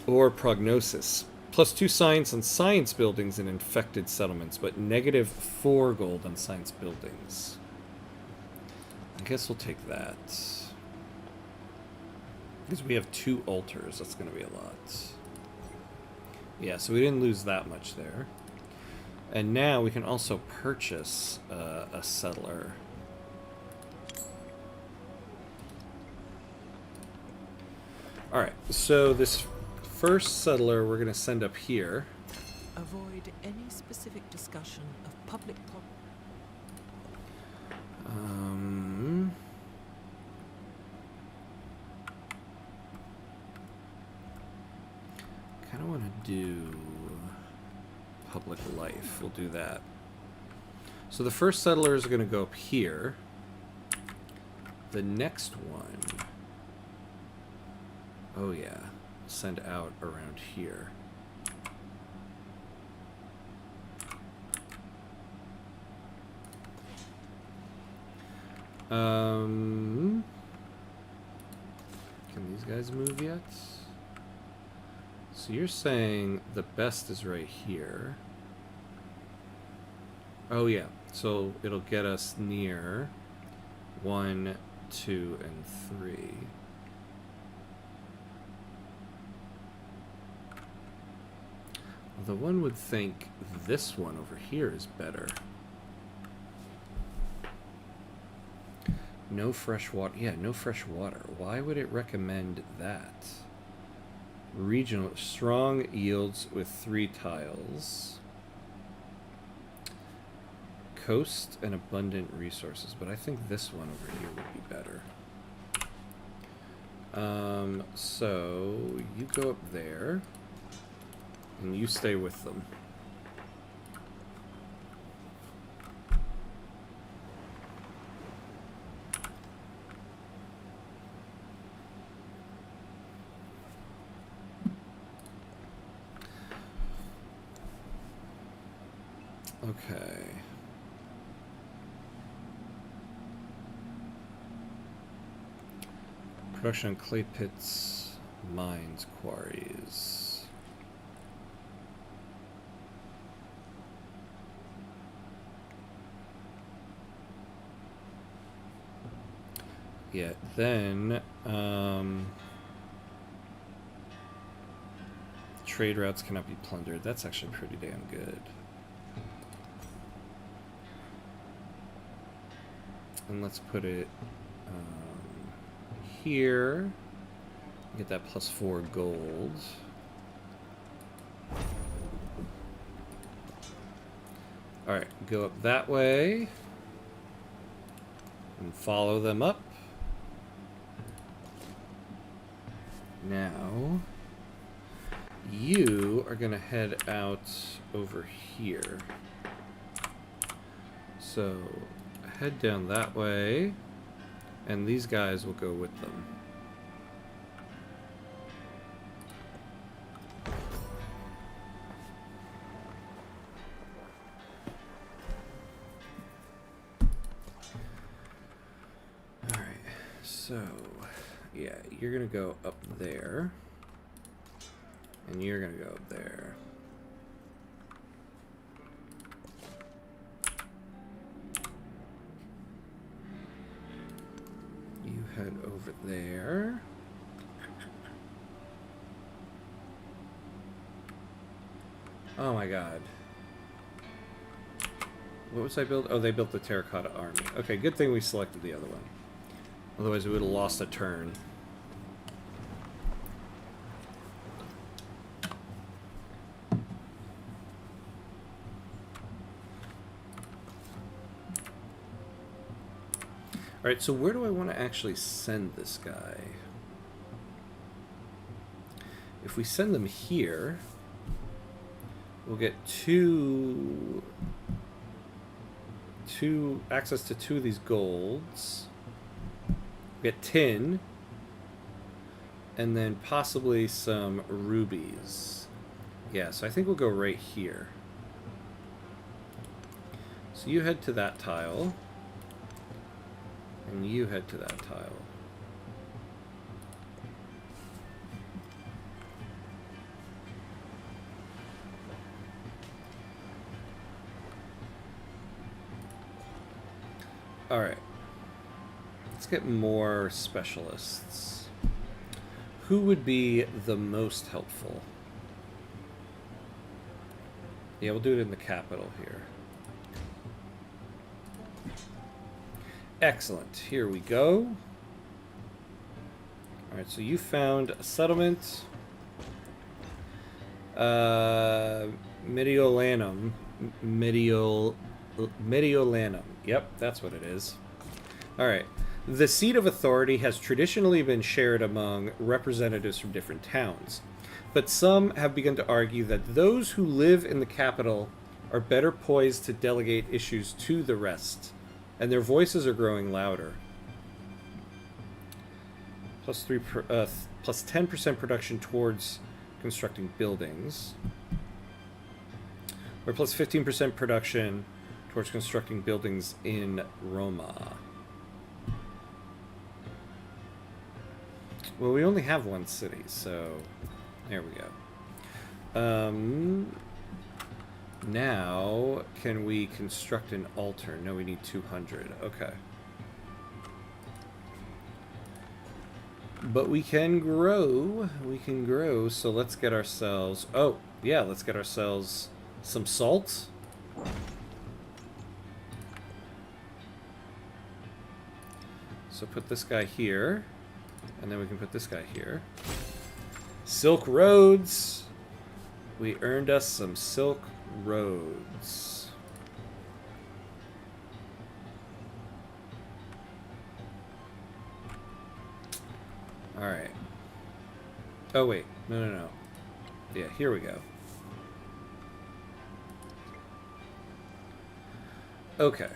Or prognosis. +2 science on science buildings in infected settlements, but -4 gold on science buildings. I guess we'll take that. Because we have 2 altars, that's going to be a lot. Yeah, so we didn't lose that much there. And now we can also purchase a settler. Alright, so this first settler we're going to send up here. Avoid any specific discussion of public Kind of want to do public life. We'll do that. So the first settler is going to go up here. The next one, oh yeah, send out around here. Can these guys move yet? So you're saying the best is right here. Oh yeah, so it'll get us near 1, 2, and 3. The one would think this one over here is better. No fresh water. Yeah, no fresh water. Why would it recommend that? Regional strong yields with 3 tiles. Coast and abundant resources, but I think this one over here would be better. So you go up there, and you stay with them. Okay. Production on clay pits, mines, quarries. Yeah, then trade routes cannot be plundered. That's actually pretty damn good. And let's put it here. Get that +4 gold. Alright, go up that way. And follow them up. Now, you are going to head out over here. So, head down that way, and these guys will go with them. Alright, so, yeah, you're gonna go up there, and you're gonna go up there. You head over there. Oh my god. What was I build? Oh, they built the terracotta army. Okay, good thing we selected the other one. Otherwise we would have lost a turn. Alright, so where do I want to actually send this guy? If we send them here, we'll get two access to 2 of these golds. We get tin, and then possibly some rubies. Yeah, so I think we'll go right here. So you head to that tile. And you head to that tile. Alright. Let's get more specialists. Who would be the most helpful? Yeah, we'll do it in the capital here. Excellent. Here we go. Alright, so you found a settlement. Mediolanum. Mediolanum. Yep, that's what it is. Alright. The seat of authority has traditionally been shared among representatives from different towns. But some have begun to argue that those who live in the capital are better poised to delegate issues to the rest. And their voices are growing louder. Plus 10% production towards constructing buildings. Or plus 15% production towards constructing buildings in Roma. Well, we only have one city, so there we go. Now, can we construct an altar? No, we need 200. Okay. But we can grow. We can grow, so let's get ourselves... Oh, yeah, let's get ourselves some salt. So put this guy here, and then we can put this guy here. Silk roads! We earned us some silk roads. Alright. Oh, wait. No. Yeah, here we go. Okay.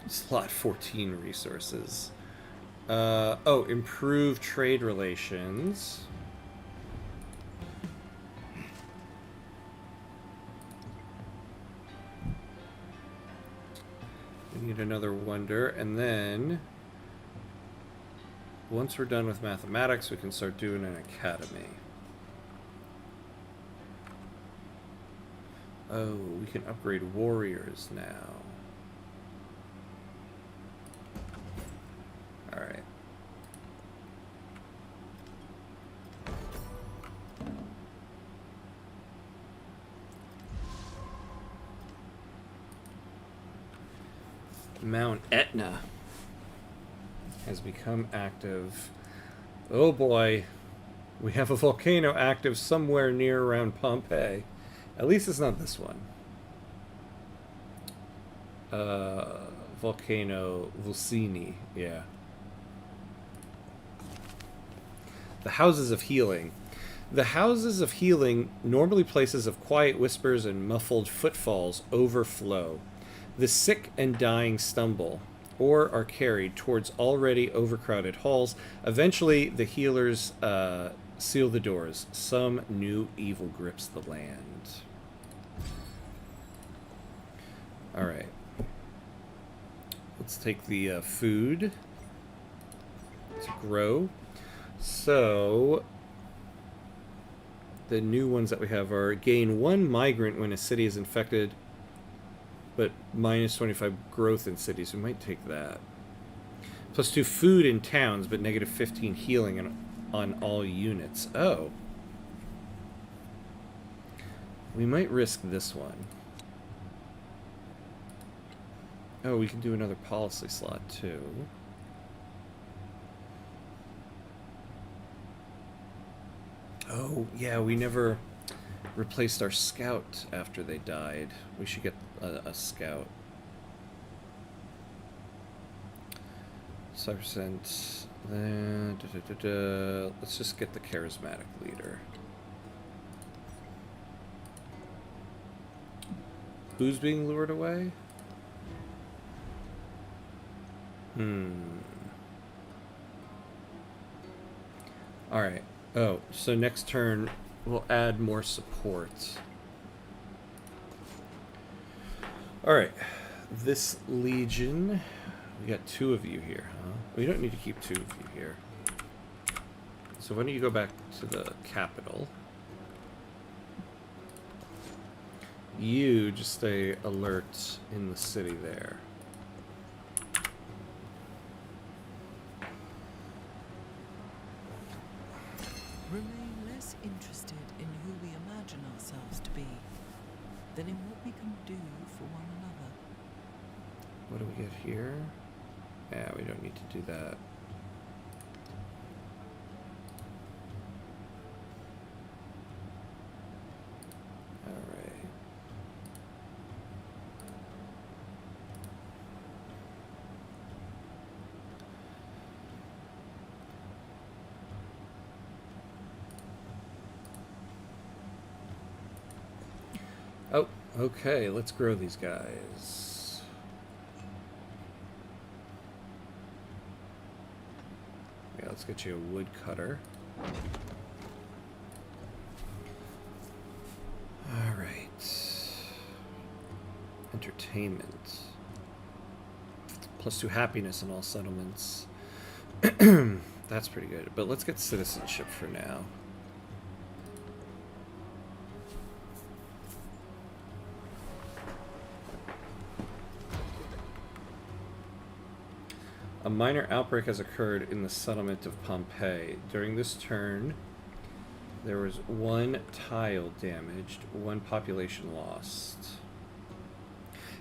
Slot 14 resources. Oh, improve trade relations. We need another wonder, and then once we're done with mathematics, we can start doing an academy. Oh, we can upgrade warriors now. Alright. Mount Etna has become active. Oh boy, we have a volcano active somewhere near around Pompeii. At least it's not this one. Volcano Vulcini, yeah. The Houses of Healing. The Houses of Healing, normally places of quiet whispers and muffled footfalls, overflow. The sick and dying stumble, or are carried towards already overcrowded halls. Eventually, the healers seal the doors. Some new evil grips the land. Alright. Let's take the food to grow. So, the new ones that we have are gain 1 migrant when a city is infected, but minus 25 growth in cities. We might take that. Plus 2 food in towns, but negative 15 healing on all units. Oh. We might risk this one. Oh, we can do another policy slot too. Oh, yeah, we never replaced our scout after they died. We should get a scout. 5%. Then, let's just get the charismatic leader. Who's being lured away? Alright. Oh, so next turn we'll add more support. Alright. This legion. We got 2 of you here, huh? We don't need to keep 2 of you here. So why don't you go back to the capital? You just stay alert in the city there. Remain less interested in who we imagine ourselves to be than in what we can do for one another. What do we get here? Yeah, we don't need to do that. Alright. Oh, okay, let's grow these guys. Yeah, let's get you a woodcutter. Alright. Entertainment. +2 happiness in all settlements. That's pretty good. But let's get citizenship for now. A minor outbreak has occurred in the settlement of Pompeii. During this turn, there was 1 tile damaged, 1 population lost.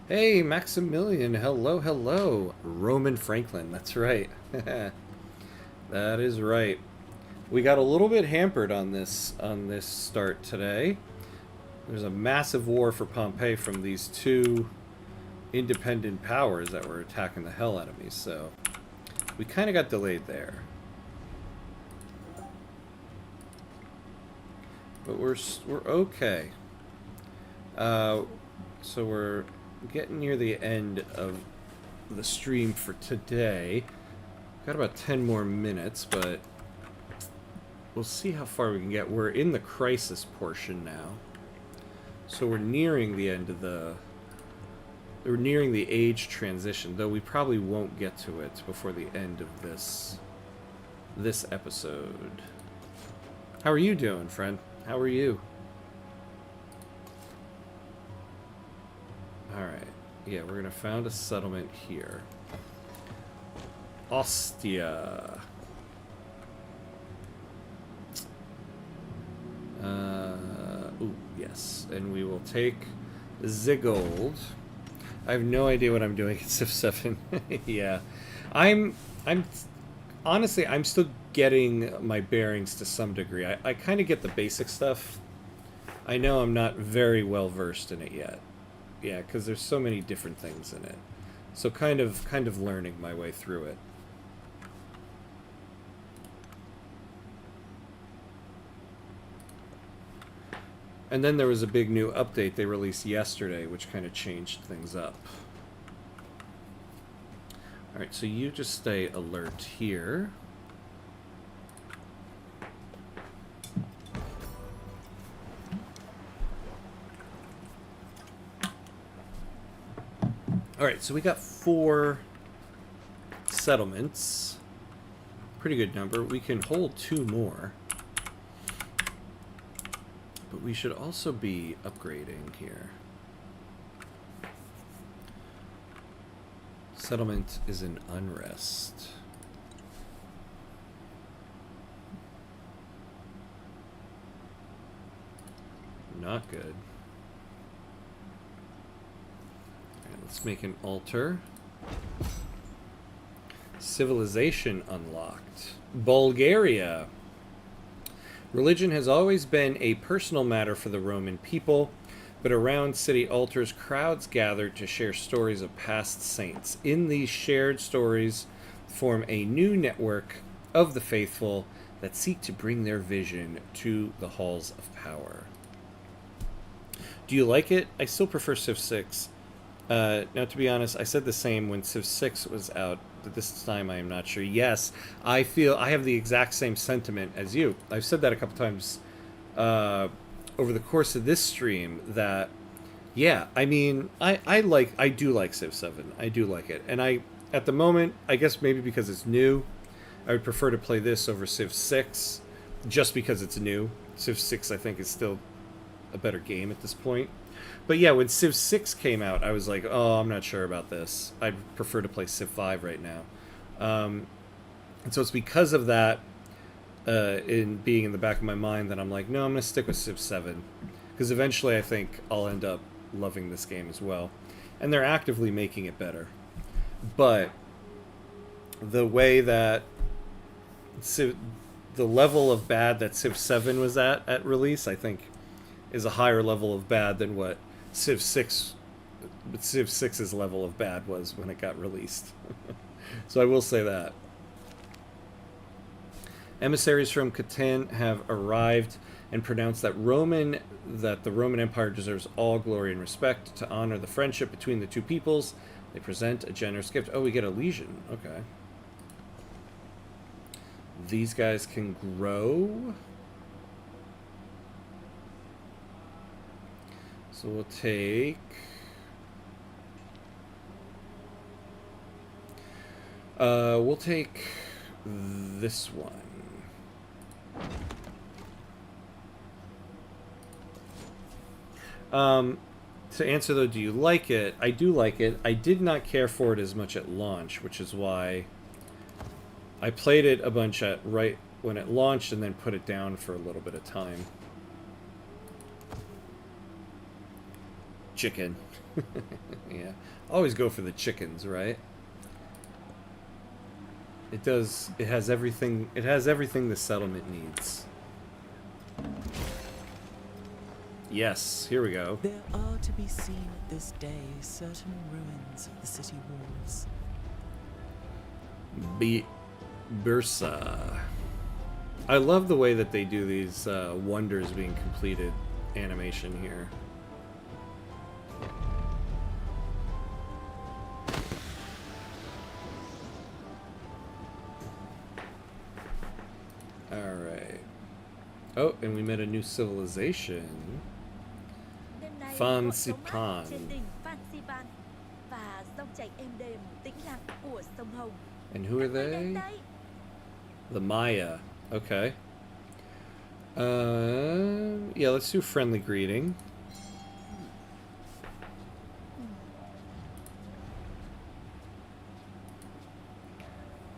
Hey, Maximilian, hello, hello. Roman Franklin, that's right. That is right. We got a little bit hampered on this start today. There's a massive war for Pompeii from these 2 independent powers that were attacking the hell out of me, so we kind of got delayed there. but we're okay. So we're getting near the end of the stream for today. Got about 10 more minutes, but we'll see how far we can get. We're in the crisis portion now. So we're nearing the end of we're nearing the age transition, though we probably won't get to it before the end of this episode. How are you doing, friend? How are you? Alright. Yeah, we're gonna found a settlement here. Ostia. Ooh, yes. And we will take Zigold. I have no idea what I'm doing in Civ 7. Yeah. I'm honestly, I'm still getting my bearings to some degree. I kind of get the basic stuff. I know I'm not very well versed in it yet. Yeah, because there's so many different things in it. So kind of learning my way through it. And then there was a big new update they released yesterday, which kind of changed things up. Alright, so you just stay alert here. Alright, so we got 4 settlements. Pretty good number. We can hold 2 more. But we should also be upgrading here. Settlement is in unrest. Not good. Alright, let's make an altar. Civilization unlocked. Bulgaria. Religion has always been a personal matter for the Roman people, but around city altars, crowds gather to share stories of past saints. In these shared stories form a new network of the faithful that seek to bring their vision to the halls of power. Do you like it? I still prefer Civ 6. Now, to be honest, I said the same when Civ 6 was out, but this time I am not sure. Yes, I feel I have the exact same sentiment as you. I've said that a couple times over the course of this stream that, yeah, I mean, I do like Civ 7. I do like it. And at the moment, I guess maybe because it's new, I would prefer to play this over Civ 6 just because it's new. Civ 6, I think, is still a better game at this point. But yeah, when Civ 6 came out, I was like, oh, I'm not sure about this. I'd prefer to play Civ 5 right now. And so it's because of that, in being in the back of my mind, that I'm like, no, I'm going to stick with Civ 7. Because eventually I think I'll end up loving this game as well. And they're actively making it better. But the way that the level of bad that Civ 7 was at release, I think, is a higher level of bad than what Civ 6's level of bad was when it got released. So I will say that. Emissaries from Catan have arrived and pronounced that the Roman Empire deserves all glory and respect. To honor the friendship between the two peoples, they present a generous gift. Oh, we get a legion. Okay. These guys can grow. So we'll take... we'll take this one. To answer though, do you like it? I do like it. I did not care for it as much at launch, which is why I played it a bunch right when it launched and then put it down for a little bit of time. Chicken. Yeah. Always go for the chickens, right? It does. It has everything. It has everything the settlement needs. Yes, here we go. There are to be seen at this day certain ruins of the city walls. Bursa. I love the way that they do these wonders being completed animation here. Alright. Oh, and we met a new civilization. Đêm nay Phan họ Xi sống mát Pan. trên đỉnh Phan Xi Pan và dòng chảy êm đềm tĩnh lặng của sông Hồng. And who are Các ngươi đến they? đây. The Maya. Okay. Yeah, let's do friendly greeting.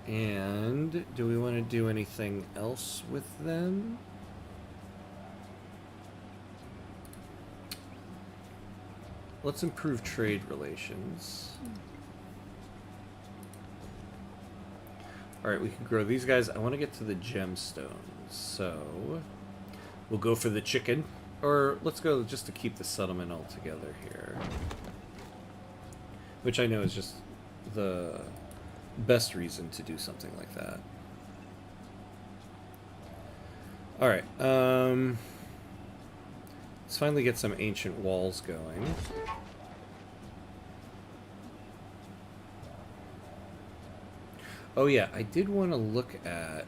And do we want to do anything else with them? Let's improve trade relations. Alright, we can grow these guys. I want to get to the gemstones. So, we'll go for the chicken. Or let's go just to keep the settlement all together here. Which I know is just the best reason to do something like that. Alright, let's finally get some ancient walls going. Oh yeah, I did want to look at...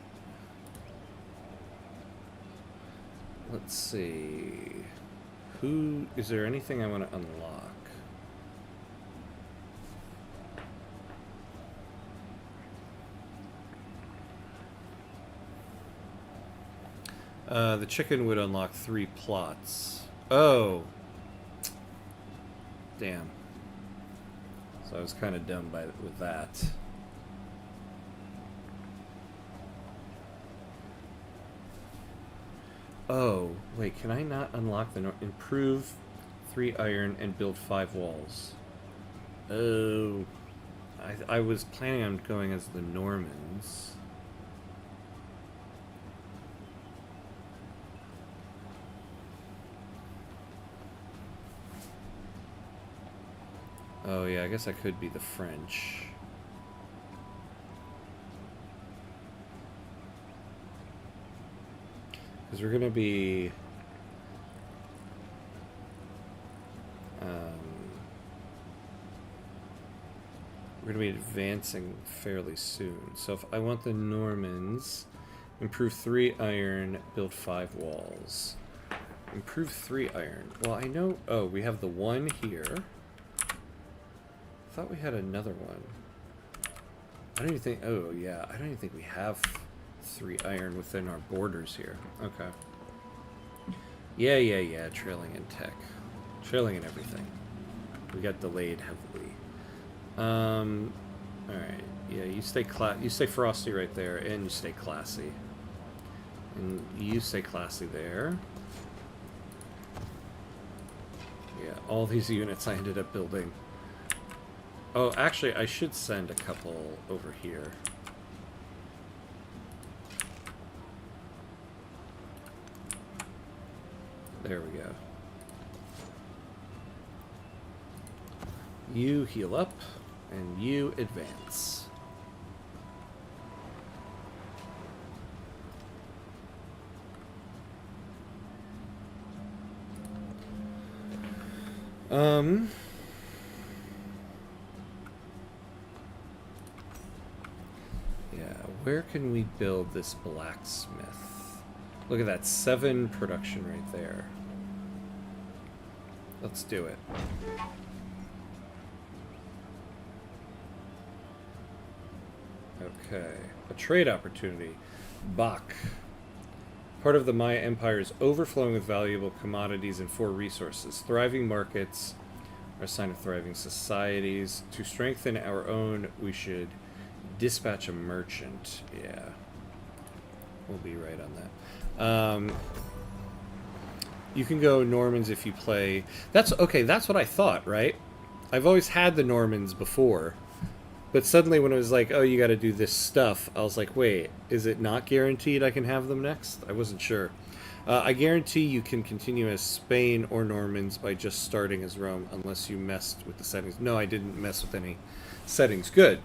Let's see... Is there anything I want to unlock? The chicken would unlock 3 plots. Oh! Damn. So I was kind of dumb with that. Oh, wait, can I not unlock the... Improve 3 iron and build 5 walls. Oh. I was planning on going as the Normans. Oh yeah, I guess I could be the French. Because we're gonna be... we're gonna be advancing fairly soon. So if I want the Normans, improve 3 iron, build 5 walls. Improve 3 iron. Well, I know... Oh, we have the one here. I thought we had another one. I don't even think... Oh, yeah. I don't even think we have 3 iron within our borders here. Okay. Yeah. Trailing in tech. Trailing in everything. We got delayed heavily. Alright. Yeah, you stay frosty right there, and you stay classy. And you stay classy there. Yeah, all these units I ended up building. Oh, actually, I should send a couple over here. There we go. You heal up, and you advance. Yeah, where can we build this blacksmith? Look at that, 7 production right there. Let's do it. Okay, a trade opportunity. Bach. Part of the Maya Empire is overflowing with valuable commodities and 4 resources. Thriving markets are a sign of thriving societies. To strengthen our own, we should dispatch a merchant. Yeah. We'll be right on that. You can go Normans if you play... That's what I thought, right? I've always had the Normans before. But suddenly when it was like, oh, you got to do this stuff, I was like, wait, is it not guaranteed I can have them next? I wasn't sure. I guarantee you can continue as Spain or Normans by just starting as Rome, unless you messed with the settings. No, I didn't mess with any settings. Good.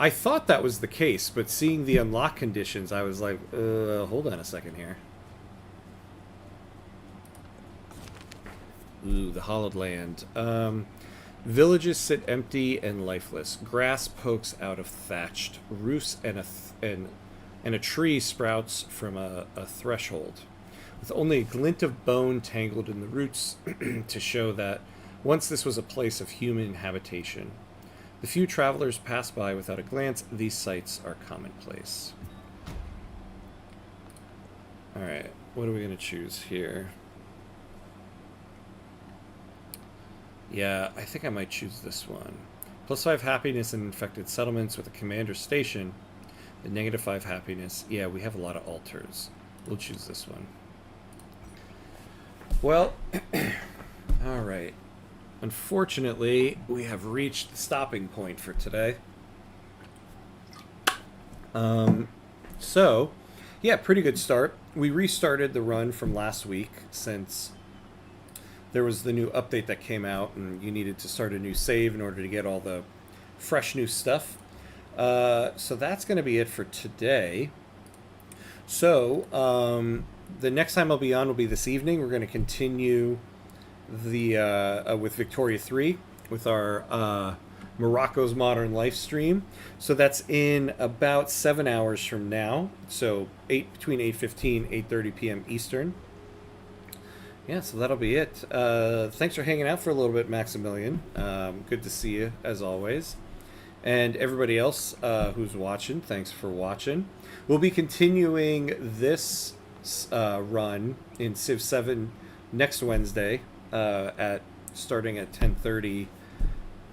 I thought that was the case, but seeing the unlock conditions, I was like, hold on a second here. Ooh, the hollowed land. Villages sit empty and lifeless. Grass pokes out of thatched roofs, and a tree sprouts from a threshold, with only a glint of bone tangled in the roots to show that once this was a place of human habitation. The few travelers pass by without a glance. These sights are commonplace. Alright, what are we going to choose here? Yeah, I think I might choose this one. +5 happiness in infected settlements with a commander station. The -5 happiness. Yeah, we have a lot of altars. We'll choose this one. Well, alright. Unfortunately, we have reached the stopping point for today. So, yeah, pretty good start. We restarted the run from last week since there was the new update that came out and you needed to start a new save in order to get all the fresh new stuff. So that's going to be it for today. So, the next time I'll be on will be this evening. We're going to continue the with Victoria 3 with our Morocco's Modern Life stream. So that's in about 7 hours from now. So between 8:15 8:30 p.m. Eastern. Yeah, so that'll be it. Thanks for hanging out for a little bit, Maximilian. Good to see you, as always. And everybody else who's watching, thanks for watching. We'll be continuing this run in Civ VII next Wednesday starting at 10:30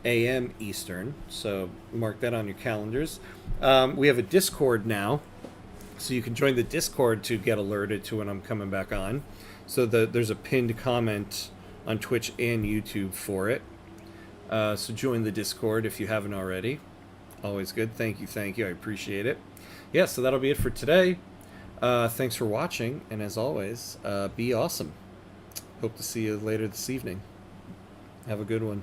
a.m. Eastern. So mark that on your calendars. We have a Discord now, so you can join the Discord to get alerted to when I'm coming back on. So there's a pinned comment on Twitch and YouTube for it. So join the Discord if you haven't already. Always good. Thank you. I appreciate it. Yeah, so that'll be it for today. Thanks for watching, and as always, be awesome. Hope to see you later this evening. Have a good one.